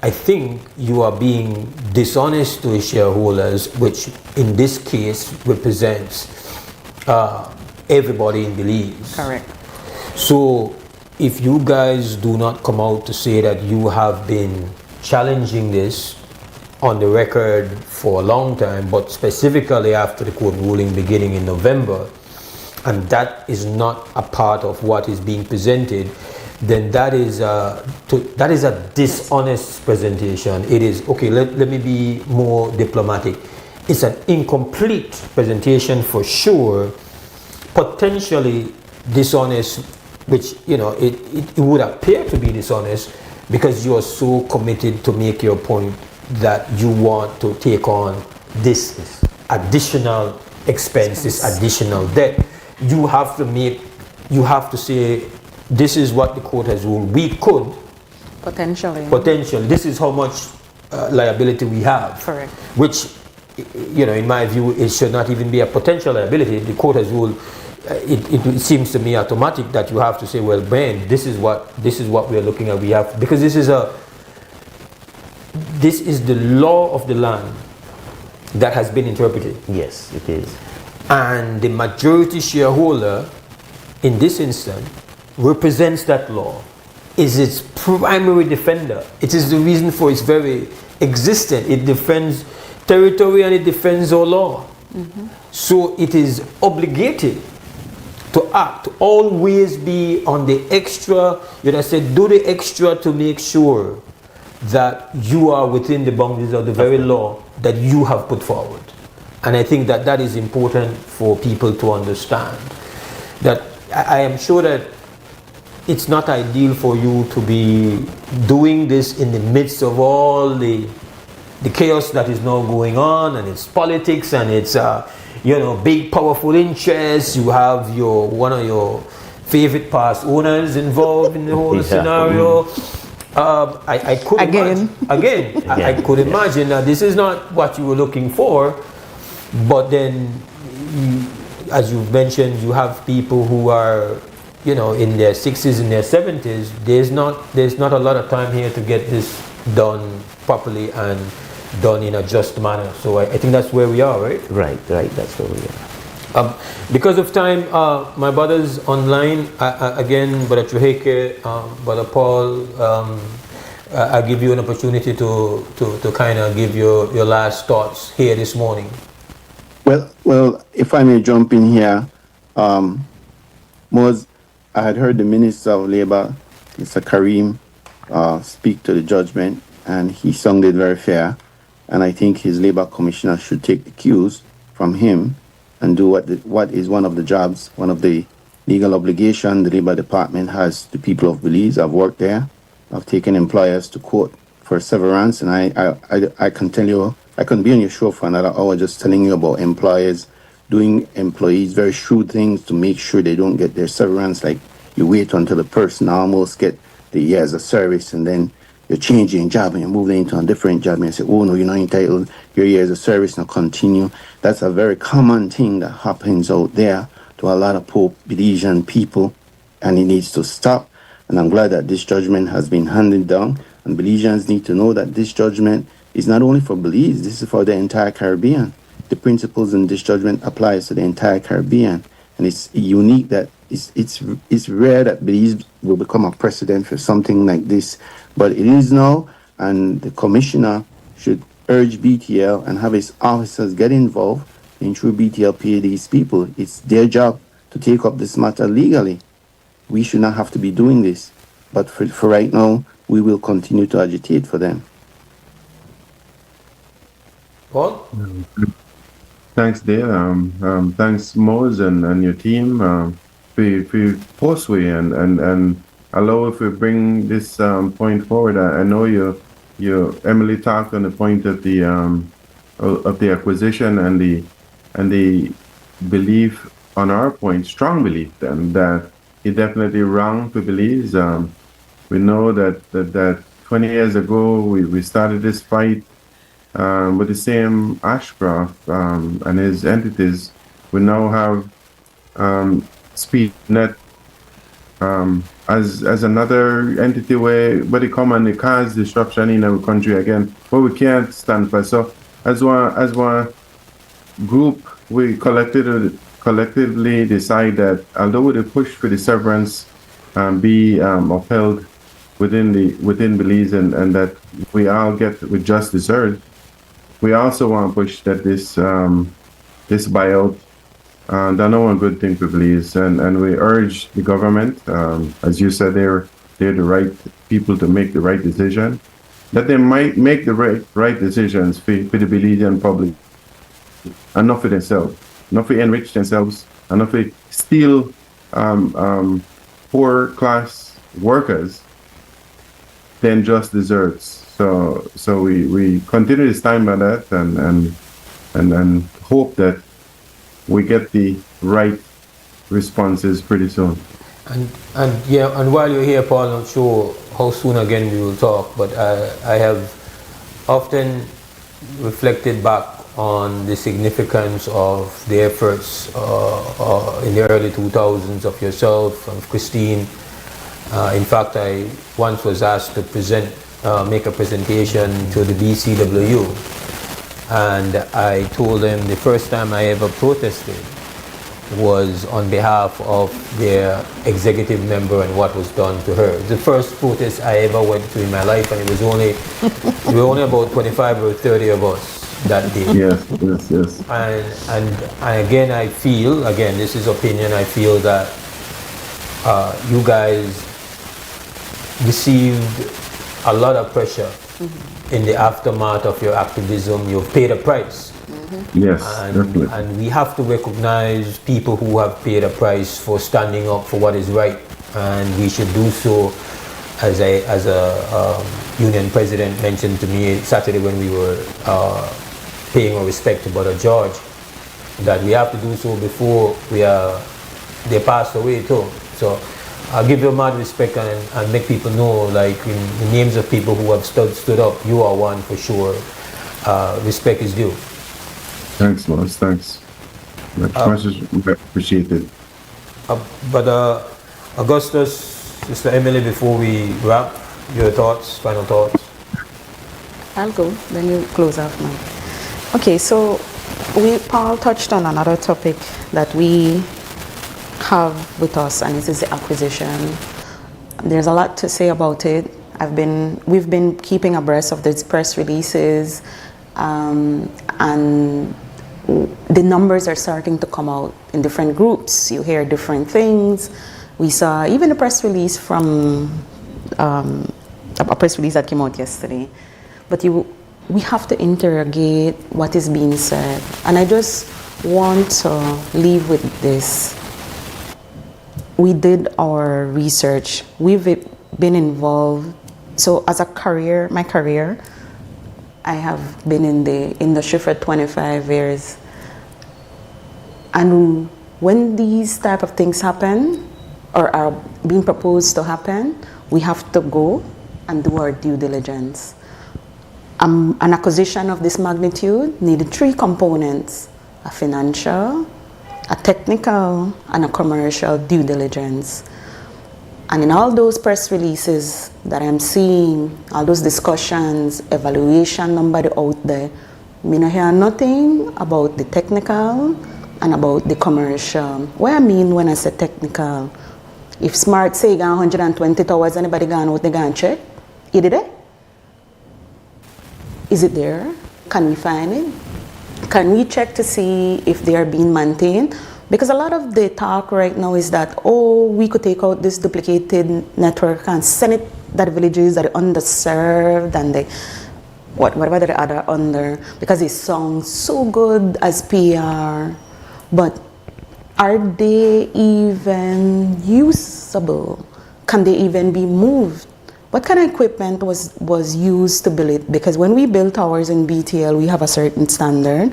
I think you are being dishonest to shareholders, which in this case represents everybody in Belize. Correct. So if you guys do not come out to say that you have been challenging this on the record for a long time, but specifically after the court ruling beginning in November, and that is not a part of what is being presented, then that is a dishonest presentation. It is, okay, let me be more diplomatic. It's an incomplete presentation for sure, potentially dishonest, which, you know, it would appear to be dishonest because you are so committed to make your point that you want to take on this additional expense, this additional debt. You have to say, this is what the court has ruled. We could potentially, this is how much liability we have. Correct. Which, you know, in my view, it should not even be a potential liability. The court has ruled. It seems to me automatic that you have to say, well, Ben, this is what we are looking at. We have, because this is the law of the land that has been interpreted. Yes, it is. And the majority shareholder in this instance represents that law, is its primary defender. It is the reason for its very existence. It defends territory and it defends our law. So it is obligated to act, to always be on the extra, you know, I said, do the extra to make sure that you are within the boundaries of the very law that you have put forward. And I think that is important for people to understand. That I am sure that it's not ideal for you to be doing this in the midst of all the chaos that is now going on, and it's politics, and it's you know, big powerful interests. You have one of your favorite past owners involved in the whole scenario. I could I could imagine that this is not what you were looking for, but then as you've mentioned, you have people who are, you know, in their 60s and their 70s. There's not a lot of time here to get this done properly and done in a just manner. So I think that's where we are, right? Right, that's where we are. Because of time, my brothers online, again, Brother Chuheke, Brother Paul, I give you an opportunity to kind of give your last thoughts here this morning. Well, if I may jump in here, Mose, I had heard the Minister of Labour, Mr. Karim, speak to the judgment, and he sounded very fair. And I think his Labour Commissioner should take the cues from him and do what is one of the jobs, one of the legal obligation the Labour Department has to people of Belize. I've worked there. I've taken employers to court for severance, and I can tell you, I can be on your show for another hour just telling you about employers doing employees very shrewd things to make sure they don't get their severance. Like you wait until the person almost get the years of service, and then you're changing job and you're moving into a different job and you say, oh no, you're not entitled, your years of service now continue. That's a very common thing that happens out there to a lot of poor Belizean people, and it needs to stop. And I'm glad that this judgment has been handed down, and Belizeans need to know that this judgment is not only for Belize, this is for the entire Caribbean. The principles in this judgment applies to the entire Caribbean, and it's unique that it's rare that Belize will become a precedent for something like this, but it is now, and the commissioner should urge BTL and have his officers get involved and ensure BTL pay these people. It's their job to take up this matter legally. We should not have to be doing this, but for right now, we will continue to agitate for them. Paul? Thanks, Dale. Thanks, Mose and your team for Postway and allow if we bring this point forward. I know you Emily talked on the point of the acquisition and the belief on our point, strong belief then that it's definitely wrong to believe. We know that 20 years ago we started this fight with the same Ashcroft and his entities. We now have SpeedNet as another entity where they come and they cause disruption in our country again, but we can't stand for. So as one group, we collectively decide that although the push for the severance be upheld within Belize and that we all get with just deserved, we also want to push that this buyout they're not a good thing for Belize, and we urge the government, as you said, they're the right people to make the right decision, that they might make the right decisions for the Belizean public, and not for themselves, not for enrich themselves, and not for steal poor class workers than just deserves. So we continue to stand by that and hope that we get the right responses pretty soon. And while you're here, Paul, I'm not sure how soon again we will talk, but I have often reflected back on the significance of the efforts in the early 2000s of yourself and Christine. In fact, I once was asked to make a presentation to the BCWU. And I told them the first time I ever protested was on behalf of their executive member and what was done to her. The first protest I ever went to in my life, and it was we were only about 25 or 30 of us that day. Yes. And again, I feel, this is opinion, I feel that you guys received a lot of pressure in the aftermath of your activism. You've paid a price. Yes, definitely. And we have to recognize people who have paid a price for standing up for what is right, and we should do so. As a union president mentioned to me Saturday when we were paying our respect to Brother George, that we have to do so before they pass away too. So I'll give you mad respect and make people know, like, in the names of people who have stood up, you are one for sure. Respect is due. Thanks, Mose. Thanks. Much appreciated. But Augustus, Sister Emily, before we wrap, your thoughts, final thoughts? I'll go, then you close off now. Okay, so Paul touched on another topic that we have with us, and this is the acquisition. There's a lot to say about it. we've been keeping abreast of these press releases, and the numbers are starting to come out in different groups. You hear different things. We saw even a press release from a press release that came out yesterday. But we have to interrogate what is being said. And I just want to leave with this. We did our research. We've been involved. So as a career, my career, I have been in the industry for 25 years. And when these type of things happen or are being proposed to happen, we have to go and do our due diligence. An acquisition of this magnitude needed 3 components: a financial, a technical, and a commercial due diligence. And in all those press releases that I'm seeing, all those discussions, evaluation number out there, me no hear nothing about the technical and about the commercial. What I mean when I say technical, if Smart say you got 120 towers, anybody gone out, they gone check? Is it there? Is it there? Can we find it? Can we check to see if they are being maintained? Because a lot of the talk right now is that, oh, we could take out this duplicated network and send it to the villages that are underserved and they, whatever the other under, because it sounds so good as PR. But are they even usable? Can they even be moved? What kind of equipment was used to build it? Because when we build towers in BTL, we have a certain standard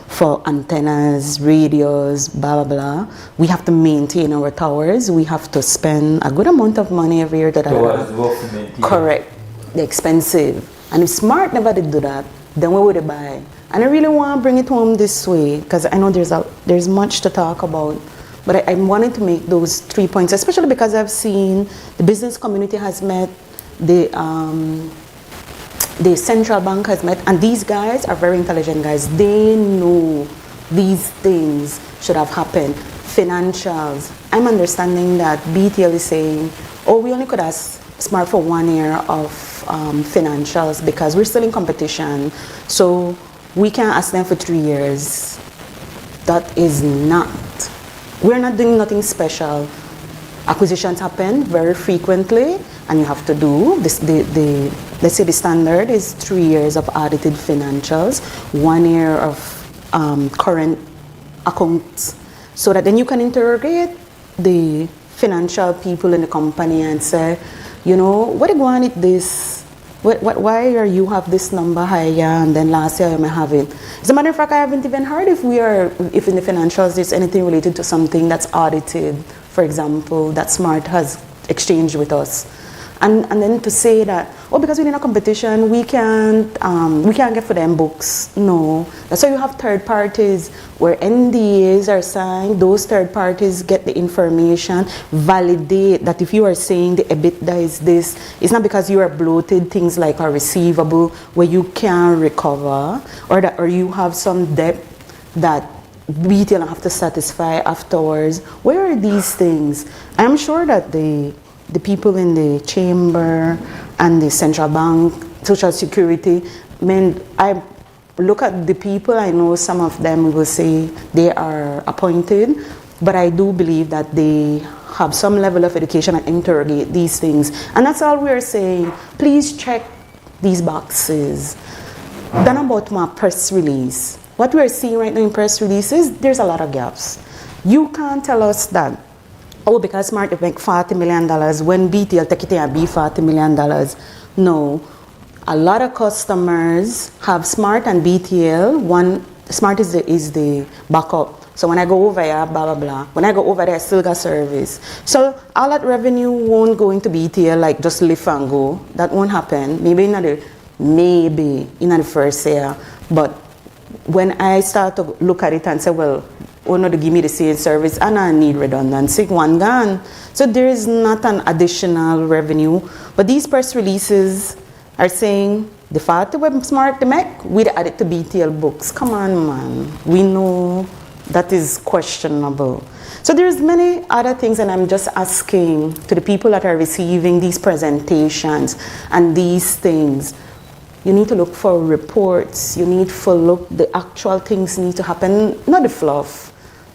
for antennas, radios, blah, blah, blah. We have to maintain our towers. We have to spend a good amount of money every year. Correct. They're expensive. And if Smart never did do that, then what would they buy? And I really want to bring it home this way, because I know there's much to talk about. But I wanted to make those 3 points, especially because I've seen the business community has met, the central bank has met, and these guys are very intelligent guys. They know these things should have happened. Financials. I'm understanding that BTL is saying, oh, we only could ask Smart for 1 year of financials because we're still in competition. So we can't ask them for 3 years. That is not. We're not doing nothing special. Acquisitions happen very frequently, and you have to do this. Let's say the standard is 3 years of audited financials, 1 year of current accounts, so that then you can interrogate the financial people in the company and say, you know, what do you want with this? Why are you have this number higher and then last year you may have it? As a matter of fact, I haven't even heard if in the financials there's anything related to something that's audited, for example, that Smart has exchanged with us. And then to say that, oh, because we're in a competition, we can't get for them books. No, that's why you have third parties where NDAs are signed. Those third parties get the information, validate that if you are saying the EBITDA is this, it's not because you are bloated, things like a receivable where you can recover, or you have some debt that BTL have to satisfy afterwards. Where are these things? I'm sure that the people in the chamber and the central bank, social security, I look at the people, I know some of them will say they are appointed, but I do believe that they have some level of education and interrogate these things. And that's all we're saying. Please check these boxes. Then about my press release. What we're seeing right now in press releases, there's a lot of gaps. You can't tell us that, oh, because Smart will make $40 million when BTL take it and be $40 million. No. A lot of customers have Smart and BTL. Smart is the backup. So when I go over here, blah, blah, blah. When I go over there, I still got service. So all that revenue won't go into BTL like just lift and go. That won't happen. Maybe in the first year. But when I start to look at it and say, well, oh no, to give me the same service and I need redundancy, one gone. So there is not an additional revenue. But these press releases are saying the fact that we're Smart to make, we'd add it to BTL books. Come on, man. We know that is questionable. So there's many other things, and I'm just asking to the people that are receiving these presentations and these things, you need to look for reports, you need to look, the actual things need to happen, not the fluff.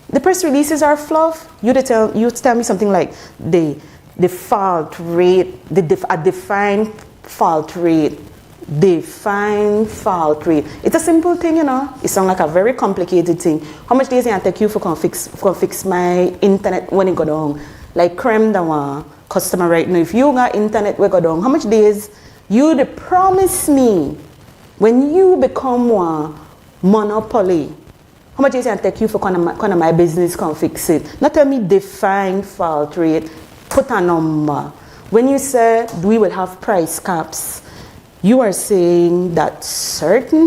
The press releases are fluff. You tell me something like the fault rate, a defined fault rate. Define fault rate. It's a simple thing, you know. It sounds like a very complicated thing. How much days it take you for fix my internet when it go down? Like creme da one customer right now. If you got internet we go down, how much days you promise me when you become one monopoly? How much days it take you for kind of my business can fix it? Not tell me define fault rate. Put a number. When you say we will have price caps, you are saying that selected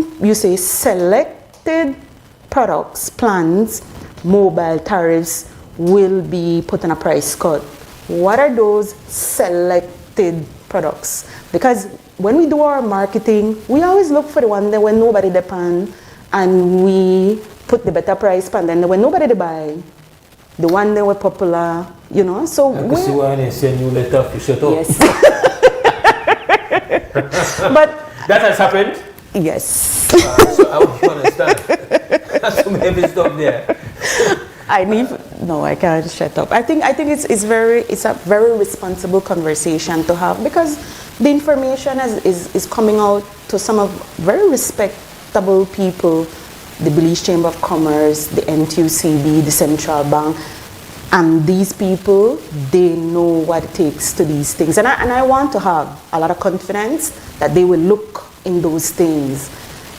products, plans, mobile tariffs will be put on a price cut. What are those selected products? Because when we do our marketing, we always look for the one that when nobody depend, and we put the better price and then when nobody buy, the one that were popular, you know. So I see why they send you letter to shut up. Yes. But that has happened? Yes. So I hope you understand. That's some heavy stuff there. I can't shut up. I think it's a very responsible conversation to have, because the information is coming out to some of very respectable people, the Belize Chamber of Commerce, the NTUCB, the Central Bank. And these people, they know what it takes to these things. And I want to have a lot of confidence that they will look in those things.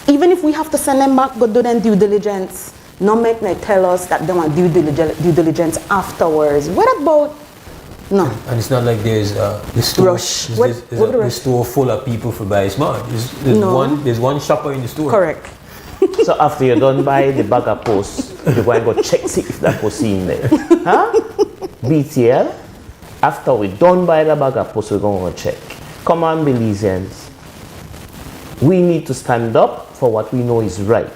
Even if we have to send them back, go do their due diligence, not make them tell us that they want due diligence afterwards. What about, no. And it's not like there's the store, rush. The store full of people for buy smart. There's one shopper in the store. Correct. So after you're done buy the bag of post, you're going to go check see if that post in there. Huh? BTL, after we're done buy the bag of post, we're going to check. Come on, Belizeans. We need to stand up for what we know is right.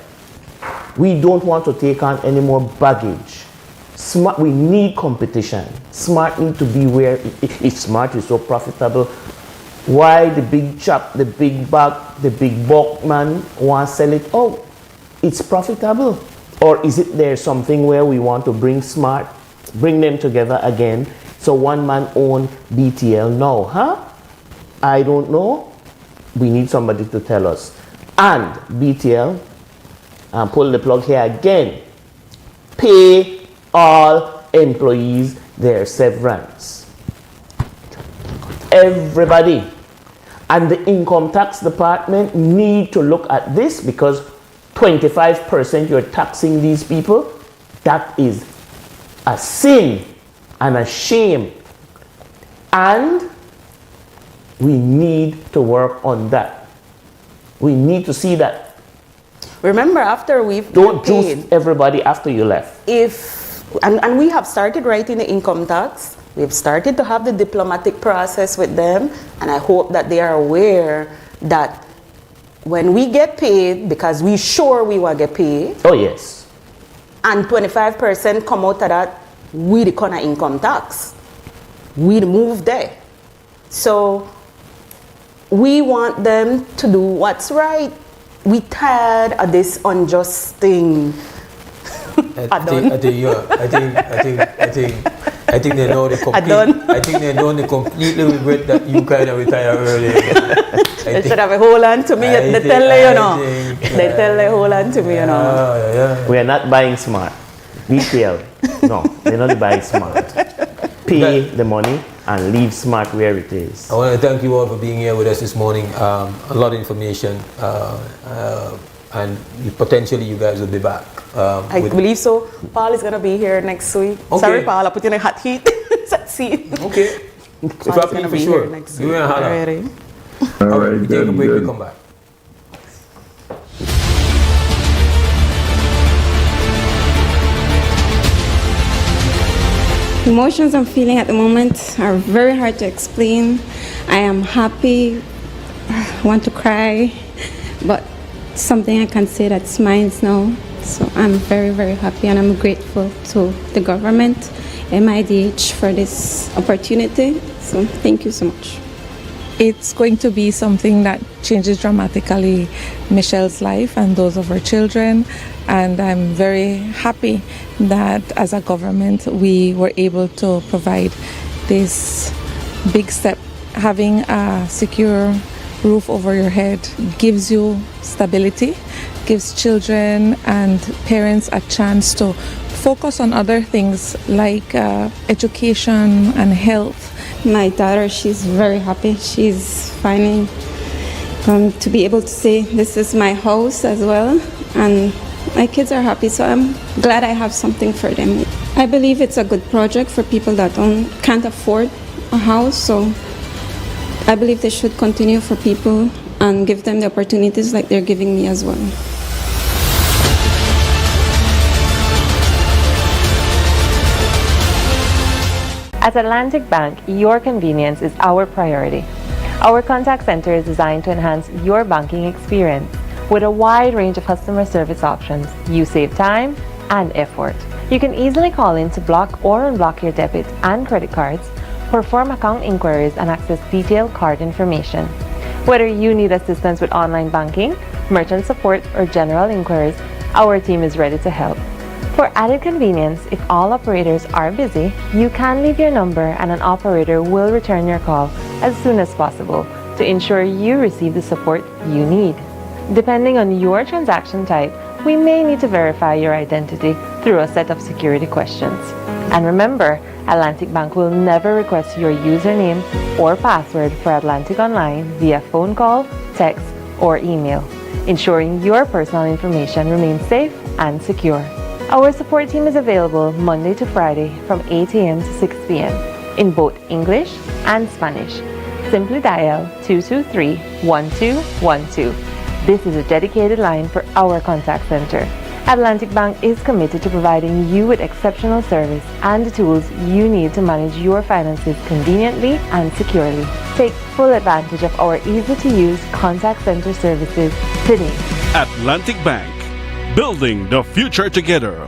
We don't want to take on any more baggage. Smart, we need competition. Smart need to be where, if Smart is so profitable, why the big chap, the big bag, the big bulk man want to sell it out? It's profitable. Or is it there something where we want to bring Smart, bring them together again, so one man own BTL now, huh? I don't know. We need somebody to tell us. And BTL, and pull the plug here again, pay all employees their severance. Everybody. And the income tax department need to look at this, because 25% you're taxing these people. That is a sin and a shame. And we need to work on that. We need to see that. Remember, after we've don't juice everybody after you left. And we have started writing the income tax. We've started to have the diplomatic process with them, and I hope that they are aware that when we get paid, because we sure we will get paid. Oh yes. And 25% come out of that, we the kind of income tax. We move there. So we want them to do what's right. We tired of this unjust thing. I think they know they completely regret that you kind of retire early. They should have a hold on to me. They tell they hold on to me, you know. Yeah. We are not buying Smart. BTL. No, they're not buying Smart. Pay the money and leave Smart where it is. I want to thank you all for being here with us this morning. A lot of information, and potentially you guys will be back. I believe so. Paul is going to be here next week. Okay. Sorry, Paul, I put you in a hot heat. Okay. If I pay for sure, you and Hannah. All right, we take a break, we come back. Emotions I'm feeling at the moment are very hard to explain. I am happy, I want to cry, but something I can say that's mine now. So I'm very, very happy and I'm grateful to the government, MIDH, for this opportunity. So thank you so much. It's going to be something that changes dramatically Michelle's life and those of her children. And I'm very happy that as a government we were able to provide this big step. Having a secure roof over your head gives you stability, gives children and parents a chance to focus on other things like education and health. My daughter, she's very happy. She's finding to be able to say this is my house as well, and my kids are happy, so I'm glad I have something for them. I believe it's a good project for people that can't afford a house, so I believe they should continue for people and give them the opportunities like they're giving me as well. At Atlantic Bank, your convenience is our priority. Our contact center is designed to enhance your banking experience. With a wide range of customer service options, you save time and effort. You can easily call in to block or unblock your debit and credit cards, perform account inquiries, and access detailed card information. Whether you need assistance with online banking, merchant support, or general inquiries, our team is ready to help. For added convenience, if all operators are busy, you can leave your number and an operator will return your call as soon as possible to ensure you receive the support you need. Depending on your transaction type, we may need to verify your identity through a set of security questions. And remember, Atlantic Bank will never request your username or password for Atlantic Online via phone call, text, or email, ensuring your personal information remains safe and secure. Our support team is available Monday to Friday from 8 a.m. to 6 p.m. in both English and Spanish. Simply dial 223-1212. This is a dedicated line for our contact center. Atlantic Bank is committed to providing you with exceptional service and the tools you need to manage your finances conveniently and securely. Take full advantage of our easy-to-use contact center services today. Atlantic Bank. Building the future together.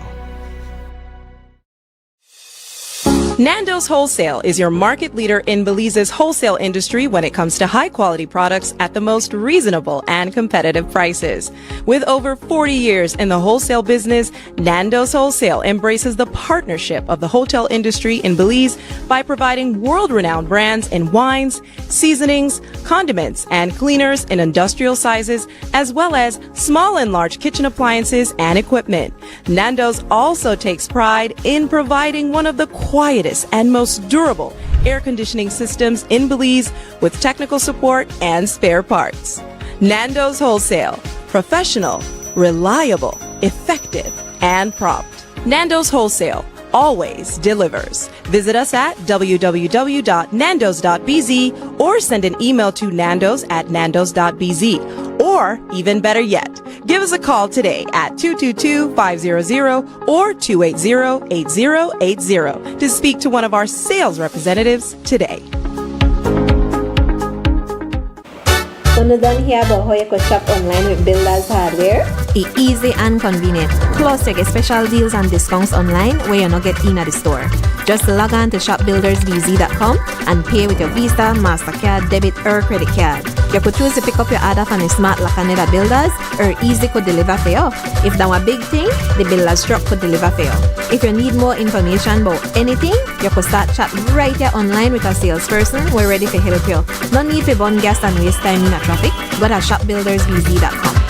Nando's Wholesale is your market leader in Belize's wholesale industry when it comes to high-quality products at the most reasonable and competitive prices. With over 40 years in the wholesale business, Nando's Wholesale embraces the partnership of the hotel industry in Belize by providing world-renowned brands in wines, seasonings, condiments, and cleaners in industrial sizes, as well as small and large kitchen appliances and equipment. Nando's also takes pride in providing one of the quietest and most durable air conditioning systems in Belize with technical support and spare parts. Nando's Wholesale. Professional, reliable, effective, and prompt. Nando's Wholesale always delivers. Visit us at www.nandos.bz or send an email to nandos@nandos.bz. Or, even better yet, give us a call today at 222-500 or 280-8080 to speak to one of our sales representatives today. When you done hear about how you could shop online with Builders Hardware? It's easy and convenient. Plus, you get special deals and discounts online where you not get in at the store. Just log on to shopbuildersbz.com and pay with your Visa, MasterCard, debit, or credit card. You could choose to pick up your order from the Smart Lock and Other Builders, or Easy could deliver for you. If that were a big thing, the Builders Truck could deliver for you. If you need more information about anything, you could start chat right here online with a salesperson. We're ready to help you. No need to burn gas and waste time in a traffic. Go to shopbuildersbz.com.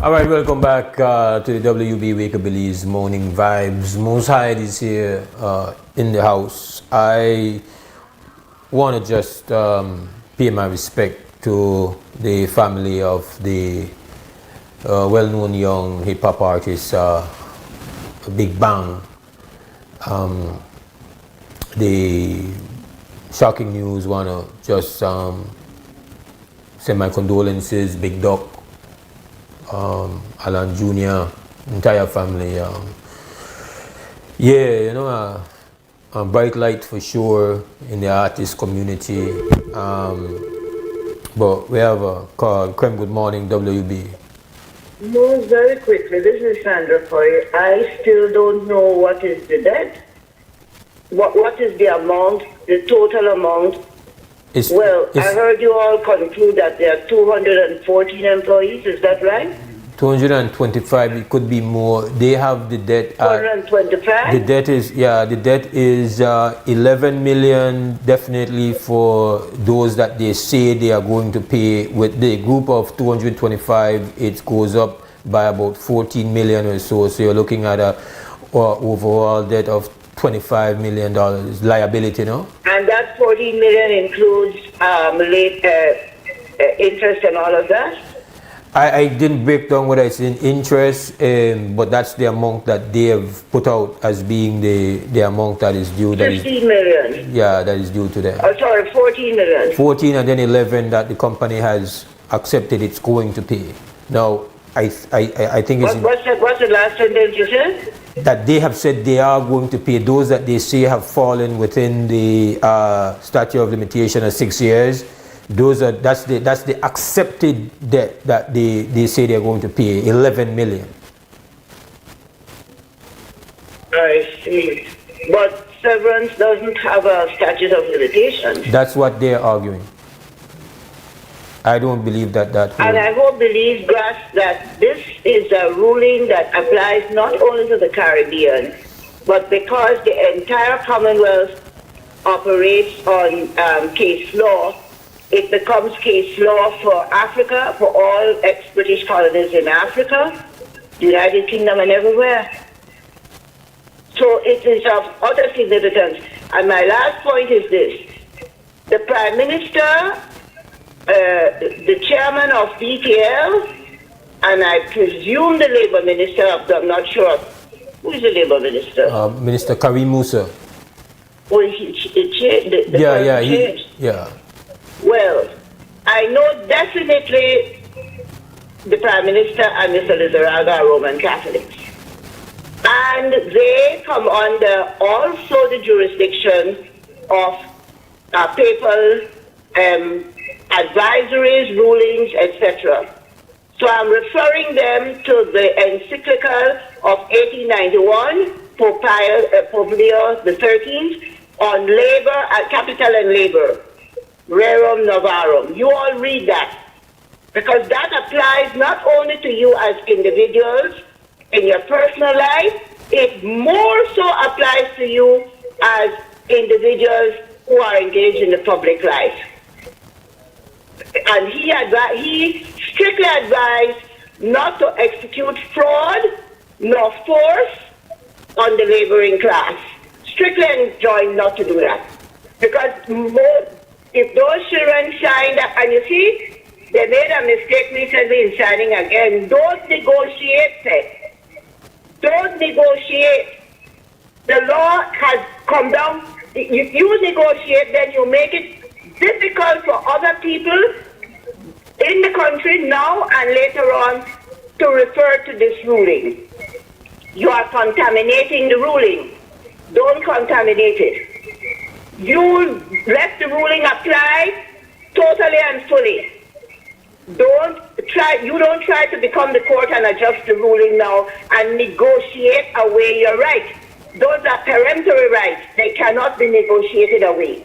All right, welcome back to the WB Wake Up Belize Morning Vibes. Mose Hyde is here in the house. I want to just pay my respect to the family of the well-known young hip-hop artist Big Bang. The shocking news, want to just send my condolences, Big Doc, Alan Jr., entire family. Yeah, you know, a bright light for sure in the artist community. But we have a call. Krem, good morning, WB. Mose, very quickly, this is Sandra for you. I still don't know what is the debt. What is the amount, the total amount? I heard you all conclude that there are 214 employees, is that right? 225, it could be more. They have the debt. 225? The debt is 11 million definitely for those that they say they are going to pay. With the group of 225, it goes up by about 14 million or so. So you're looking at a overall debt of $25 million liability, no? And that 14 million includes late interest and all of that? I didn't break down whether it's in interest, but that's the amount that they have put out as being the amount that is due. 15 million? Yeah, that is due to them. Oh, sorry, 14 million. 14 and then 11 that the company has accepted it's going to pay. Now, I think it's... What's the last sentence you said? That they have said they are going to pay those that they say have fallen within the statute of limitation of 6 years. That's the accepted debt that they say they're going to pay, 11 million. I see. But severance doesn't have a statute of limitations. That's what they're arguing. I don't believe that holds. And I hope Belize grasp that this is a ruling that applies not only to the Caribbean, but because the entire Commonwealth operates on case law, it becomes case law for Africa, for all ex-British colonies in Africa, the United Kingdom and everywhere. So it is of utter significance. And my last point is this. The Prime Minister, the chairman of BTL, and I presume the Labour Minister, I'm not sure. Who is the Labour Minister? Minister Karim Musa. Oh, yeah. Well, I know definitely the Prime Minister and Mr. Lizaraga are Roman Catholics. And they come under also the jurisdiction of papal advisories, rulings, etc. So I'm referring them to the encyclical of 1891, Pope Leo XIII, on labor, capital and labor, rerum novarum. You all read that, because that applies not only to you as individuals in your personal life, it more so applies to you as individuals who are engaged in the public life. And he strictly advised not to execute fraud nor force on the laboring class. Strictly enjoined not to do that. Because if those children signed up, and you see, they made a mistake recently in signing again. Don't negotiate. Don't negotiate. The law has come down. You negotiate, then you make it difficult for other people in the country now and later on to refer to this ruling. You are contaminating the ruling. Don't contaminate it. You let the ruling apply totally and fully. You don't try to become the court and adjust the ruling now and negotiate away your rights. Those are peremptory rights. They cannot be negotiated away.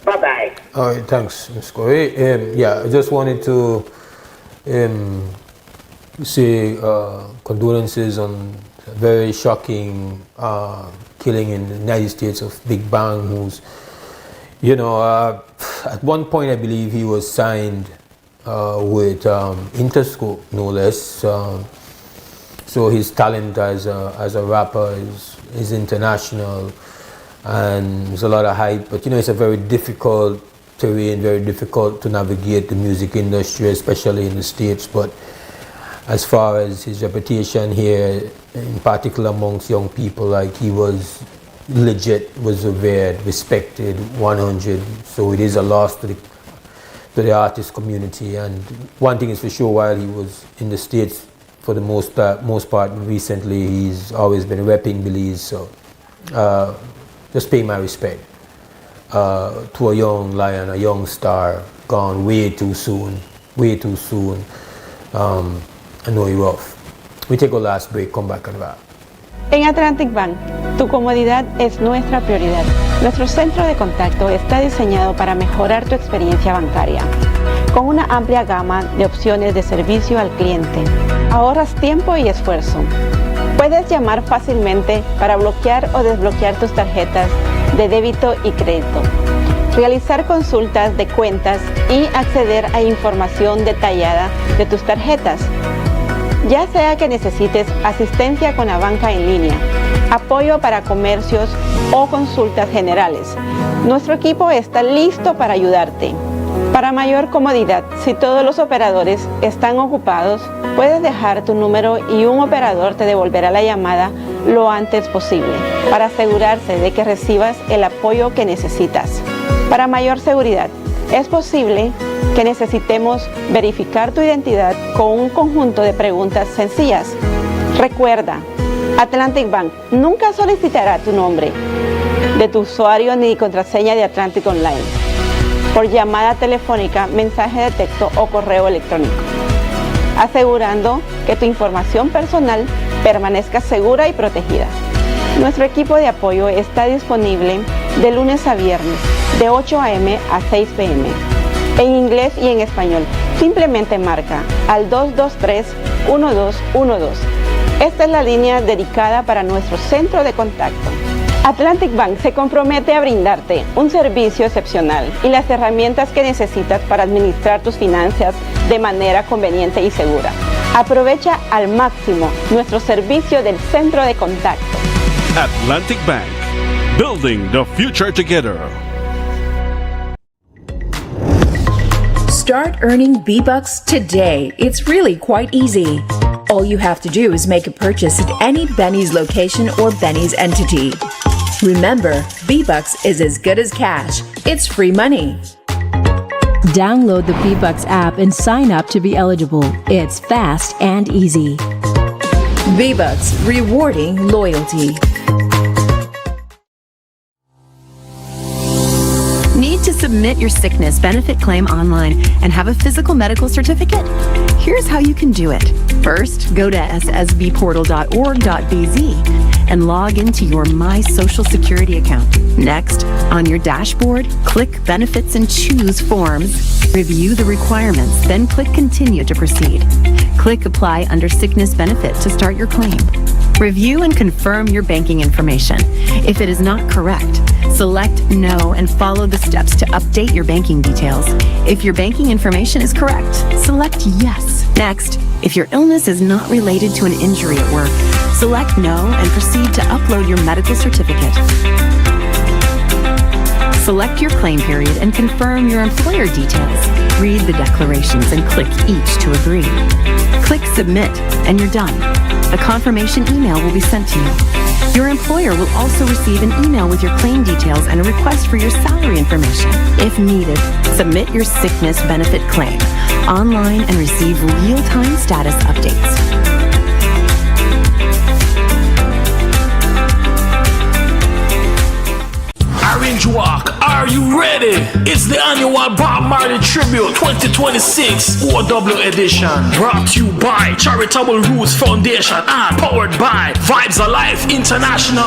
Bye-bye. All right, thanks, Ms. Corey. I just wanted to say condolences on a very shocking killing in the United States of Big Bang, who's, at one point I believe he was signed with Interscope, no less. So his talent as a rapper is international, and there's a lot of hype. But it's a very difficult terrain, very difficult to navigate the music industry, especially in the States. But as far as his reputation here, in particular amongst young people, like, he was legit, was revered, respected, 100. So it is a loss to the artist community. And one thing is for sure, while he was in the States for the most part recently, he's always been repping Belize. So just pay my respect to a young lion, a young star, gone way too soon, way too soon. I know you're rough. We take our last break, come back and back. En Atlantic Bank, tu comodidad es nuestra prioridad. Nuestro centro de contacto está diseñado para mejorar tu experiencia bancaria, con una amplia gama de opciones de servicio al cliente. Ahorras tiempo y esfuerzo. Puedes llamar fácilmente para bloquear o desbloquear tus tarjetas de débito y crédito, realizar consultas de cuentas y acceder a información detallada de tus tarjetas. Ya sea que necesites asistencia con la banca en línea, apoyo para comercios o consultas generales, nuestro equipo está listo para ayudarte. Para mayor comodidad, si todos los operadores están ocupados, puedes dejar tu número y un operador te devolverá la llamada lo antes posible para asegurarse de que recibas el apoyo que necesitas. Para mayor seguridad, es posible que necesitemos verificar tu identidad con un conjunto de preguntas sencillas. Recuerda, Atlantic Bank nunca solicitará tu nombre de tu usuario ni contraseña de Atlantic Online por llamada telefónica, mensaje de texto o correo electrónico, asegurando que tu información personal permanezca segura y protegida. Nuestro equipo de apoyo está disponible de lunes a viernes, de 8 a.m. a 6 p.m. en inglés y en español. Simplemente marca al 223-1212. Esta es la línea dedicada para nuestro centro de contacto. Atlantic Bank se compromete a brindarte un servicio excepcional y las herramientas que necesitas para administrar tus finanzas de manera conveniente y segura. Aprovecha al máximo nuestro servicio del centro de contacto. Atlantic Bank, building the future together. Start earning B-Bucks today. It's really quite easy. All you have to do is make a purchase at any Benny's location or Benny's entity. Remember, B-Bucks is as good as cash. It's free money. Download the B-Bucks app and sign up to be eligible. It's fast and easy. B-Bucks, rewarding loyalty. Need to submit your sickness benefit claim online and have a physical medical certificate? Here's how you can do it. First, go to ssbportal.org.bz and log into your My Social Security account. Next, on your dashboard, click Benefits and choose Forms. Review the requirements, then click Continue to proceed. Click Apply under Sickness Benefit to start your claim. Review and confirm your banking information. If it is not correct, select No and follow the steps to update your banking details. If your banking information is correct, select Yes. Next, if your illness is not related to an injury at work, select No and proceed to upload your medical certificate. Select your claim period and confirm your employer details. Read the declarations and click each to agree. Click Submit and you're done. A confirmation email will be sent to you. Your employer will also receive an email with your claim details and a request for your salary information. If needed, submit your sickness benefit claim online and receive real-time status updates. Orange Walk, are you ready? It's the annual Bob Marley Tribute 2026 OW edition. Brought to you by Charitable Roots Foundation and powered by Vibes Alive International.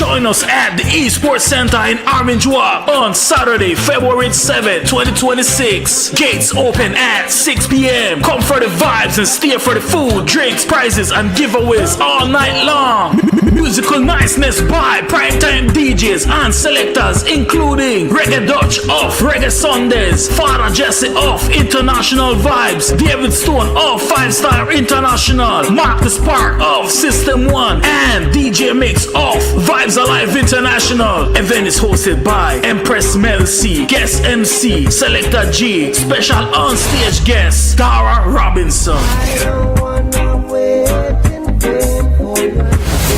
Join us at the Esports Center in Orange Walk on Saturday, February 7, 2026. Gates open at 6 p.m. Come for the vibes and stay for the food, drinks, prizes, and giveaways all night long. Musical niceness by primetime DJs and selectors, including Reggae Dutch of Reggae Sundays, Father Jesse of International Vibes, David Stone of 5-Star International, Marcus Park of System 1, and DJ Mix of Vibes Alive International. Event is hosted by Empress Mel C, guest MC Selector G, special on-stage guest Dara Robinson.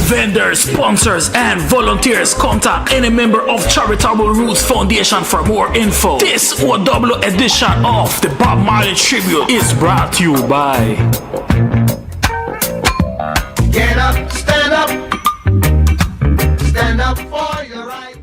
Vendors, sponsors, and volunteers, contact any member of Charitable Roots Foundation for more info. This OW edition of the Bob Marley Tribute is brought to you by Get up, stand up for your right.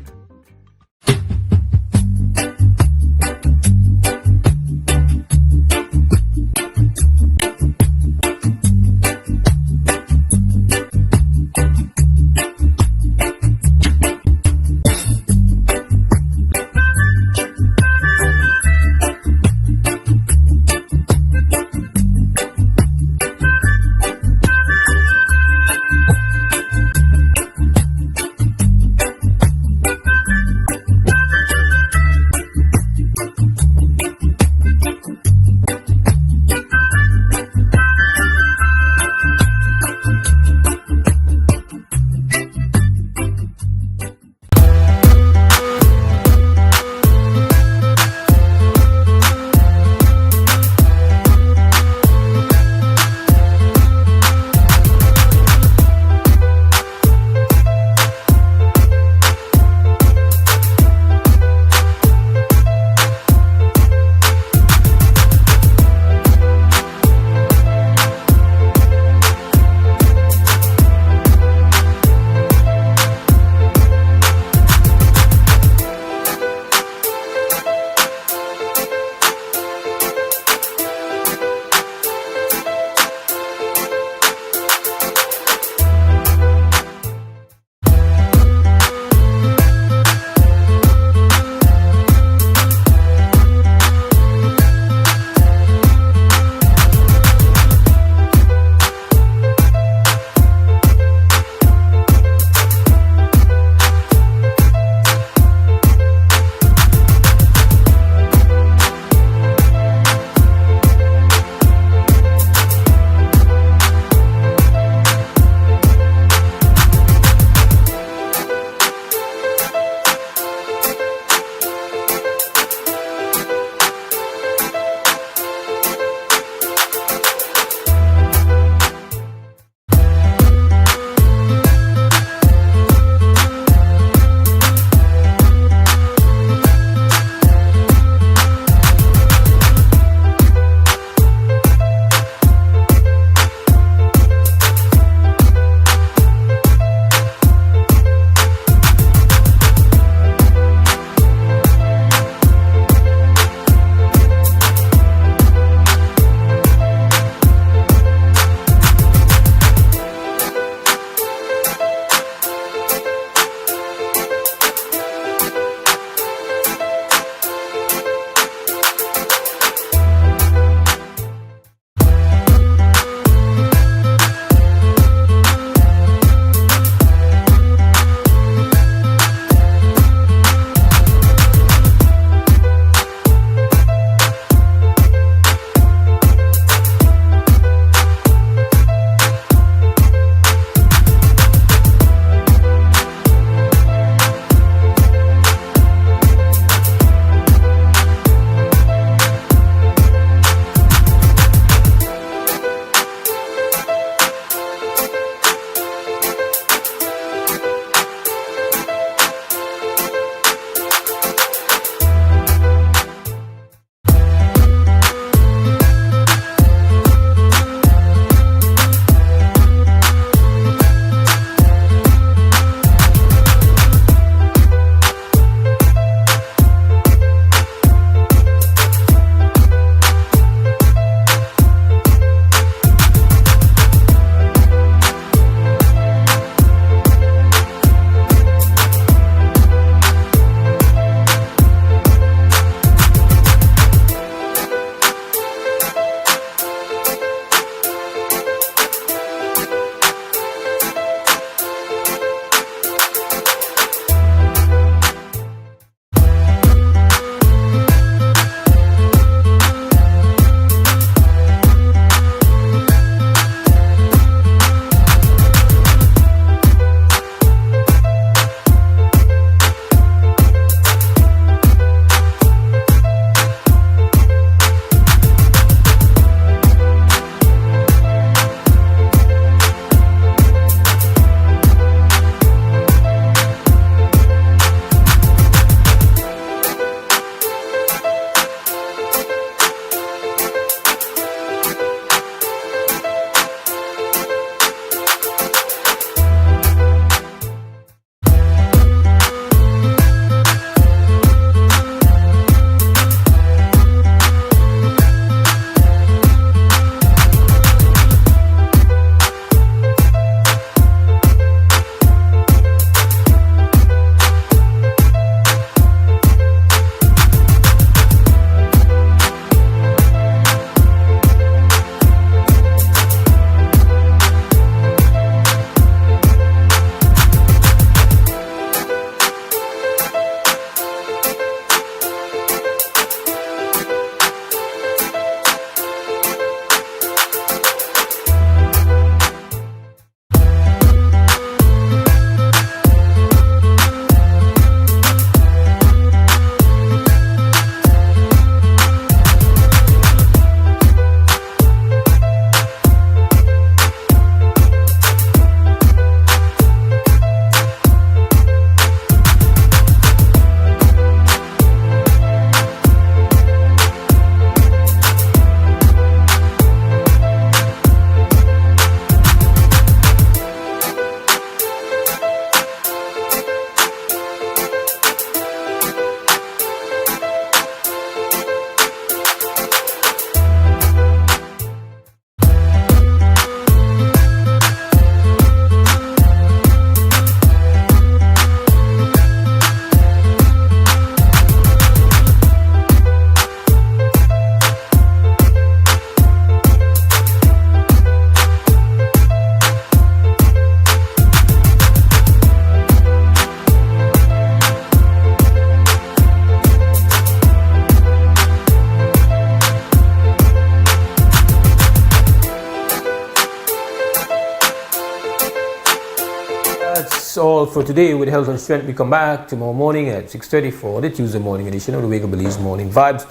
all for today with Health and Strength. We come back tomorrow morning at 6:30 for the Tuesday morning edition of the Wake Up Belize Morning Vibes.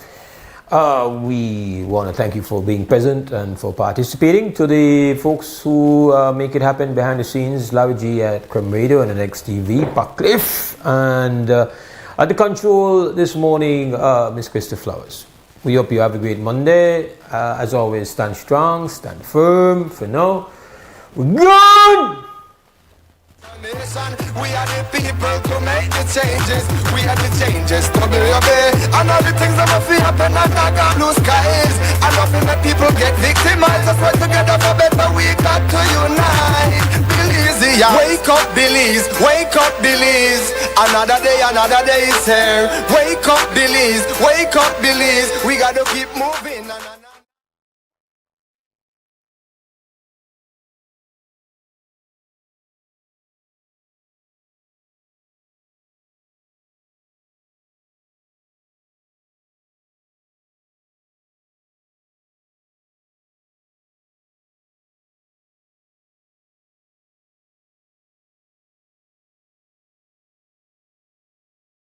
We want to thank you for being present and for participating. To the folks who make it happen behind the scenes, Larry G at Creme Radio and at XTV, Cliff, and at the control this morning, Miss Krista Flowers. We hope you have a great Monday. As always, stand strong, stand firm. For now, we're good! We are the people to make the changes. We are the changes to be obey. And all the things that must be happen and not got blue skies. And nothing that people get victimized. Just work together for better. We got to unite. Belize, yeah. Wake up, Belize. Wake up, Belize. Another day is here. Wake up, Belize. Wake up, Belize. We got to keep moving.